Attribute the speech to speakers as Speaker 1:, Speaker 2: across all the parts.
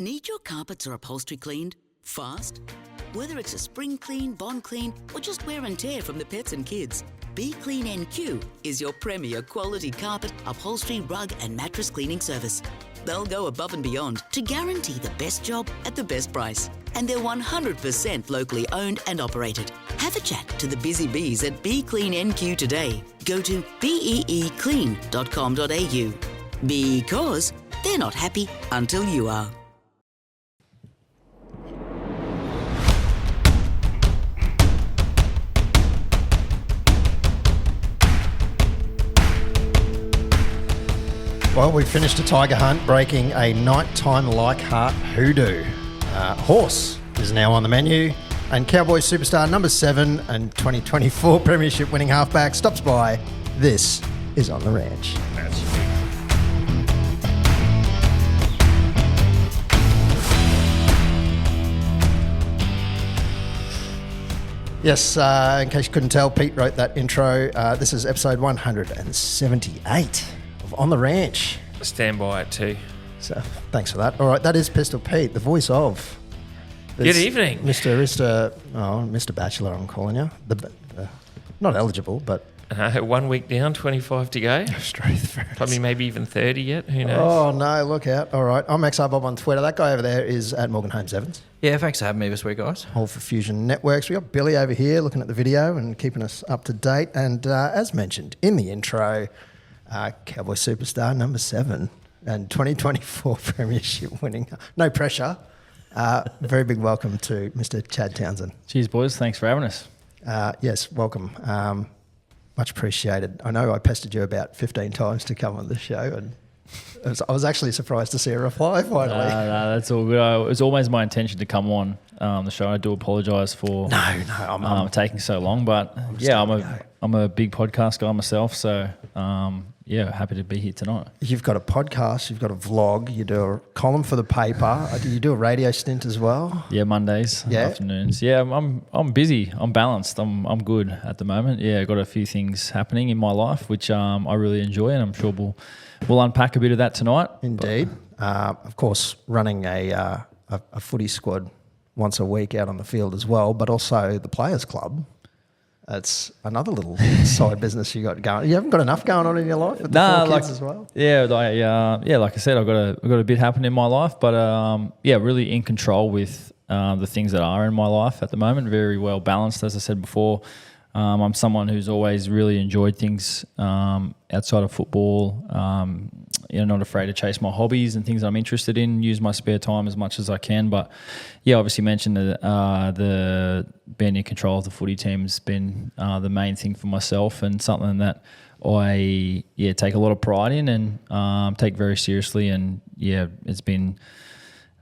Speaker 1: Need your carpets or upholstery cleaned fast? Whether it's a spring clean, bond clean, or just wear and tear from the pets and kids, Be Clean NQ is your premier quality carpet, upholstery, rug and mattress cleaning service. They'll go above and beyond to guarantee the best job at the best price. And they're 100% locally owned and operated. Have a chat to the busy bees at Be Clean NQ today. Go to beeclean.com.au because they're not happy until you are.
Speaker 2: Well, we finished a tiger hunt breaking a nighttime Leichardt hoodoo. Horse is now on the menu, and Cowboys superstar number 7 and 2024 premiership winning halfback stops by. This is On the Ranch. Yes, in case you couldn't tell, Pete wrote that intro. This is episode 178 of On the Ranch.
Speaker 3: Stand by it too.
Speaker 2: So thanks for that. All right, that is Pistol Pete, the voice of.
Speaker 3: Good evening,
Speaker 2: Mr. Bachelor. I'm calling you. Not eligible, but
Speaker 3: 1 week down, 25 to go.
Speaker 2: Straight through.
Speaker 3: Probably maybe even 30 yet. Who knows?
Speaker 2: Oh no, look out! All right, I'm XR Bob on Twitter. That guy over there is at Morgan Holmes Evans.
Speaker 4: Yeah, thanks for having me this week, guys.
Speaker 2: All for Fusion Networks. We got Billy over here looking at the video and keeping us up to date. And as mentioned in the intro, Cowboy superstar number 7 and 2024 premiership winning. No pressure. Very big welcome to Mr. Chad Townsend.
Speaker 5: Cheers, boys. Thanks for having us.
Speaker 2: Yes, welcome. Much appreciated. I know I pestered you about 15 times to come on the show, and I was actually surprised to see a reply finally.
Speaker 5: No, that's all good. It was always my intention to come on the show. I do apologise for
Speaker 2: I'm
Speaker 5: taking so long, but I'm a big podcast guy myself, so happy to be here tonight.
Speaker 2: You've got a podcast, you've got a vlog, you do a column for the paper, you do a radio stint as well.
Speaker 5: Yeah, Mondays, afternoons. Yeah, I'm busy. I'm balanced. I'm good at the moment. Yeah, I've got a few things happening in my life which I really enjoy, and I'm sure we'll unpack a bit of that tonight.
Speaker 2: Indeed. Of course, running a footy squad once a week out on the field as well, but also the Players Club. That's another little side business you got going. You haven't got enough going on in your life with the 4 kids as well?
Speaker 5: Yeah, like I said, I've got a bit happening in my life, but really in control with the things that are in my life at the moment. Very well balanced, as I said before. I'm someone who's always really enjoyed things outside of football. Not afraid to chase my hobbies and things I'm interested in. Use my spare time as much as I can. But obviously mentioned the being in control of the footy team has been the main thing for myself, and something that I take a lot of pride in and take very seriously. And it's been,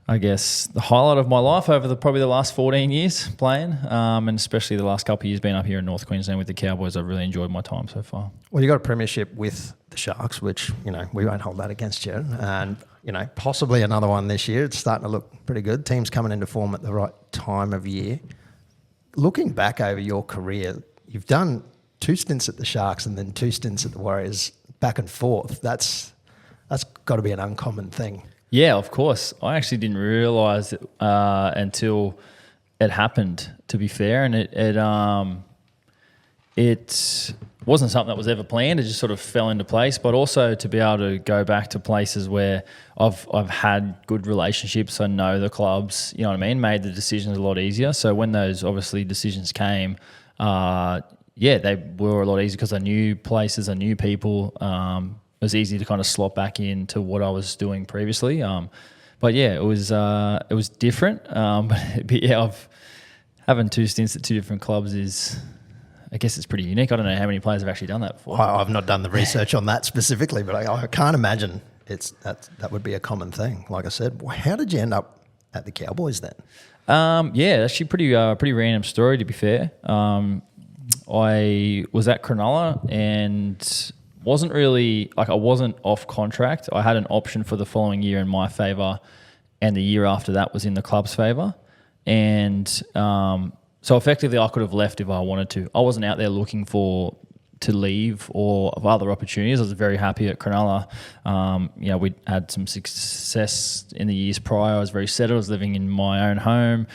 Speaker 5: I guess, the highlight of my life over probably the last 14 years playing, and especially the last couple of years being up here in North Queensland with the Cowboys. I've really enjoyed my time so far.
Speaker 2: Well, you got a premiership with the Sharks, which, we won't hold that against you. And, possibly another one this year. It's starting to look pretty good. Teams coming into form at the right time of year. Looking back over your career, you've done 2 stints at the Sharks and then 2 stints at the Warriors, back and forth. That's got to be an uncommon thing.
Speaker 5: Yeah, of course. I actually didn't realise it until it happened, to be fair. And it wasn't something that was ever planned. It just sort of fell into place. But also to be able to go back to places where I've had good relationships, I know the clubs, you know what I mean, made the decisions a lot easier. So when those obviously decisions came, they were a lot easier because I knew places, I knew people. It was easy to kind of slot back into what I was doing previously. It was different. Having 2 stints at 2 different clubs is, I guess it's pretty unique. I don't know how many players have actually done that before.
Speaker 2: I've not done the research on that specifically, but I can't imagine that would be a common thing. Like I said, how did you end up at the Cowboys then?
Speaker 5: Actually pretty random story, to be fair. I was at Cronulla and wasn't really, I wasn't off contract. I had an option for the following year in my favour, and the year after that was in the club's favour. And so effectively I could have left if I wanted to. I wasn't out there looking for to leave or of other opportunities. I was very happy at Cronulla. We had some success in the years prior. I was very settled. I was living in my own home.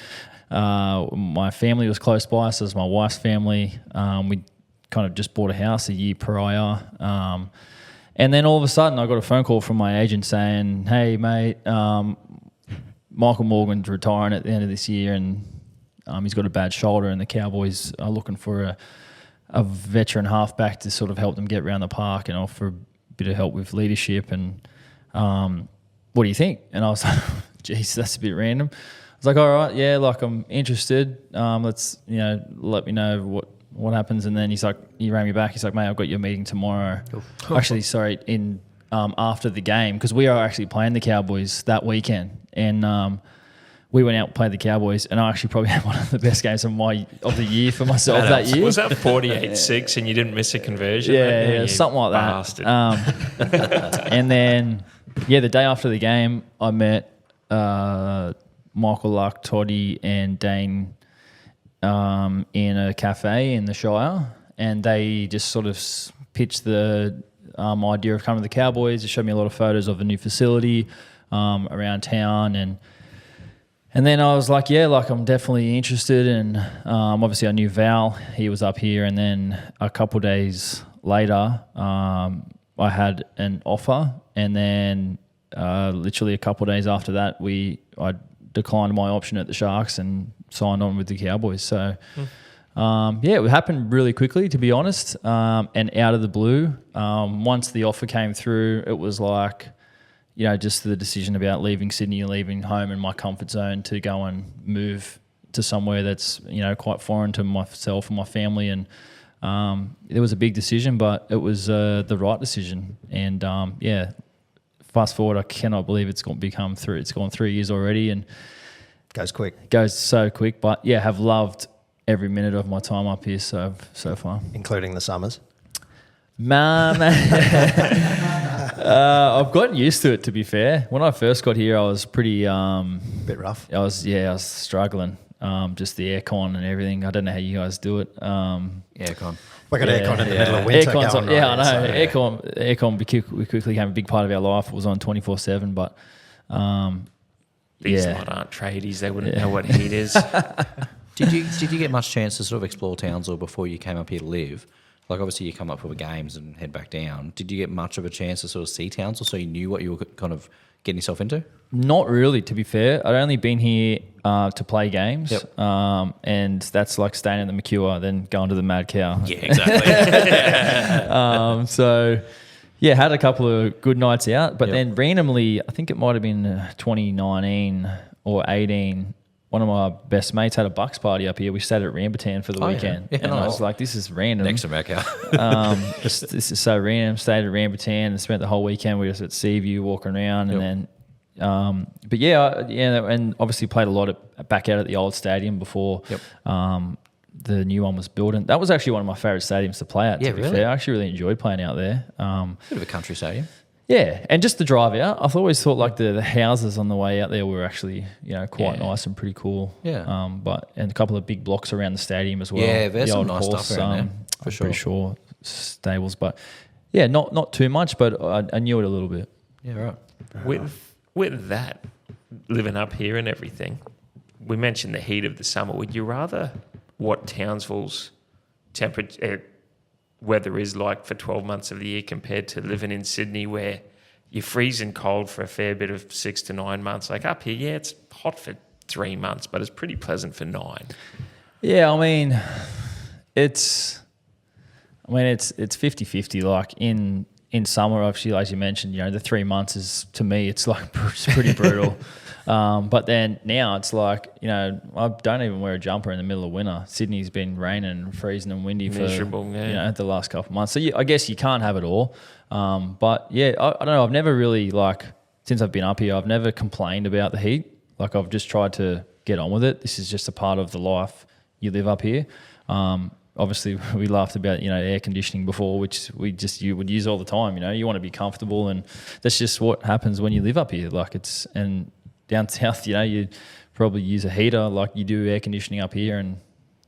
Speaker 5: My family was close by, so was my wife's family. We kind of just bought a house a year prior. And then all of a sudden I got a phone call from my agent saying, hey, mate, Michael Morgan's retiring at the end of this year and he's got a bad shoulder and the Cowboys are looking for a veteran halfback to sort of help them get around the park and offer a bit of help with leadership. And what do you think? And I was like, geez, that's a bit random. I was like, all right, yeah, like I'm interested. Let's, let me know what happens. And then he rang me back. He's like, mate, I've got your meeting tomorrow. Actually, sorry, after the game, because we are actually playing the Cowboys that weekend. And we went out and played the Cowboys, and I actually probably had one of the best games of the year for myself that year.
Speaker 3: Was that 48-6 and you didn't miss a conversion?
Speaker 5: Yeah, something like that.
Speaker 3: Bastard.
Speaker 5: And then, the day after the game, I met Michael Luck, Toddy, and Dane in a cafe in the Shire, and they just sort of pitched the idea of coming to the Cowboys. They showed me a lot of photos of the new facility around town, and then I was like, yeah, like I'm definitely interested. And obviously I knew Val, he was up here. And then a couple of days later, I had an offer. And then literally a couple of days after that, I declined my option at the Sharks and signed on with the Cowboys. So, it happened really quickly, to be honest, and out of the blue. Once the offer came through, it was like, just the decision about leaving Sydney and leaving home in my comfort zone to go and move to somewhere that's, quite foreign to myself and my family. And it was a big decision, but it was the right decision. And, fast forward, I cannot believe it's gone 3 years already and
Speaker 2: Goes quick.
Speaker 5: Goes so quick. But, have loved every minute of my time up here so far.
Speaker 2: Including the summers?
Speaker 5: Man, I've gotten used to it, to be fair. When I first got here, I was pretty...
Speaker 2: bit rough?
Speaker 5: I was struggling. Just the aircon and everything. I don't know how you guys do it.
Speaker 4: Aircon.
Speaker 2: We got aircon in the middle of winter.
Speaker 5: Aircon's
Speaker 2: going
Speaker 5: on, I know.
Speaker 2: So,
Speaker 5: Aircon we quickly became a big part of our life. It was on 24/7, but...
Speaker 3: These lot aren't tradies. They wouldn't know what heat is.
Speaker 4: Did you get much chance to sort of explore Townsend before you came up here to live? Like, obviously, you come up for the games and head back down. Did you get much of a chance to sort of see Townsend so you knew what you were kind of getting yourself into?
Speaker 5: Not really, to be fair. I'd only been here to play games.
Speaker 4: Yep.
Speaker 5: And that's like staying in the McCure, then going to the Mad Cow.
Speaker 4: Yeah, exactly.
Speaker 5: Had a couple of good nights out. But then randomly, I think it might have been 2019 or 18, one of my best mates had a Bucks party up here. We stayed at Rambutan for the weekend.
Speaker 4: Yeah,
Speaker 5: and I was like, this is random.
Speaker 4: Next to Macau.
Speaker 5: This is so random. Stayed at Rambutan and spent the whole weekend. We were just at Seaview walking around. And then, and obviously played a lot back out at the old stadium before the new one was built. And that was actually one of my favourite stadiums to play at, to be fair. I actually really enjoyed playing out there.
Speaker 4: Bit of a country stadium.
Speaker 5: Yeah, and just the drive out. I've always thought like the houses on the way out there were actually quite nice and pretty cool.
Speaker 4: Yeah.
Speaker 5: And a couple of big blocks around the stadium as well.
Speaker 4: Yeah, there's
Speaker 5: the
Speaker 4: some
Speaker 5: old
Speaker 4: nice
Speaker 5: horse,
Speaker 4: stuff around there, for
Speaker 5: I'm
Speaker 4: sure.
Speaker 5: pretty sure stables, but not too much, but I knew it a little bit.
Speaker 4: Yeah, right.
Speaker 3: With that, living up here and everything, we mentioned the heat of the summer. Would you rather what Townsville's temperature weather is like for 12 months of the year compared to living in Sydney where you're freezing cold for a fair bit of 6 to 9 months? Like up here, it's hot for 3 months, but it's pretty pleasant for 9.
Speaker 5: Yeah, I mean, it's 50-50. Like in summer, obviously, as you mentioned, the 3 months is, to me, it's like it's pretty brutal. But then now it's like, I don't even wear a jumper in the middle of winter. Sydney's been raining and freezing and windy for the last couple of months. So I guess you can't have it all. But I don't know. I've never really since I've been up here, I've never complained about the heat. Like I've just tried to get on with it. This is just a part of the life you live up here. Obviously, we laughed about air conditioning before, which you would use all the time. You want to be comfortable, and that's just what happens when you live up here. And down south, you probably use a heater like you do air conditioning up here, and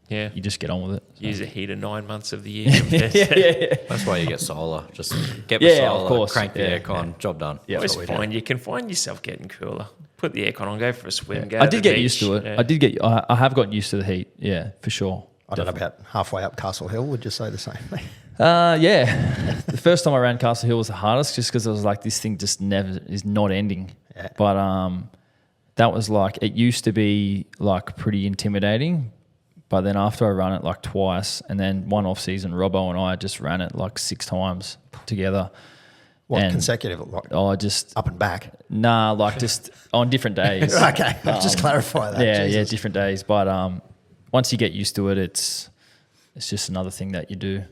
Speaker 3: Yeah.
Speaker 5: you just get on with it.
Speaker 3: Use a heater 9 months of the year.
Speaker 4: That's why you get solar. Just get the
Speaker 5: Yeah,
Speaker 4: solar,
Speaker 5: of course.
Speaker 4: crank the
Speaker 5: Yeah.
Speaker 4: aircon, job done.
Speaker 5: Yeah.
Speaker 3: Always
Speaker 2: what we
Speaker 3: find you can find yourself getting cooler. Put the aircon on, go for a swim. Go
Speaker 5: I
Speaker 3: to
Speaker 5: did
Speaker 3: the
Speaker 5: get
Speaker 3: beach.
Speaker 5: used to it.
Speaker 3: Yeah.
Speaker 5: I have gotten used to the heat. Yeah, for sure.
Speaker 2: I don't know about halfway up Castle Hill. Would you say the same?
Speaker 5: Yeah. The first time I ran Castle Hill was the hardest, just because it was like this thing just never is not ending.
Speaker 2: Yeah.
Speaker 5: But that was like, it used to be like pretty intimidating. But then after I ran it like twice, and then one off season, Robbo and I just ran it like 6 times together.
Speaker 2: What,
Speaker 5: And-
Speaker 2: consecutive? Like
Speaker 5: Just
Speaker 2: up and back?
Speaker 5: nah, like just on different days.
Speaker 2: Okay, just clarify that.
Speaker 5: Yeah,
Speaker 2: Jesus.
Speaker 5: different days. But once you get used to it, it's just another thing that you do.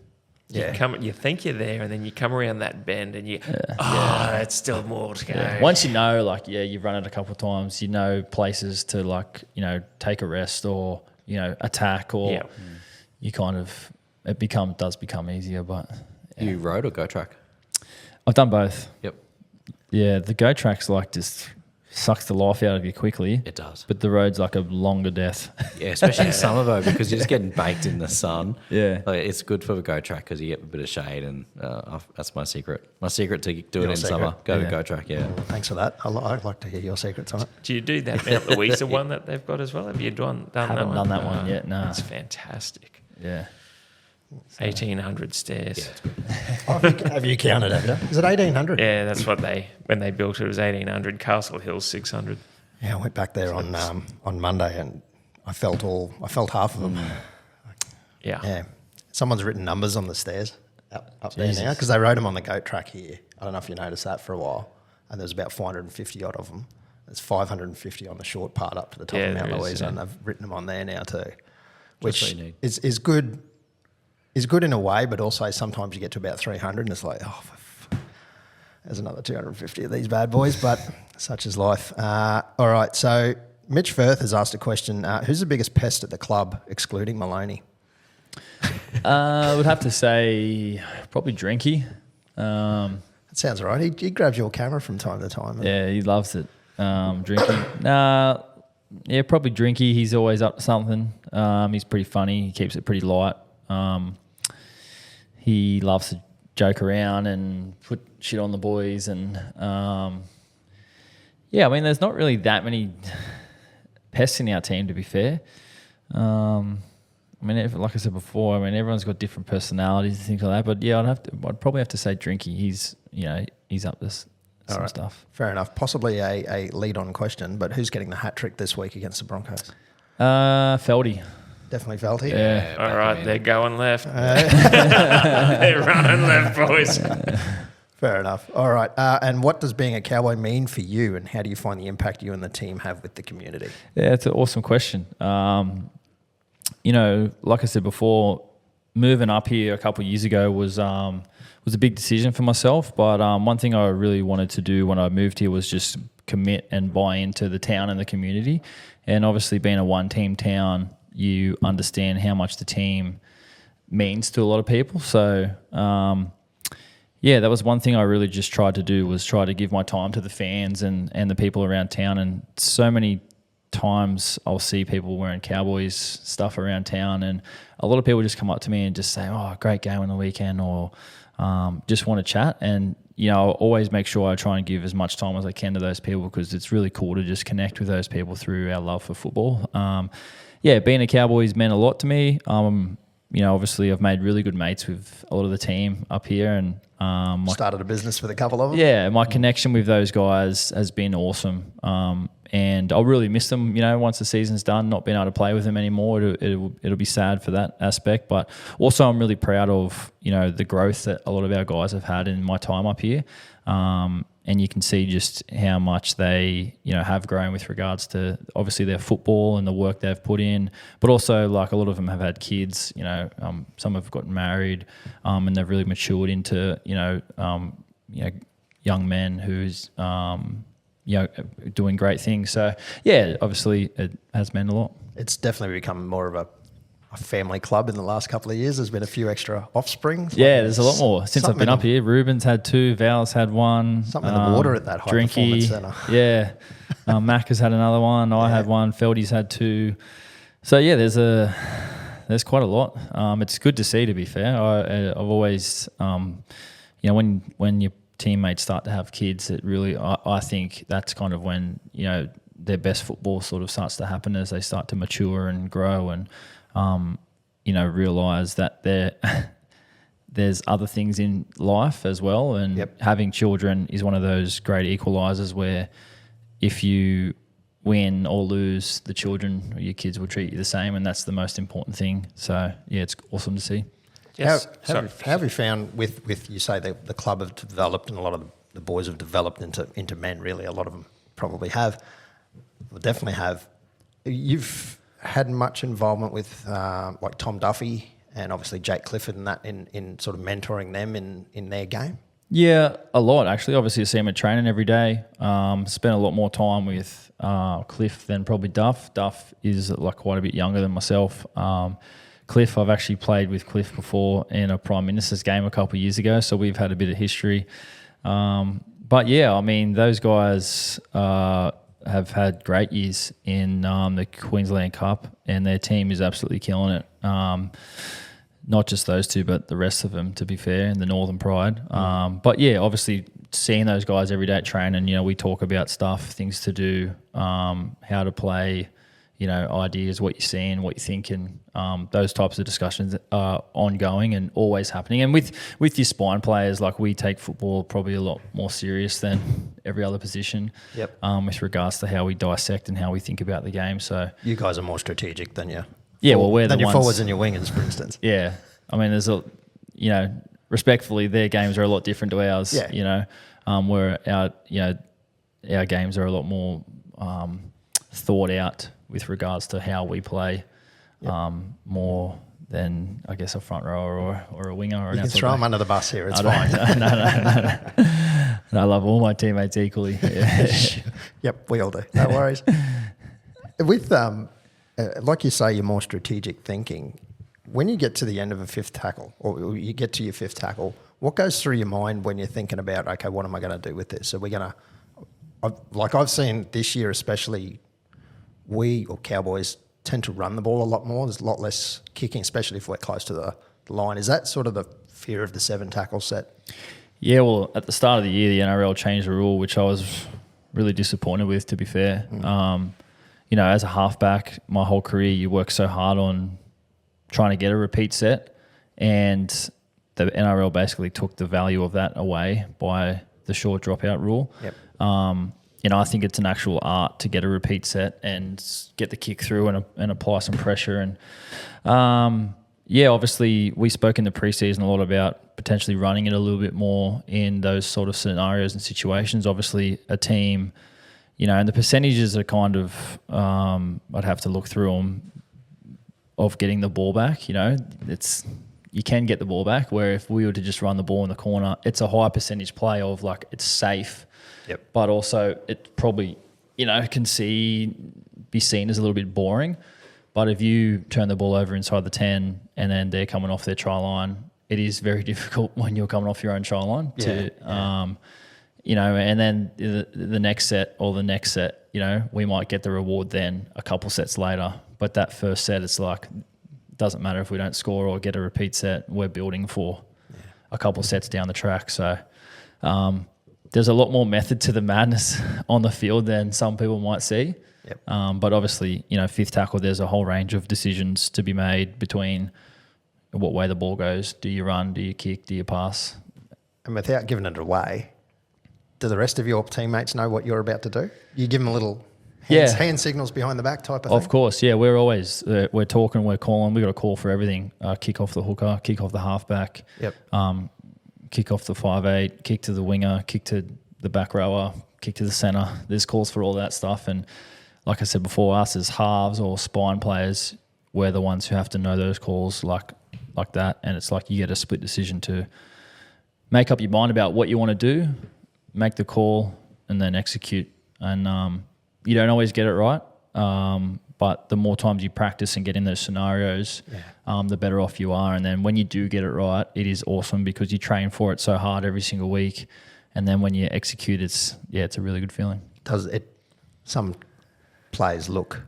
Speaker 2: Yeah.
Speaker 3: You think you're there, and then you come around that bend, and it's still more to go.
Speaker 5: Yeah. Once you know, like, you've run it a couple of times, you know places to like, take a rest or, attack, or
Speaker 3: Yeah.
Speaker 5: you kind of, does become easier. But
Speaker 4: You road or go track?
Speaker 5: I've done both.
Speaker 4: Yep,
Speaker 5: Yeah, the go track's like just sucks the life out of you quickly.
Speaker 4: it does.
Speaker 5: But the road's like a longer death.
Speaker 4: Yeah, especially in summer though, because you're just getting baked in the sun.
Speaker 5: Yeah.
Speaker 4: Like, it's good for the go track because you get a bit of shade, and that's my secret. My secret to do it in
Speaker 2: secret?
Speaker 4: summer. Go to
Speaker 5: Yeah.
Speaker 4: go track. Yeah.
Speaker 2: Thanks for that. I'd like to hear your secrets on it.
Speaker 3: Do you do that Mount Louisa one that they've got as well? Have you done that
Speaker 5: Haven't
Speaker 3: one?
Speaker 5: done that one yet, no.
Speaker 3: It's fantastic.
Speaker 5: Yeah.
Speaker 3: 1,800 stairs.
Speaker 2: Have you counted it? Is it 1,800?
Speaker 3: Yeah, that's what when they built it was 1,800. Castle Hill 600.
Speaker 2: Yeah, I went back there on Monday and I felt half of them.
Speaker 3: Yeah.
Speaker 2: Yeah. Someone's written numbers on the stairs up there
Speaker 5: Jesus.
Speaker 2: now because they rode them on the goat track here. I don't know if you noticed that for a while. And there's about 450 odd of them. There's 550 on the short part up to the top
Speaker 3: Yeah,
Speaker 2: of Mount
Speaker 3: there is,
Speaker 2: Louisa,
Speaker 3: yeah.
Speaker 2: and they've written them on there now too,
Speaker 4: what
Speaker 2: which
Speaker 4: you need.
Speaker 2: is good. Is good in a way, but also sometimes you get to about 300 and it's like, there's another 250 of these bad boys, but such is life. All right, so Mitch Firth has asked a question. Who's the biggest pest at the club, excluding Maloney?
Speaker 5: I would have to say probably Drinky.
Speaker 2: That sounds right. He grabs your camera from time to time.
Speaker 5: Yeah, he loves it. Drinky. Yeah, probably Drinky. He's always up to something. He's pretty funny. He keeps it pretty light. He loves to joke around and put shit on the boys. And yeah, I mean, there's not really that many pests in our team, to be fair. I mean, like I said before, I mean, everyone's got different personalities and things like that. But yeah, I'd probably have to say Drinky. He's up to some stuff.
Speaker 2: Fair enough. Possibly a lead-on question, but who's getting the hat trick this week against the Broncos?
Speaker 5: Feldy.
Speaker 2: Definitely Felty.
Speaker 5: Yeah.
Speaker 3: All right, they're going left. They're running left, boys.
Speaker 2: Fair enough. All right. And what does being a Cowboy mean for you, and how do you find the impact you and the team have with the community?
Speaker 5: Yeah, it's an awesome question. Like I said before, moving up here a couple of years ago was a big decision for myself. But one thing I really wanted to do when I moved here was just commit and buy into the town and the community. And obviously, being a one-team town, you understand how much the team means to a lot of people. So, that was one thing I really just tried to do, was try to give my time to the fans and the people around town. And so many times I'll see people wearing Cowboys stuff around town, and a lot of people just come up to me and just say, "Oh, great game on the weekend," or just want to chat. And I'll always make sure I try and give as much time as I can to those people, because it's really cool to just connect with those people through our love for football. Being a Cowboys meant a lot to me. Obviously I've made really good mates with a lot of the team up here, and
Speaker 2: Started a business with a couple of them?
Speaker 5: yeah, my connection with those guys has been awesome. And I'll really miss them, once the season's done, not being able to play with them anymore. It'll be sad for that aspect. But also I'm really proud of, the growth that a lot of our guys have had in my time up here. And you can see just how much they, have grown with regards to obviously their football and the work they've put in. But also, like, a lot of them have had kids, some have gotten married, and they've really matured into, young men who's, doing great things. So, yeah, obviously it has meant a lot.
Speaker 2: It's definitely become more of a family club in the last couple of years. There's been a few extra offspring.
Speaker 5: Yeah, there's a lot more since I've
Speaker 2: Something
Speaker 5: been
Speaker 2: in
Speaker 5: up here. Ruben's had 2, Val's had 1.
Speaker 2: Something in the water at that high performance centre.
Speaker 5: Yeah, Mac has had another one. I had 1. Feldy's had 2. So yeah, there's there's quite a lot. It's good to see, to be fair. I've always, when your teammates start to have kids, it really, I think that's kind of when, their best football sort of starts to happen as they start to mature and grow and, realise that there's other things in life as well. And having children is one of those great equalisers where if you win or lose, the children or your kids will treat you the same, and that's the most important thing. So, it's awesome to see.
Speaker 3: Yes.
Speaker 2: How have you found with you say the club have developed and a lot of the boys have developed into men, really? A lot of them probably have. Will definitely have. You've had much involvement with like Tom Duffy and obviously Jake Clifford and that in sort of mentoring them in their game?
Speaker 5: Yeah, a lot actually. Obviously, I see him at training every day. Spent a lot more time with Cliff than probably Duff. Duff is like quite a bit younger than myself. Cliff, I've actually played with Cliff before in a Prime Minister's game a couple of years ago, so we've had a bit of history. But yeah, I mean, those guys have had great years in the Queensland Cup, and their team is absolutely killing it. Not just those two, but the rest of them, to be fair, in the Northern Pride. But yeah, obviously seeing those guys every day at training, we talk about stuff, things to do, how to play, ideas, what you're seeing, what you're thinking. Those types of discussions are ongoing and always happening. And with your spine players, like we take football probably a lot more serious than every other position with regards to how we dissect and how we think about the game. So
Speaker 2: you guys are more strategic than you.
Speaker 5: Yeah, well, we're
Speaker 2: than
Speaker 5: the
Speaker 2: your
Speaker 5: ones,
Speaker 2: forwards and your wingers, for instance.
Speaker 5: Yeah, I mean, there's respectfully, their games are a lot different to ours.
Speaker 2: Yeah.
Speaker 5: Where our games are a lot more thought out with regards to how we play, more than I guess a front rower or a winger. Or an
Speaker 2: you can throw them under the bus here. It's fine.
Speaker 5: No, I love all my teammates equally.
Speaker 2: Yep, we all do. No worries. With like you say, you're more strategic thinking. When you get to the end of a fifth tackle, or you get to your fifth tackle, what goes through your mind when you're thinking about, okay, what am I going to do with this? Are we going to, like I've seen this year especially, we or Cowboys tend to run the ball a lot more. There's a lot less kicking, especially if we're close to the line. Is that sort of the fear of the 7 tackle set?
Speaker 5: Yeah, well, at the start of the year, the NRL changed the rule, which I was really disappointed with, to be fair. As a halfback, my whole career, you work so hard on trying to get a repeat set, and the NRL basically took the value of that away by the short dropout rule.
Speaker 2: Yep.
Speaker 5: I think it's an actual art to get a repeat set and get the kick through and apply some pressure. And obviously we spoke in the preseason a lot about potentially running it a little bit more in those sort of scenarios and situations. Obviously a team, and the percentages are kind of, I'd have to look through them, of getting the ball back. You can get the ball back, where if we were to just run the ball in the corner, it's a high percentage play of like it's safe.
Speaker 2: Yep.
Speaker 5: But also it probably, can be seen as a little bit boring. But if you turn the ball over inside the 10 and then they're coming off their try line, it is very difficult when you're coming off your own try line and then the next set or the next set, we might get the reward then a couple sets later. But that first set, it's like, doesn't matter if we don't score or get a repeat set, we're building for a couple sets down the track. So there's a lot more method to the madness on the field than some people might see.
Speaker 2: Yep.
Speaker 5: But obviously, fifth tackle, there's a whole range of decisions to be made between what way the ball goes. Do you run? Do you kick? Do you pass?
Speaker 2: And without giving it away, do the rest of your teammates know what you're about to do? You give them a little hand signals behind the back type of thing?
Speaker 5: Of course, yeah. We're always, we're talking, we're calling. We've got a call for everything. Kick off the hooker, kick off the halfback.
Speaker 2: Yep.
Speaker 5: Kick off the 5'8", kick to the winger, kick to the back rower, kick to the centre. There's calls for all that stuff. And like I said before, us as halves or spine players, we're the ones who have to know those calls like that. And it's like you get a split decision to make up your mind about what you want to do, make the call, and then execute. And you don't always get it right, but the more times you practice and get in those scenarios, the better off you are. And then when you do get it right, it is awesome because you train for it so hard every single week. And then when you execute, it's a really good feeling.
Speaker 2: Does it? Some players look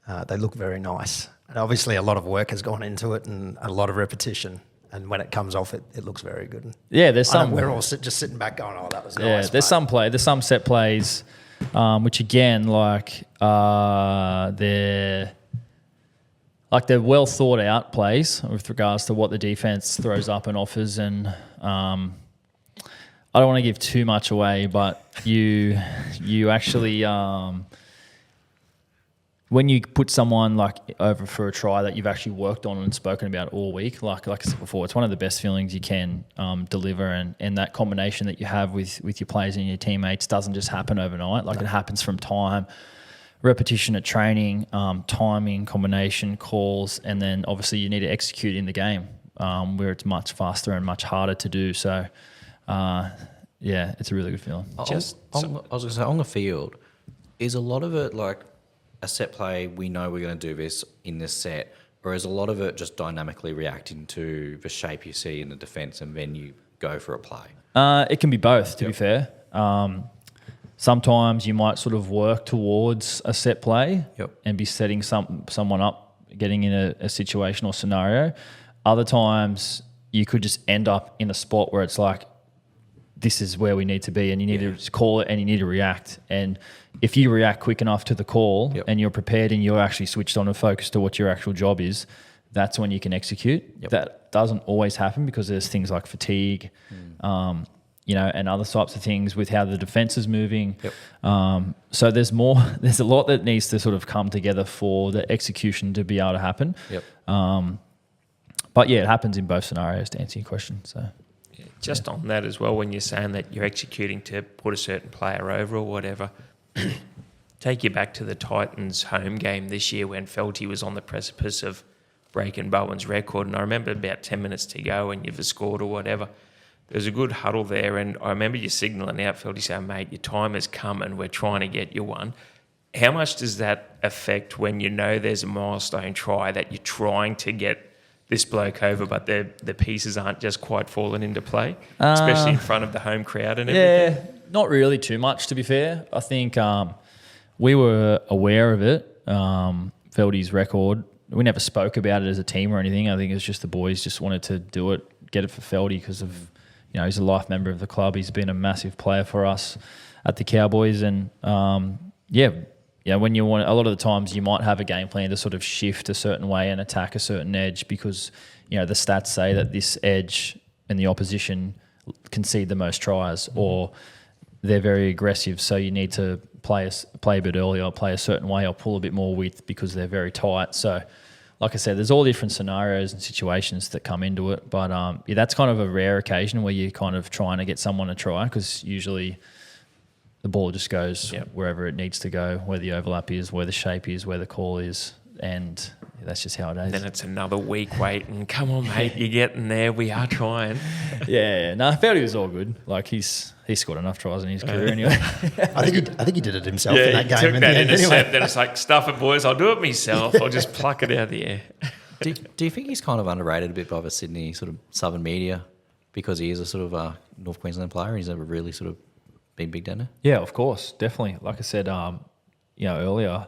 Speaker 2: very nice And obviously a lot of work has gone into it and a lot of repetition. And when it comes off, it looks very good.
Speaker 5: Yeah, there's some.
Speaker 2: We're all just sitting back going, "Oh, that was nice."
Speaker 5: Yeah, there's some set plays, which again, they're well thought out plays with regards to what the defense throws up and offers, and I don't want to give too much away, but you actually. When you put someone over for a try that you've actually worked on and spoken about all week, like I said before, it's one of the best feelings you can deliver, and that combination that you have with your players and your teammates doesn't just happen overnight. It happens from time, repetition at training, timing, combination, calls, and then obviously you need to execute in the game where it's much faster and much harder to do. So, it's a really good feeling.
Speaker 4: I was going to say, on the field, is a lot of it a set play, we know we're going to do this in this set, or is a lot of it just dynamically reacting to the shape you see in the defence and then you go for a play?
Speaker 5: It can be both, to be fair. Sometimes you might sort of work towards a set play and be setting someone up, getting in a situation or scenario. Other times you could just end up in a spot where it's this is where we need to be, and you need to call it and you need to react. And if you react quick enough to the call and you're prepared and you're actually switched on and focused to what your actual job is, that's when you can execute. That doesn't always happen because there's things like fatigue, and other types of things with how the defense is moving. So there's a lot that needs to sort of come together for the execution to be able to happen. But it happens in both scenarios, to answer your question. So.
Speaker 3: Just on that as well, when you're saying that you're executing to put a certain player over or whatever, take you back to the Titans home game this year when Felty was on the precipice of breaking Bowen's record, and I remember about 10 minutes to go and you've scored or whatever. There's a good huddle there, and I remember you signalling out, Felty, saying, "Mate, your time has come and we're trying to get you one." How much does that affect when you know there's a milestone try that you're trying to get this bloke over, but the pieces aren't just quite falling into play, especially in front of the home crowd and everything?
Speaker 5: Yeah, not really too much, to be fair. I think we were aware of it, Feldy's record. We never spoke about it as a team or anything. I think it was just the boys just wanted to do it, get it for Feldy because of, he's a life member of the club. He's been a massive player for us at the Cowboys, and when you want, a lot of the times you might have a game plan to sort of shift a certain way and attack a certain edge because, the stats say that this edge and the opposition concede the most tries, or they're very aggressive. So you need to play a bit earlier, play a certain way, or pull a bit more width because they're very tight. So, like I said, there's all different scenarios and situations that come into it. But that's kind of a rare occasion where you're kind of trying to get someone to try, because usually the ball just goes wherever it needs to go, where the overlap is, where the shape is, where the call is, and that's just how it is.
Speaker 3: Then it's another week waiting. Come on, mate, you're getting there. We are trying.
Speaker 5: Feldy was all good. He's scored enough tries in his career anyway.
Speaker 2: I think he did it himself in that game.
Speaker 3: Took that
Speaker 2: anyway.
Speaker 3: intercept. Then it's stuff it, boys. I'll do it myself. I'll just pluck it out of the air.
Speaker 4: Do you think he's kind of underrated a bit by the Sydney sort of southern media because he is a sort of North Queensland player and he's never really sort of been big down there?
Speaker 5: Yeah, of course, definitely. Like I said, earlier,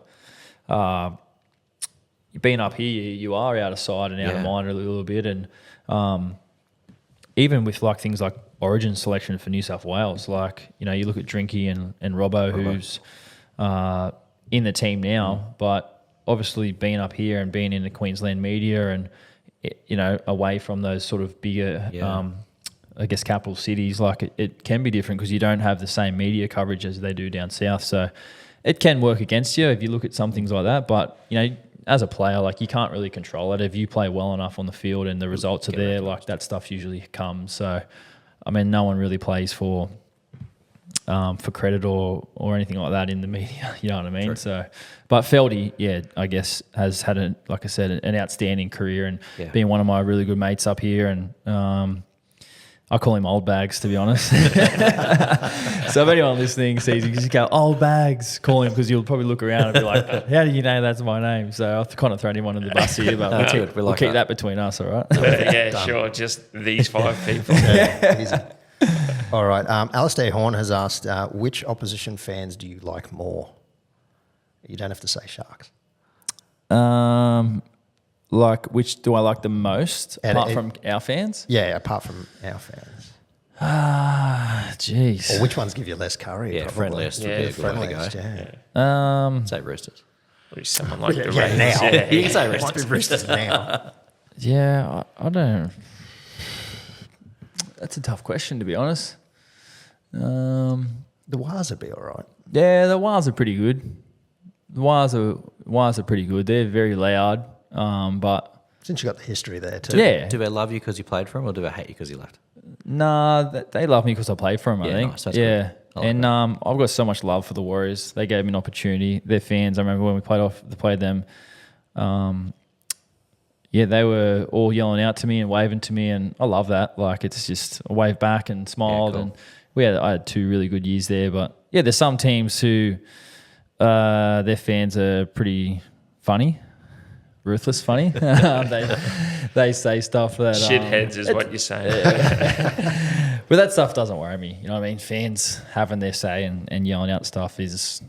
Speaker 5: being up here, you are out of sight and out of mind a little bit, and even with things like Origin selection for New South Wales, you look at Drinky and Robbo, who's in the team now, but obviously being up here and being in the Queensland media and away from those sort of bigger. I guess capital cities, it can be different because you don't have the same media coverage as they do down south. So it can work against you if you look at some things like that. But, as a player, you can't really control it. If you play well enough on the field and the results are there, that stuff usually comes. So, no one really plays for credit or anything like that in the media. You know what I mean? True. So, but Feldy, I guess has had an outstanding career and being one of my really good mates up here, and I call him Old Bags, to be honest. So if anyone listening sees him, just go, Old Bags, call him, because you'll probably look around and be like, how do you know that's my name? So I've kind of thrown him under the bus here, but we'll keep that between us, all right?
Speaker 3: Sure, just these 5 people.
Speaker 2: Easy. All right. Alistair Horn has asked, which opposition fans do you like more? You don't have to say Sharks.
Speaker 5: Like, which do I like the most
Speaker 2: And
Speaker 5: apart from our fans?
Speaker 2: Yeah, apart from our fans.
Speaker 5: Jeez.
Speaker 2: Or which ones give you less curry?
Speaker 4: Yeah,
Speaker 2: probably.
Speaker 4: friendliest would be a good way to go.
Speaker 2: Friendliest, yeah.
Speaker 4: Say Roosters.
Speaker 3: Or someone like the
Speaker 2: Yeah,
Speaker 3: Raiders.
Speaker 2: now.
Speaker 3: Yeah,
Speaker 4: You can say
Speaker 2: Might
Speaker 4: Roosters.
Speaker 2: be Roosters now.
Speaker 5: Yeah, I don't. That's a tough question, to be honest.
Speaker 2: The Wars would be all right.
Speaker 5: Yeah, the Wars are pretty good. The Wars are pretty good. They're very loud, but
Speaker 2: Since you got the history there too.
Speaker 5: yeah.
Speaker 4: Do they love you because you played for them, or do they hate you because you left?
Speaker 5: Nah, they love me because I played for them, I
Speaker 4: Yeah,
Speaker 5: think.
Speaker 4: nice. That's
Speaker 5: yeah.
Speaker 4: good. I like
Speaker 5: And I've got so much love for the Warriors. They gave me an opportunity. They're fans. I remember when we played them. Yeah, they were all yelling out to me and waving to me, and I love that. Like, it's just a wave back and smiled,
Speaker 4: cool.
Speaker 5: and I had 2 really good years there. But yeah, there's some teams who their fans are pretty funny, ruthless funny. They say stuff that
Speaker 3: Shitheads is what you're saying.
Speaker 5: but that stuff doesn't worry me. You know what I mean? Fans having their say and yelling out stuff it's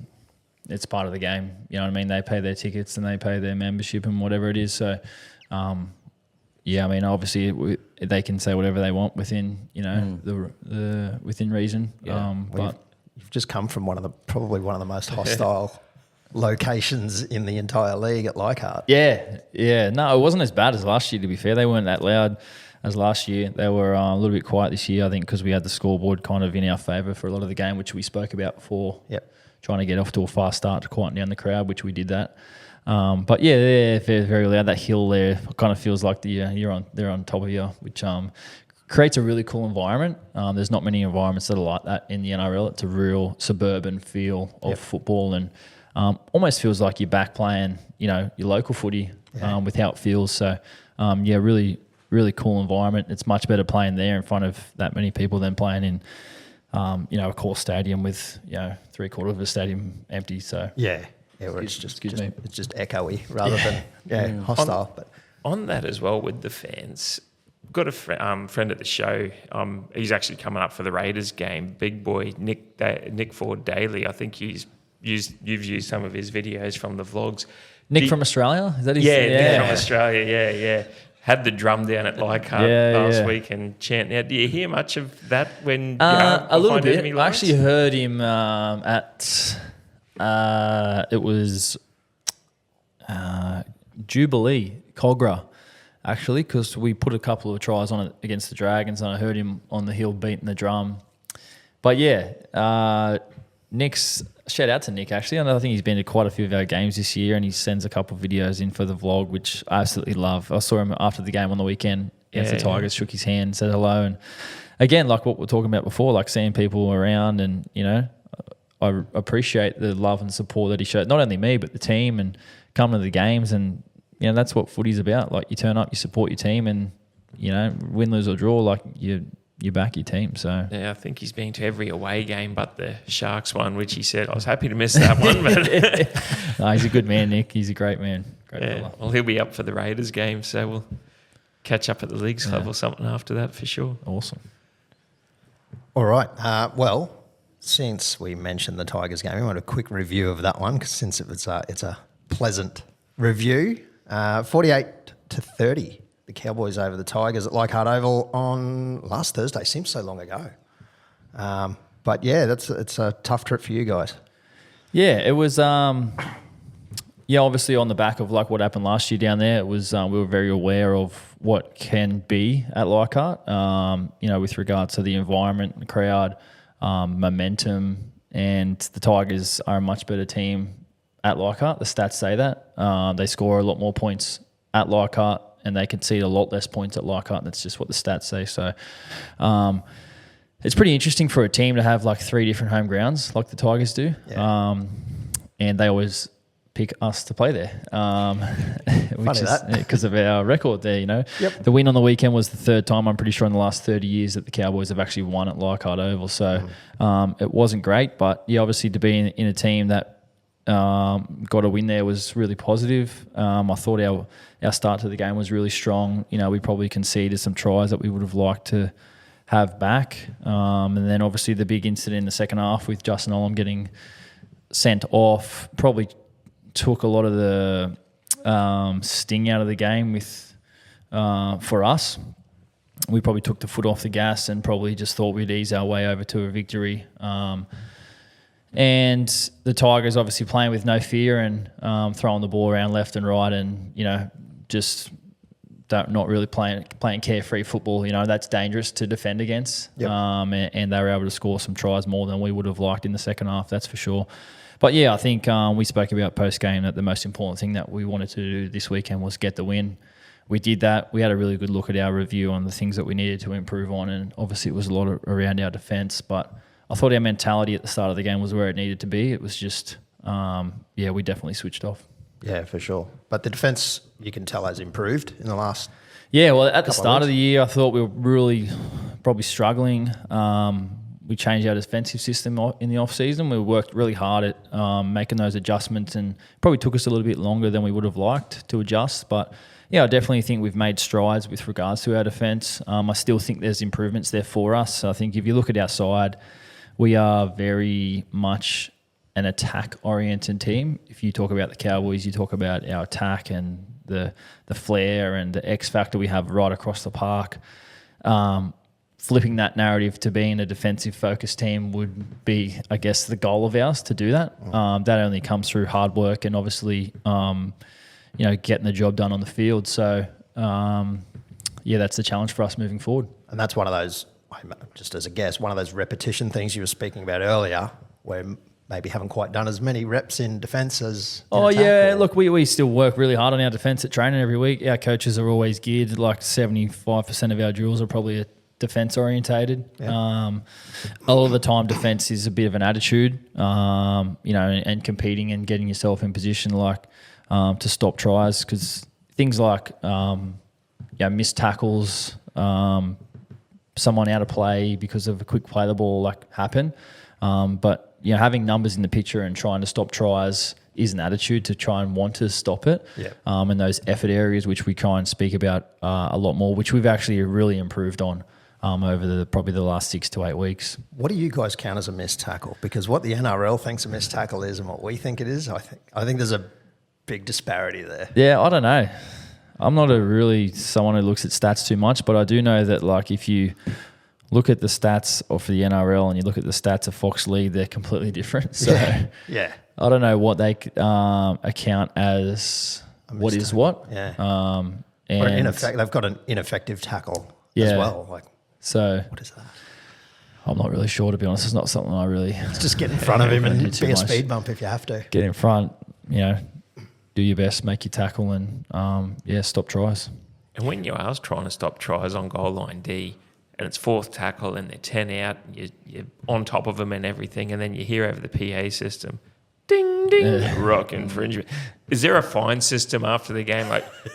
Speaker 5: part of the game. You know what I mean? They pay their tickets and they pay their membership and whatever it is. So, yeah, I mean, obviously they can say whatever they want within, the within reason.
Speaker 4: Yeah.
Speaker 5: But
Speaker 2: You've just come from probably one of the most hostile locations in the entire league at Leichardt.
Speaker 5: yeah. No, it wasn't as bad as last year, to be fair. They weren't that loud as last year. They were a little bit quiet this year, I think, because we had the scoreboard kind of in our favour for a lot of the game, which we spoke about before.
Speaker 2: Yep.
Speaker 5: Trying to get off to a fast start to quieten down the crowd, which we did that. But yeah, they're very loud. That hill there kind of feels like they're on top of you, which creates a really cool environment. There's not many environments that are like that in the NRL. It's a real suburban feel of football, and almost feels like you're back playing, your local footy with how it feels. So yeah, really, really cool environment. It's much better playing there in front of that many people than playing in a core stadium with 3/4 of a stadium empty. So
Speaker 2: Yeah, where it's just
Speaker 5: me.
Speaker 2: it's just echoey rather than hostile. But
Speaker 3: On that as well with the fans, got a friend at the show. He's actually coming up for the Raiders game. Big boy Nick Ford Daly. I think you've used some of his videos from the vlogs.
Speaker 5: Nick from Australia, is that his?
Speaker 3: Nick from Australia. Yeah. Had the drum down at Leichardt last week and chant. Now, do you hear much of that when
Speaker 5: a little
Speaker 3: behind
Speaker 5: bit?
Speaker 3: enemy
Speaker 5: I
Speaker 3: lines?
Speaker 5: actually heard him at it was Jubilee Cogra, actually, because we put a couple of tries on it against the Dragons, and I heard him on the hill beating the drum. But yeah, shout out to Nick, actually. I think he's been to quite a few of our games this year, and he sends a couple of videos in for the vlog, which I absolutely love. I saw him after the game on the weekend against the Tigers, shook his hand, said hello. And again, like what we're talking about before, like seeing people around, and, I appreciate the love and support that he showed, not only me, but the team, and coming to the games. And, that's what footy's about. Like, you turn up, you support your team, and, win, lose or draw, like you back your team. So
Speaker 3: yeah, I think he's been to every away game but the Sharks one, which he said, I was happy to miss that one. But
Speaker 5: no, he's a good man, Nick. He's a great man. Great fella.
Speaker 3: well, he'll be up for the Raiders game, so we'll catch up at the Leagues Club or something after that for sure.
Speaker 5: Awesome.
Speaker 2: all right, well, since we mentioned the Tigers game, we want a quick review of that one, 'cause since it's a pleasant review. 48-30. The Cowboys over the Tigers at Leichardt Oval on last Thursday. Seems so long ago. But yeah, it's a tough trip for you guys.
Speaker 5: Yeah, it was. Obviously on the back of like what happened last year down there, it was. We were very aware of what can be at Leichardt. With regards to the environment, the crowd, momentum, and the Tigers are a much better team at Leichardt. The stats say that they score a lot more points at Leichardt, and they concede a lot less points at Leichardt. That's just what the stats say. So it's pretty interesting for a team to have like 3 different home grounds like the Tigers do. Yeah. And they always pick us to play there, which is because of our record there,
Speaker 2: Yep.
Speaker 5: The win on the weekend was the 3rd time, I'm pretty sure, in the last 30 years that the Cowboys have actually won at Leichardt Oval. So it wasn't great, but yeah, obviously to be in a team that got a win there was really positive. I thought our start to the game was really strong. We probably conceded some tries that we would have liked to have back. And then obviously the big incident in the second half with Justin Olam getting sent off probably took a lot of the sting out of the game with for us. We probably took the foot off the gas and probably just thought we'd ease our way over to a victory. And the Tigers obviously playing with no fear and throwing the ball around left and right, and just not really playing carefree football. That's dangerous to defend against.
Speaker 2: Yep.
Speaker 5: And they were able to score some tries more than we would have liked in the second half. That's for sure. But yeah, I think we spoke about post game that the most important thing that we wanted to do this weekend was get the win. We did that. We had a really good look at our review on the things that we needed to improve on, and obviously it was a lot around our defence. But I thought our mentality at the start of the game was where it needed to be. It was just, we definitely switched off.
Speaker 2: Yeah, for sure. But the defence, you can tell, has improved in the last.
Speaker 5: Yeah, well, at the start of the year, I thought we were really probably struggling. We changed our defensive system in the off-season. We worked really hard at making those adjustments, and probably took us a little bit longer than we would have liked to adjust. But yeah, I definitely think we've made strides with regards to our defence. I still think there's improvements there for us. I think if you look at our side, we are very much an attack-oriented team. If you talk about the Cowboys, you talk about our attack and the flair and the X factor we have right across the park. Flipping that narrative to being a defensive-focused team would be, I guess, the goal of ours to do that. That only comes through hard work and obviously, getting the job done on the field. So, that's the challenge for us moving forward.
Speaker 2: And that's one of those, just as a guess, one of those repetition things you were speaking about earlier, where maybe haven't quite done as many reps in defence as in attack,
Speaker 5: look, we still work really hard on our defence at training every week. Our coaches are always geared, like 75% of our drills are probably defence orientated.
Speaker 2: Yeah.
Speaker 5: A lot of the time defence is a bit of an attitude, and competing and getting yourself in position to stop tries, because things like missed tackles, someone out of play because of a quick play the ball happen. But having numbers in the picture and trying to stop tries is an attitude to try and want to stop it.
Speaker 2: Yeah.
Speaker 5: And those effort areas, which we try and speak about a lot more, which we've actually really improved on over probably the last 6 to 8 weeks.
Speaker 2: What do you guys count as a missed tackle? Because what the NRL thinks a missed tackle is and what we think it is, I think there's a big disparity there.
Speaker 5: Yeah, I don't know. I'm not someone who looks at stats too much, but I do know that if you look at the stats for the NRL and you look at the stats of Fox League, they're completely different. So
Speaker 2: yeah.
Speaker 5: I don't know what they account as what is what.
Speaker 2: Yeah.
Speaker 5: And
Speaker 2: they've got an ineffective tackle as well.
Speaker 5: So
Speaker 2: what is that?
Speaker 5: I'm not really sure, to be honest. It's not something I really...
Speaker 2: It's just get in front of him and be a
Speaker 5: much.
Speaker 2: speed bump if you have to.
Speaker 5: Get in front, do your best, make your tackle, and stop tries.
Speaker 3: And when you are trying to stop tries on goal line D, and it's fourth tackle and they're 10 out, you're on top of them and everything, and then you hear over the PA system, ding, ding, rock infringement. Is there a fine system after the game?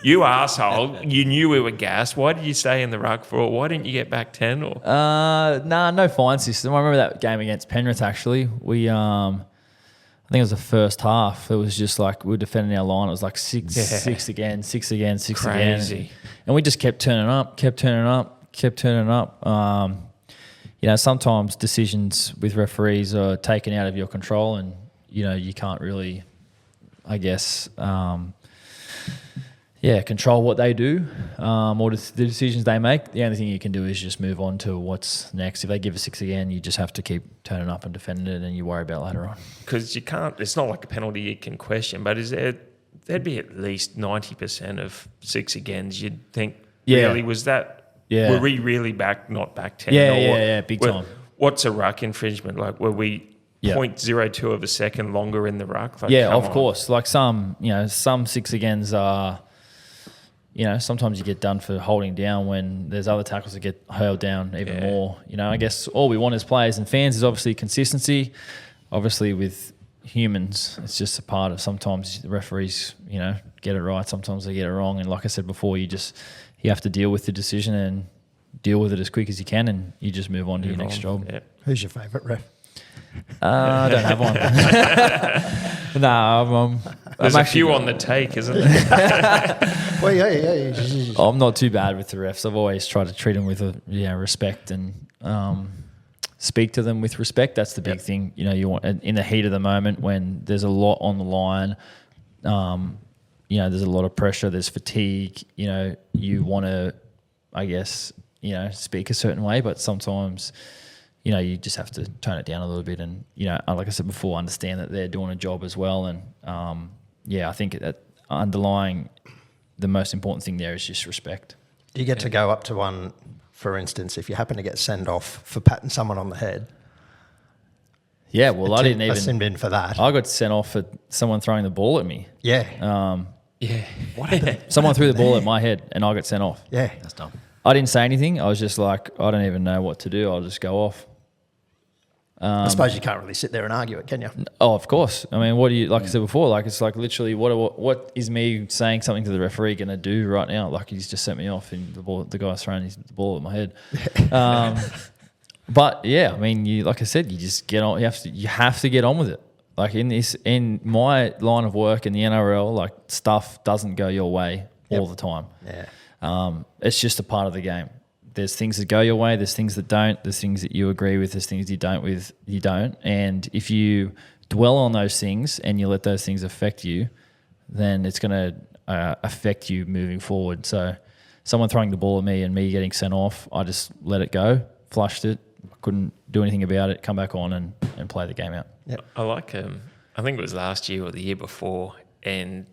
Speaker 3: You arsehole, you knew we were gassed. Why did you stay in the ruck for it? Why didn't you get back 10? Or?
Speaker 5: No fine system. I remember that game against Penrith, actually. We... I think it was the first half. It was just we were defending our line. It was 6 again, 6 again, 6
Speaker 3: Crazy.
Speaker 5: again. And we just kept turning up. Sometimes decisions with referees are taken out of your control, and, you can't really, I guess, control what they do or the decisions they make. The only thing you can do is just move on to what's next. If they give a 6 again, you just have to keep turning up and defending it, and you worry about later on.
Speaker 3: Because you can't, it's not like a penalty you can question, but there'd be at least 90% of 6 agains you'd think, really, was that, were we really not back 10?
Speaker 5: Yeah, big time.
Speaker 3: What's a ruck infringement? Were we 0.02 of a second longer in the ruck?
Speaker 5: Of course. Some 6 agains are... sometimes you get done for holding down when there's other tackles that get hurled down even more. I guess all we want as players and fans is obviously consistency. Obviously with humans, it's just a part of, sometimes the referees, get it right. Sometimes they get it wrong. And like I said before, you have to deal with the decision and deal with it as quick as you can, and you just move on to your next job.
Speaker 3: Yeah.
Speaker 2: Who's your favourite ref?
Speaker 5: I don't have one. No,
Speaker 3: there's a few on the take, isn't there?
Speaker 2: Well, yeah.
Speaker 5: I'm not too bad with the refs. I've always tried to treat them with respect and speak to them with respect. That's the big thing. You want in the heat of the moment when there's a lot on the line. there's a lot of pressure, there's fatigue, you want to, I guess, speak a certain way, but sometimes, you just have to tone it down a little bit and, like I said before, understand that they're doing a job as well. And, I think that underlying the most important thing there is just respect.
Speaker 2: You get to go up to one, for instance, if you happen to get sent off for patting someone on the head.
Speaker 5: Yeah, well, I didn't even...
Speaker 2: I sinned in for that.
Speaker 5: I got sent off for someone throwing the ball at me.
Speaker 2: Yeah.
Speaker 5: What happened? Someone threw the ball at my head and I got sent off.
Speaker 2: Yeah.
Speaker 4: That's dumb.
Speaker 5: I didn't say anything. I was just like, I don't even know what to do. I'll just go off.
Speaker 2: I suppose you can't really sit there and argue it, can you?
Speaker 5: Oh, of course. I mean, what do you, like I said before, like it's like literally what is me saying something to the referee going to do right now? Like he's just sent me off and the guy's throwing the ball at my head. But yeah, I mean, like I said, you just get on, you have to get on with it. Like in my line of work in the NRL, like stuff doesn't go your way all the time.
Speaker 2: Yeah.
Speaker 5: It's just a part of the game. There's things that go your way. There's things that don't. There's things that you agree with. There's things you don't. And if you dwell on those things and you let those things affect you, then it's going to affect you moving forward. So someone throwing the ball at me and me getting sent off, I just let it go, flushed it, couldn't do anything about it, come back on and play the game out.
Speaker 2: Yep.
Speaker 3: I like, I think it was last year or the year before, and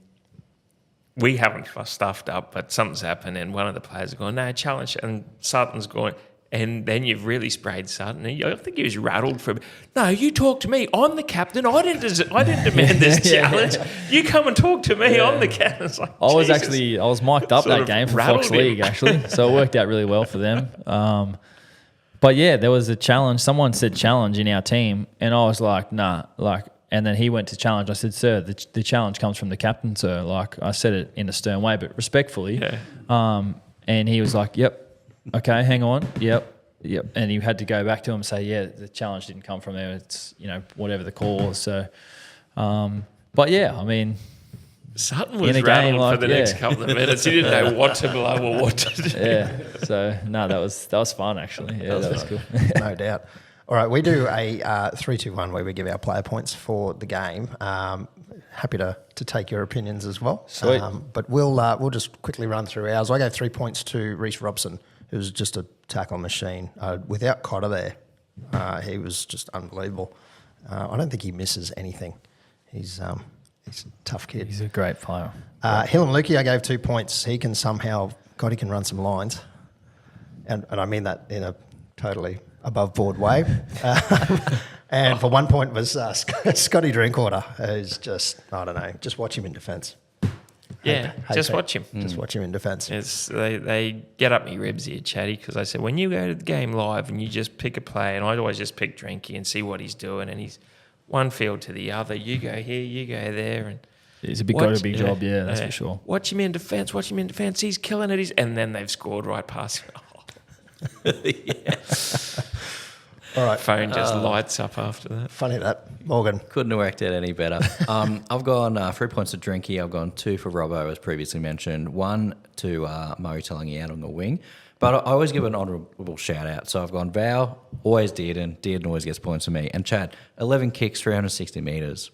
Speaker 3: we haven't stuffed up, but something's happened, and one of the players are going, no, challenge, and Sutton's going, and then you've really sprayed Sutton. And I think he was rattled for, no, you talk to me. I'm the captain. I didn't demand this challenge. You come and talk to me. I'm the captain. It's like,
Speaker 5: I was mic'd up that game for Fox League, actually, so it worked out really well for them. But yeah, there was a challenge. Someone said challenge in our team, and I was like, nah, and then he went to challenge. I said, sir, the challenge comes from the captain, sir. Like I said it in a stern way, but respectfully. Yeah. And he was like, yep, okay, hang on, yep. And he had to go back to him and say, yeah, the challenge didn't come from there. It's, whatever the call was. So, but yeah, I mean,
Speaker 3: Sutton was rattled for the next couple of minutes. He didn't know what to blow or what to do.
Speaker 5: Yeah. So no, that was fun actually. Yeah, that was cool.
Speaker 2: No doubt. All right, we do a 3-2-1 where we give our player points for the game. Happy to take your opinions as well.
Speaker 5: Sweet.
Speaker 2: But we'll just quickly run through ours. I gave 3 points to Reece Robson, who was just a tackle machine. Without Cotter there, he was just unbelievable. I don't think he misses anything. He's a tough kid.
Speaker 5: He's a great player.
Speaker 2: Hillam Lukey, I gave 2 points. He can he can run some lines. And I mean that in a totally above board way. And for 1 point was Scotty Drinkwater, who's just, I don't know, just watch him in defence.
Speaker 3: Yeah, just watch him.
Speaker 2: Just watch him in defence.
Speaker 3: They get up me ribs here, Chatty, because I said, when you go to the game live and you just pick a play, and I'd always just pick Drinky and see what he's doing, and he's one field to the other. You go here, you go there. And
Speaker 5: he's got a big job, that's for sure.
Speaker 3: Watch him in defence, He's killing it. And then they've scored right past him. Yeah.
Speaker 2: All right.
Speaker 3: Phone just lights up after that.
Speaker 2: Funny that. Morgan.
Speaker 4: Couldn't have worked out any better. I've gone 3 points to Drinky. I've gone 2 for Robbo, as previously mentioned. 1 to Murray Talangi out on the wing. But I always give an honourable shout out. So I've gone Val, always Dearden. Dearden always gets points for me. And Chad, 11 kicks, 360 metres.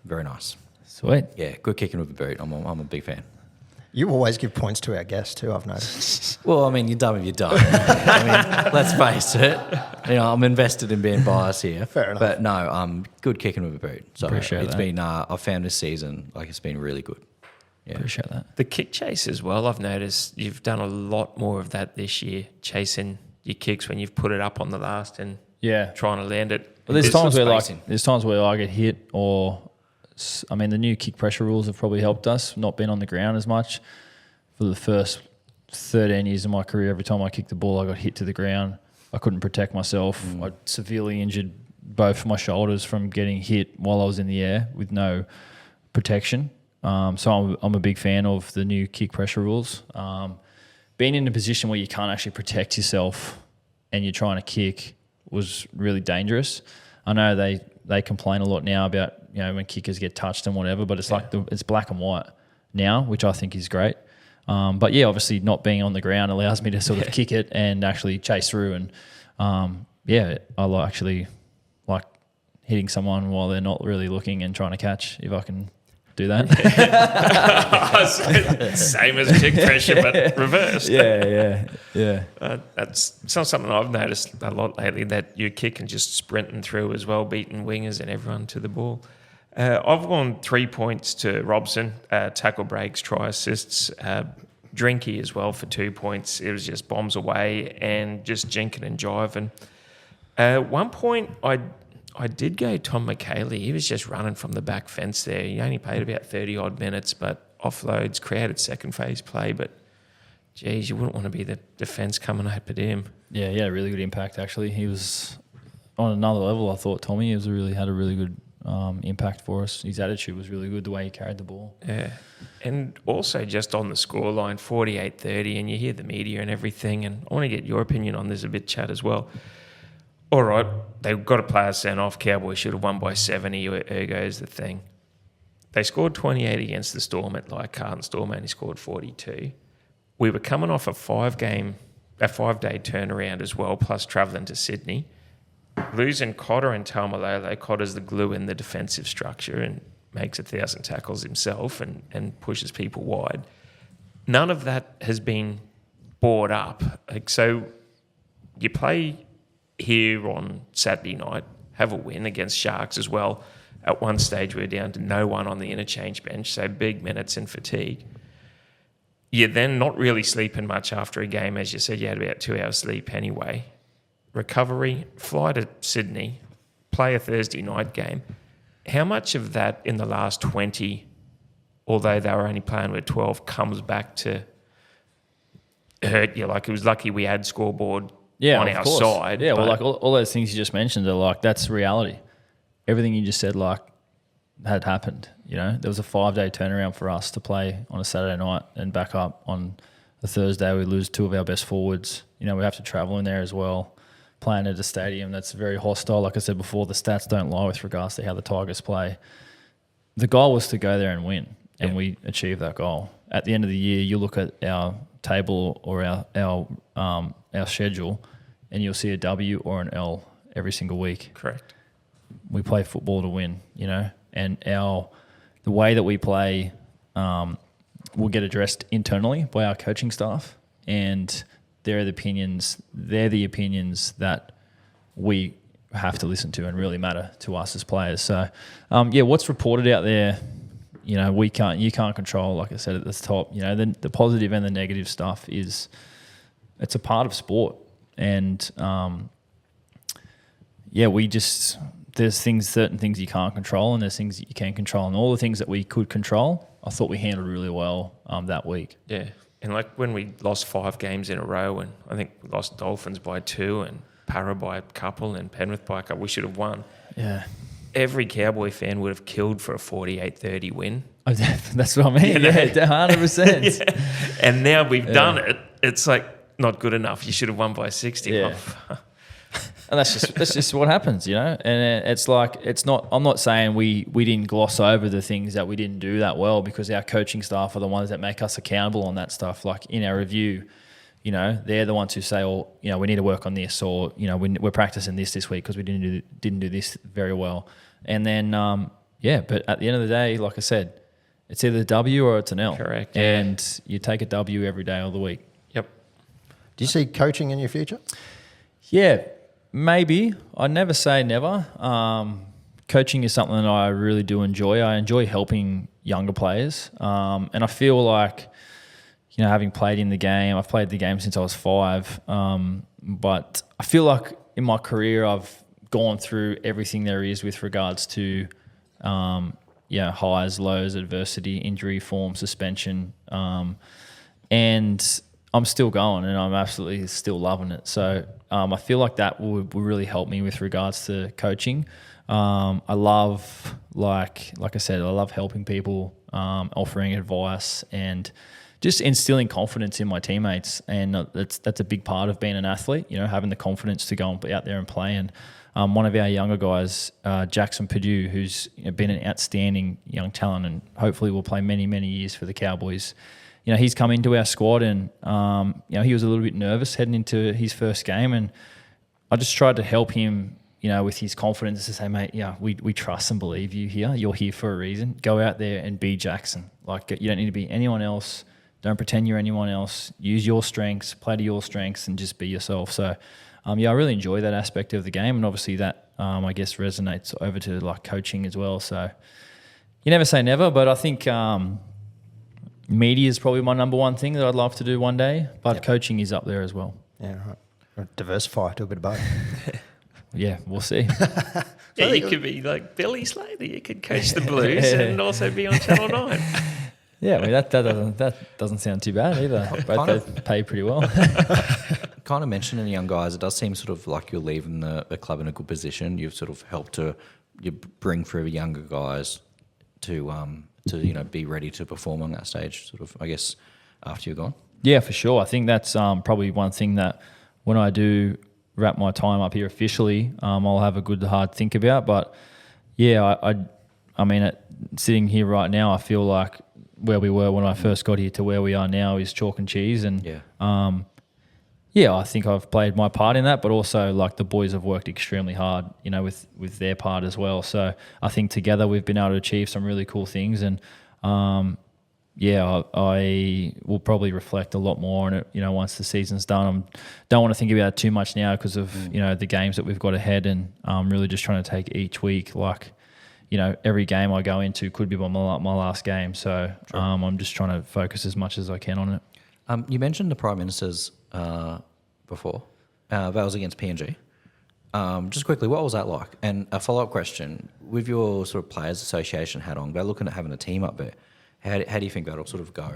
Speaker 4: Very nice.
Speaker 5: Sweet.
Speaker 4: Yeah, good kicking with a boot. I'm a big fan.
Speaker 2: You always give points to our guests too, I've noticed.
Speaker 4: Well, I mean, you're dumb if you don't. I mean, let's face it. I'm invested in being biased here.
Speaker 2: Fair enough.
Speaker 4: But no, good kicking with a boot. So
Speaker 5: Appreciate
Speaker 4: it's
Speaker 5: that.
Speaker 4: been, I've found this season, it's been really good. Yeah.
Speaker 5: Appreciate that.
Speaker 3: The kick chase as well, I've noticed you've done a lot more of that this year, chasing your kicks when you've put it up on the last and trying to land it.
Speaker 5: Well, there's times where I get hit or... I mean, the new kick pressure rules have probably helped us, not being on the ground as much. For the first 13 years of my career, every time I kicked the ball, I got hit to the ground. I couldn't protect myself. I severely injured both my shoulders from getting hit while I was in the air with no protection. So I'm a big fan of the new kick pressure rules. Being in a position where you can't actually protect yourself and you're trying to kick was really dangerous. I know they complain a lot now about when kickers get touched and whatever, but it's it's black and white now, which I think is great. But yeah, obviously not being on the ground allows me to sort of kick it and actually chase through. And I actually like hitting someone while they're not really looking and trying to catch if I can do that.
Speaker 3: Same as kick pressure, but reversed.
Speaker 5: yeah.
Speaker 3: That's something I've noticed a lot lately, that you're kicking just sprinting through as well, beating wingers and everyone to the ball. I've gone 3 points to Robson, tackle breaks, try assists, Drinky as well for 2 points. It was just bombs away and just jinking and jiving. At one point, I did go Tom McKaylee. He was just running from the back fence there. He only played about 30-odd minutes, but offloads, created second phase play. But, geez, you wouldn't want to be the defence coming up at him.
Speaker 5: Yeah, he had a really good impact, actually. He was on another level, I thought, Tommy. He had a really good impact for us. His attitude was really good, the way he carried the ball.
Speaker 3: Yeah. And also just on the scoreline, 48-30, and you hear the media and everything, and I want to get your opinion on this a bit, Chad, as well. All right, they've got a player sent off. Cowboys should have won by 70, ergo is the thing. They scored 28 against the Storm at Leichardt, and Storm only scored 42. We were coming off a 5-day turnaround as well, plus travelling to Sydney. Losing Cotter and Taumalolo. Cotter's the glue in the defensive structure and makes 1,000 tackles himself and pushes people wide. None of that has been brought up. So you play here on Saturday night, have a win against Sharks as well. At one stage, we were down to no one on the interchange bench, so big minutes and fatigue. You're then not really sleeping much after a game. As you said, you had about 2 hours sleep anyway. Recovery, fly to Sydney, play a Thursday night game. How much of that in the last 20, although they were only playing with 12, comes back to hurt you? Like, it was lucky we had scoreboard on our side.
Speaker 5: Yeah, well, like all those things you just mentioned are like, that's reality. Everything you just said, like, had happened. You know, there was a 5-day turnaround for us to play on a Saturday night and back up on a Thursday. We lose 2 of our best forwards. You know, we have to travel in there as well. Playing at a stadium that's very hostile. Like I said before, the stats don't lie with regards to how the Tigers play. The goal was to go there and win, and we achieved that goal. At the end of the year, you look at our table or our schedule, and you'll see a W or an L every single week.
Speaker 3: Correct.
Speaker 5: We play football to win, you know, and the way that we play will get addressed internally by our coaching staff, and they're the opinions that we have to listen to and really matter to us as players. So, what's reported out there, you know, you can't control. Like I said at the top, you know, the positive and the negative stuff it's a part of sport, and there's certain things you can't control, and there's things that you can control, and all the things that we could control, I thought we handled really well that week.
Speaker 3: Yeah. And like when we lost 5 games in a row, and I think we lost Dolphins by 2 and Para by a couple and Penrith by a couple, we should have won.
Speaker 5: Yeah.
Speaker 3: Every Cowboy fan would have killed for a 48-30 win.
Speaker 5: That's what I mean.
Speaker 3: You know?
Speaker 5: Yeah, 100%.
Speaker 3: Yeah. And now we've done it. It's like not good enough. You should have won by 60.
Speaker 5: Yeah. And that's just what happens, you know. And it's like, I'm not saying we didn't gloss over the things that we didn't do that well, because our coaching staff are the ones that make us accountable on that stuff. Like in our review, you know, they're the ones who say, "Oh, you know, we need to work on this," or, you know, we're practicing this week because we didn't do this very well. And then but at the end of the day, like I said, it's either a W or it's an L.
Speaker 3: Correct.
Speaker 5: And you take a W every day of the week.
Speaker 3: Yep.
Speaker 2: Do you see coaching in your future?
Speaker 5: Yeah. Maybe. I never say never. Coaching is something that I really do enjoy. I enjoy helping younger players. And I feel like, you know, having played in the game, I've played the game since I was 5. But I feel like in my career, I've gone through everything there is with regards to, highs, lows, adversity, injury, form, suspension. And I'm still going, and I'm absolutely still loving it. So I feel like that will really help me with regards to coaching. I love, like I said, I love helping people, offering advice, and just instilling confidence in my teammates. And that's a big part of being an athlete, you know, having the confidence to go and be out there and play. And one of our younger guys, Jackson Purdue, who's been an outstanding young talent and hopefully will play many, many years for the Cowboys. You know, he's come into our squad, and he was a little bit nervous heading into his first game, and I just tried to help him with his confidence to say, mate, yeah, we trust and believe you here. You're here for a reason. Go out there and be Jackson. Like, you don't need to be anyone else. Don't pretend you're anyone else. Use your strengths, play to your strengths, and just be yourself. So, I really enjoy that aspect of the game, and obviously that, I guess, resonates over to like coaching as well. So, you never say never, but I think media is probably my number one thing that I'd love to do one day, but coaching is up there as well.
Speaker 2: Yeah, right. Or diversify, do a bit of both.
Speaker 5: Yeah, we'll see.
Speaker 3: Yeah, you could be like Billy Slater. You could coach the Blues and also be on Channel 9.
Speaker 5: Yeah, I mean, that doesn't sound too bad either. Both pay pretty well.
Speaker 4: Kind of mentioning young guys, it does seem sort of like you're leaving the club in a good position. You've sort of helped you bring through younger guys to be ready to perform on that stage, sort of, I guess, after you're gone. Yeah,
Speaker 5: for sure. I think that's probably one thing that when I do wrap my time up here officially, I'll have a good hard think about. But yeah, I mean, sitting here right now, I feel like where we were when I first got here to where we are now is chalk and cheese. And I think I've played my part in that, but also like the boys have worked extremely hard, with their part as well. So I think together we've been able to achieve some really cool things. And I will probably reflect a lot more on it, once the season's done. Don't want to think about it too much now because of, the games that we've got ahead, and I'm really just trying to take each week like, every game I go into could be my last game. So I'm just trying to focus as much as I can on it.
Speaker 4: You mentioned the Prime Minister's before. That was against PNG. Just quickly, what was that like? And a follow-up question, with your sort of Players Association hat on, they're looking at having a team up there. How do you think that'll sort of go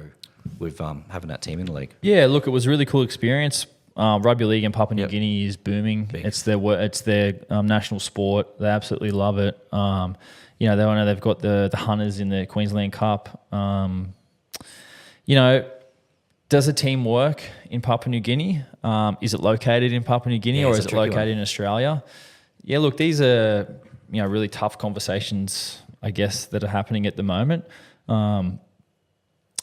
Speaker 4: with having that team in the league? Yeah,
Speaker 5: look, it was a really cool experience. Rugby league in Papua New Guinea is booming. Big. It's their national sport. They absolutely love it. They've got the Hunters in the Queensland Cup. Does a team work in Papua New Guinea? Is it located in Papua New Guinea, or is it located in Australia? Yeah, look, these are really tough conversations, I guess, that are happening at the moment.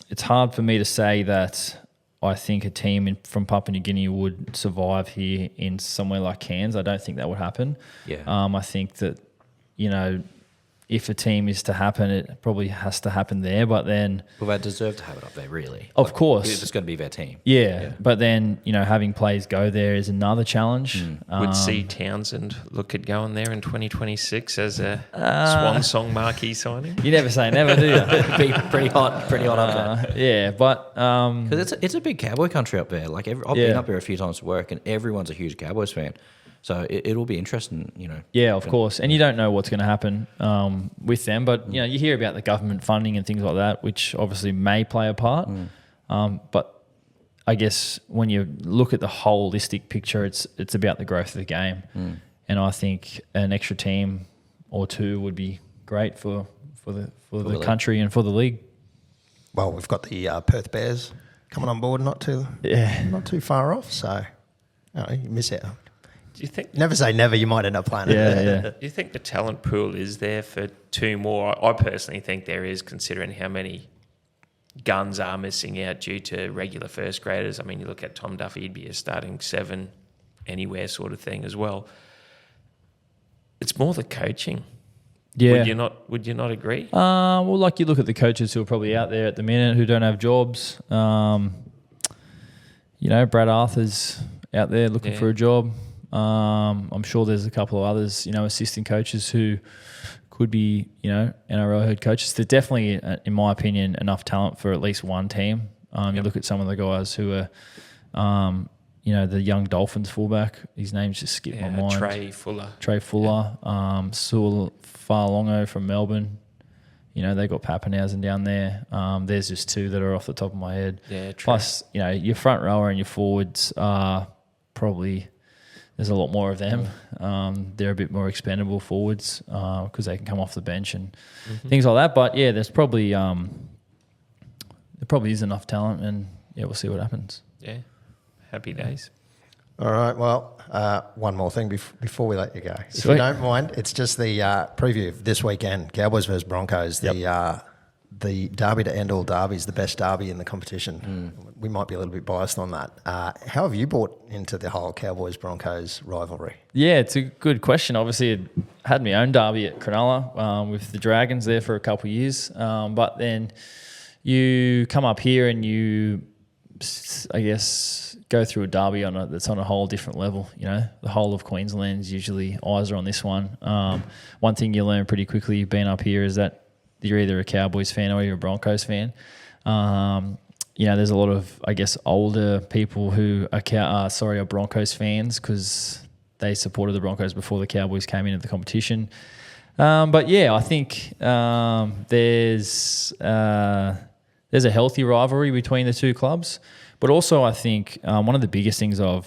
Speaker 5: It's hard for me to say that I think a team from Papua New Guinea would survive here in somewhere like Cairns. I don't think that would happen.
Speaker 4: Yeah.
Speaker 5: I think that, if a team is to happen, it probably has to happen there. But then,
Speaker 4: well, they deserve to have it up there, really.
Speaker 5: Of course,
Speaker 4: it's going to be their team.
Speaker 5: Yeah. But then having players go there is another challenge.
Speaker 3: Would see Townsend look at going there in 2026 as a swan song marquee signing?
Speaker 5: You never say never, do you?
Speaker 4: It'd be pretty hot up there.
Speaker 5: Yeah, but
Speaker 4: because it's a big Cowboy country up there. Like I've been up there a few times to work, and everyone's a huge Cowboys fan. So it'll be interesting,
Speaker 5: Yeah, of course. And you don't know what's going to happen with them. But, you hear about the government funding and things like that, which obviously may play a part. But I guess when you look at the holistic picture, it's about the growth of the game. And I think an extra team or two would be great for the country and for the league.
Speaker 2: Well, we've got the Perth Bears coming on board not too far off. So you miss out.
Speaker 3: Do you think?
Speaker 2: Never say never. You might end up playing it.
Speaker 5: Yeah.
Speaker 3: Do you think the talent pool is there for two more? I personally think there is, considering how many guns are missing out due to regular first graders. I mean, you look at Tom Duffy; he'd be a starting 7 anywhere sort of thing as well. It's more the coaching.
Speaker 5: Yeah.
Speaker 3: Would you not agree?
Speaker 5: Well, like you look at the coaches who are probably out there at the minute who don't have jobs. Brad Arthur's out there looking for a job. I'm sure there's a couple of others, assistant coaches who could be, NRL head coaches. There's definitely, in my opinion, enough talent for at least one team. You look at some of the guys who are, the young Dolphins fullback. His name's just skipped my mind.
Speaker 3: Trey Fuller.
Speaker 5: Sul Farlongo from Melbourne. They got Pappenhausen down there. There's just two that are off the top of my head.
Speaker 3: Yeah, true.
Speaker 5: Plus, your front rower and your forwards are probably... There's a lot more of them. They're a bit more expendable forwards because they can come off the bench and things like that. But yeah, there probably is enough talent, and yeah, we'll see what happens.
Speaker 3: Yeah, happy days.
Speaker 2: All right. Well, one more thing before we let you go, if
Speaker 5: Sweet.
Speaker 2: you don't mind, it's just the preview of this weekend: Cowboys versus Broncos. The the derby to end all derbies, the best derby in the competition. We might be a little bit biased on that. How have you bought into the whole Cowboys-Broncos rivalry?
Speaker 5: Yeah, it's a good question. Obviously, I had my own derby at Cronulla with the Dragons there for a couple of years. But then you come up here and you, I guess, go through a derby that's on a whole different level. You know, the whole of Queensland's usually eyes are on this one. One thing you learn pretty quickly being up here is that you're either a Cowboys fan or you're a Broncos fan. You know, there's a lot of, I guess, older people who are Broncos fans because they supported the Broncos before the Cowboys came into the competition. But yeah, I think there's a healthy rivalry between the two clubs. But also, I think one of the biggest things I've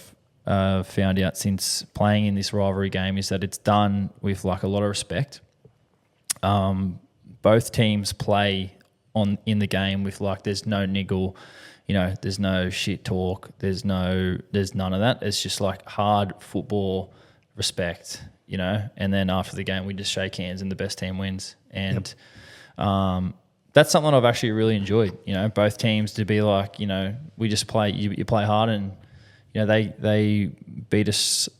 Speaker 5: found out since playing in this rivalry game is that it's done with like a lot of respect. Both teams play in the game with like there's no niggle, you know, there's no shit talk, there's none of that. It's just like hard football respect, you know. And then after the game, we just shake hands and the best team wins. And that's something I've actually really enjoyed. You know, both teams to be like, you know, we just play. You play hard, and you know they beat us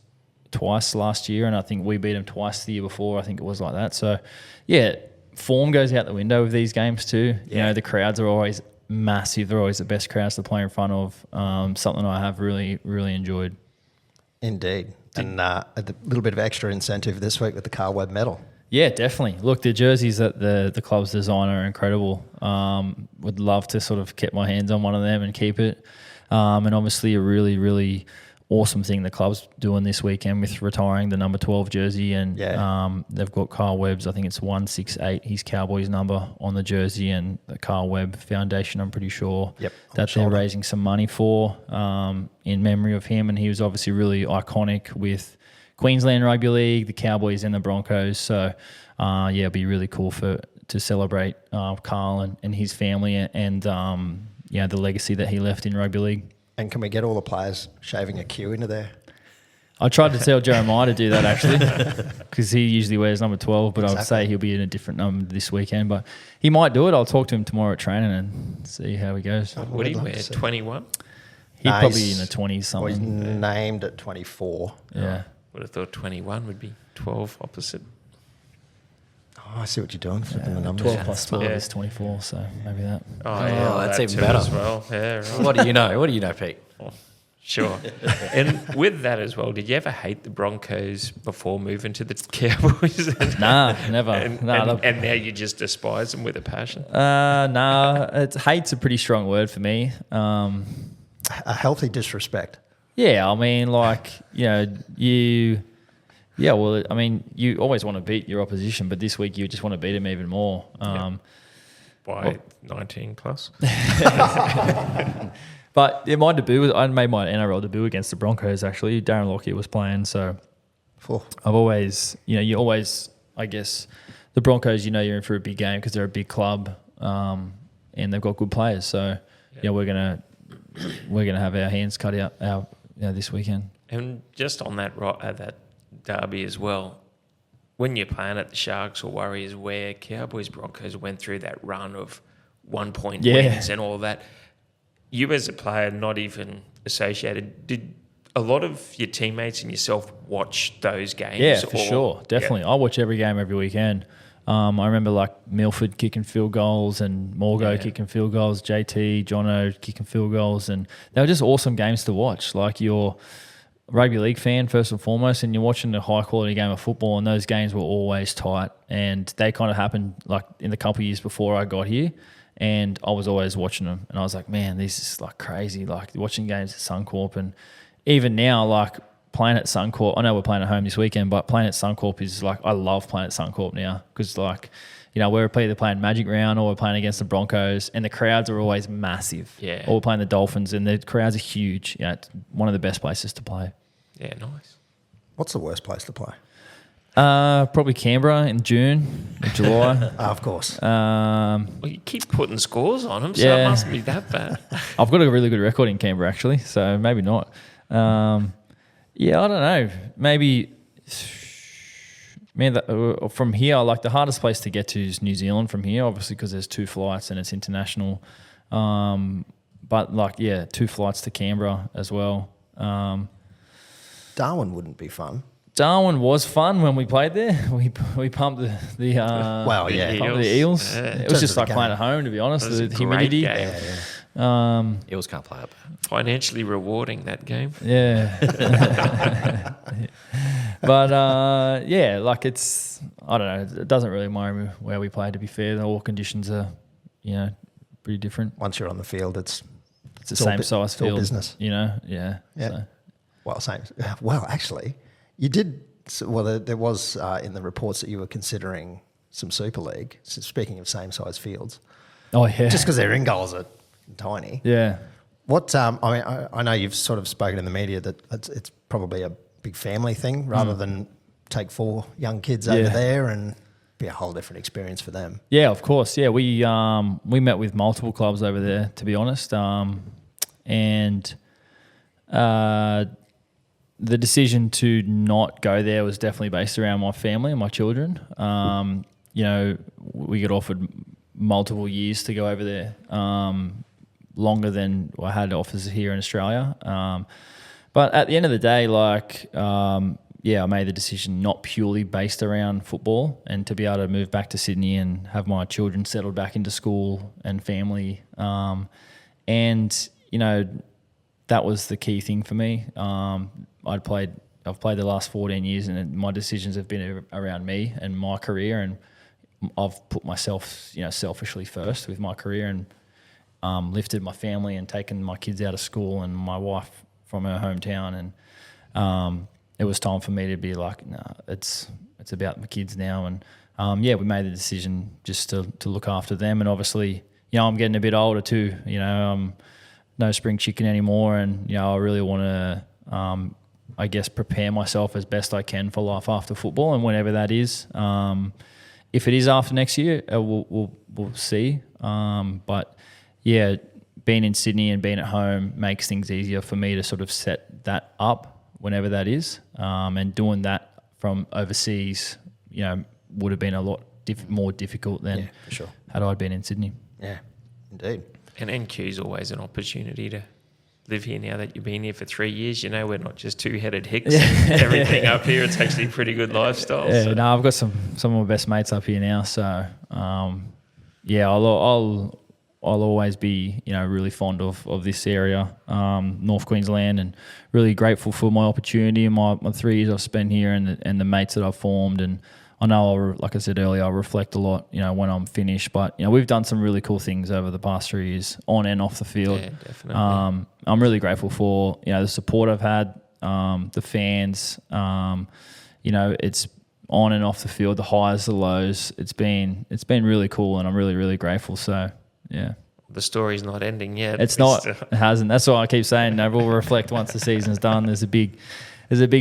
Speaker 5: twice last year, and I think we beat them twice the year before. I think it was like that. So, yeah. Form goes out the window with these games too. You know, the crowds are always massive. They're always the best crowds to play in front of. Something I have really, really enjoyed.
Speaker 2: Indeed. And a little bit of extra incentive this week with the Carl Webb medal.
Speaker 5: Yeah, definitely. Look, the jerseys that the club's design are incredible. Would love to sort of get my hands on one of them and keep it. And obviously a really, really awesome thing the club's doing this weekend with retiring the number 12 jersey, and they've got Carl Webb's, I think it's 168, his Cowboys number on the jersey, and the Carl Webb Foundation, I'm pretty sure that they're raising some money for in memory of him. And he was obviously really iconic with Queensland Rugby League, the Cowboys and the Broncos. So it'd be really cool to celebrate Carl and his family and the legacy that he left in rugby league.
Speaker 2: And can we get all the players shaving a queue into there?
Speaker 5: I tried to tell Jeremiah to do that actually because he usually wears number 12, but I'd say he'll be in a different number this weekend. But he might do it. I'll talk to him tomorrow at training and see how he goes.
Speaker 3: Would he wear 21?
Speaker 5: He'd probably in the 20s something.
Speaker 2: Well, he's named at 24.
Speaker 5: Yeah.
Speaker 3: Would have thought 21 would be 12 opposite.
Speaker 2: Oh, I see what you're doing. Flipping the numbers.
Speaker 5: 12 plus 12 is 24, so maybe that.
Speaker 4: That's even
Speaker 3: too
Speaker 4: better.
Speaker 3: as well. Yeah, right.
Speaker 4: What do you know, Pete?
Speaker 3: Oh, sure. And with that as well, did you ever hate the Broncos before moving to the Cowboys?
Speaker 5: Nah, never.
Speaker 3: And now you just despise them with a passion?
Speaker 5: Hate's a pretty strong word for me.
Speaker 2: A healthy disrespect.
Speaker 5: Yeah, I mean, like, you know, you always want to beat your opposition, but this week you just want to beat them even more.
Speaker 3: By 19 plus.
Speaker 5: But yeah, my debut, I made my NRL debut against the Broncos actually. Darren Lockyer was playing, so I've always, I guess, the Broncos, you're in for a big game because they're a big club and they've got good players. So, we're gonna have our hands cut out this weekend.
Speaker 3: And just on that that derby as well, when you're playing at the Sharks or Warriors, where Cowboys Broncos went through that run of 1 point wins and all that, you as a player, not even associated, did a lot of your teammates and yourself watch those games?
Speaker 5: Yeah, for sure, definitely. I watch every game every weekend. I remember like Milford kicking field goals and Morgo kicking field goals, JT, Jono kicking field goals, and they were just awesome games to watch. Like you're a rugby league fan first and foremost, and you're watching a high quality game of football, and those games were always tight, and they kind of happened like in the couple of years before I got here, and I was always watching them, and I was like, man, this is like crazy, like watching games at Suncorp, and even now, like playing at Suncorp, I know we're playing at home this weekend, but playing at Suncorp is like, I love playing at Suncorp now because like, we're either playing Magic Round or we're playing against the Broncos, and the crowds are always massive. Yeah. Or we're playing the Dolphins, and the crowds are huge. It's one of the best places to play.
Speaker 3: Yeah, nice.
Speaker 2: What's the worst place to play?
Speaker 5: Probably Canberra in June, or July.
Speaker 2: Of course.
Speaker 3: Well, you keep putting scores on them, so it mustn't be that bad.
Speaker 5: I've got a really good record in Canberra, actually, so maybe not. I don't know. Maybe Man, from here, like the hardest place to get to is New Zealand from here, obviously because there's 2 flights and it's international. But like, 2 flights to Canberra as well.
Speaker 2: Darwin wouldn't be fun.
Speaker 5: Darwin was fun when we played there. We pumped the Eels.
Speaker 3: Yeah.
Speaker 5: It was just like playing at home, to be honest. The humidity.
Speaker 3: Game.
Speaker 4: Eels can't play up.
Speaker 3: Financially rewarding, that game.
Speaker 5: Yeah. But like it's, I don't know. It doesn't really mind where we play. To be fair, all conditions are, pretty different.
Speaker 2: Once you're on the field, it's
Speaker 5: the same size
Speaker 2: it's all
Speaker 5: field.
Speaker 2: business.
Speaker 5: Yeah.
Speaker 2: Yeah. Well, same. Well, actually, you did. Well, there was in the reports that you were considering some Super League. So speaking of same size fields.
Speaker 5: Oh yeah.
Speaker 2: Just because their in goals are tiny.
Speaker 5: Yeah.
Speaker 2: What I know you've sort of spoken in the media that it's probably a big family thing rather than take 4 young kids over there and be a whole different experience for them.
Speaker 5: Yeah, of course. Yeah, we met with multiple clubs over there, to be honest, and the decision to not go there was definitely based around my family and my children. We got offered multiple years to go over there, longer than I had offers here in Australia. But at the end of the day, I made the decision not purely based around football, and to be able to move back to Sydney and have my children settled back into school and family. That was the key thing for me. I've played the last 14 years, and my decisions have been around me and my career, and I've put myself, selfishly first with my career, and lifted my family and taken my kids out of school and my wife from her hometown, and it was time for me to be like, no, it's about my kids now, and we made the decision just to look after them, and obviously, I'm getting a bit older too. I'm no spring chicken anymore, and I really want to, prepare myself as best I can for life after football, and whenever that is. If it is after next year, we'll see. But yeah, being in Sydney and being at home makes things easier for me to sort of set that up whenever that is. And doing that from overseas, would have been a lot more difficult than
Speaker 2: for sure.
Speaker 5: had I been in Sydney.
Speaker 2: Yeah, indeed.
Speaker 3: And NQ is always an opportunity to live here now that you've been here for 3 years. We're not just 2-headed hicks. Everything up here, it's actually a pretty good lifestyle.
Speaker 5: Yeah, no, I've got some of my best mates up here now. So, I'll always be, really fond of this area, North Queensland, and really grateful for my opportunity and my 3 years I've spent here, and the mates that I've formed. And I know, like I said earlier, I'll reflect a lot, when I'm finished. But, we've done some really cool things over the past 3 years, on and off the field.
Speaker 3: Yeah, definitely.
Speaker 5: I'm really grateful for, the support I've had, the fans. It's on and off the field, the highs, the lows. It's been really cool, and I'm really, really grateful. So, yeah.
Speaker 3: The story's not ending yet.
Speaker 5: It's not. It hasn't. That's why I keep saying, we'll reflect once the season's done. There's a big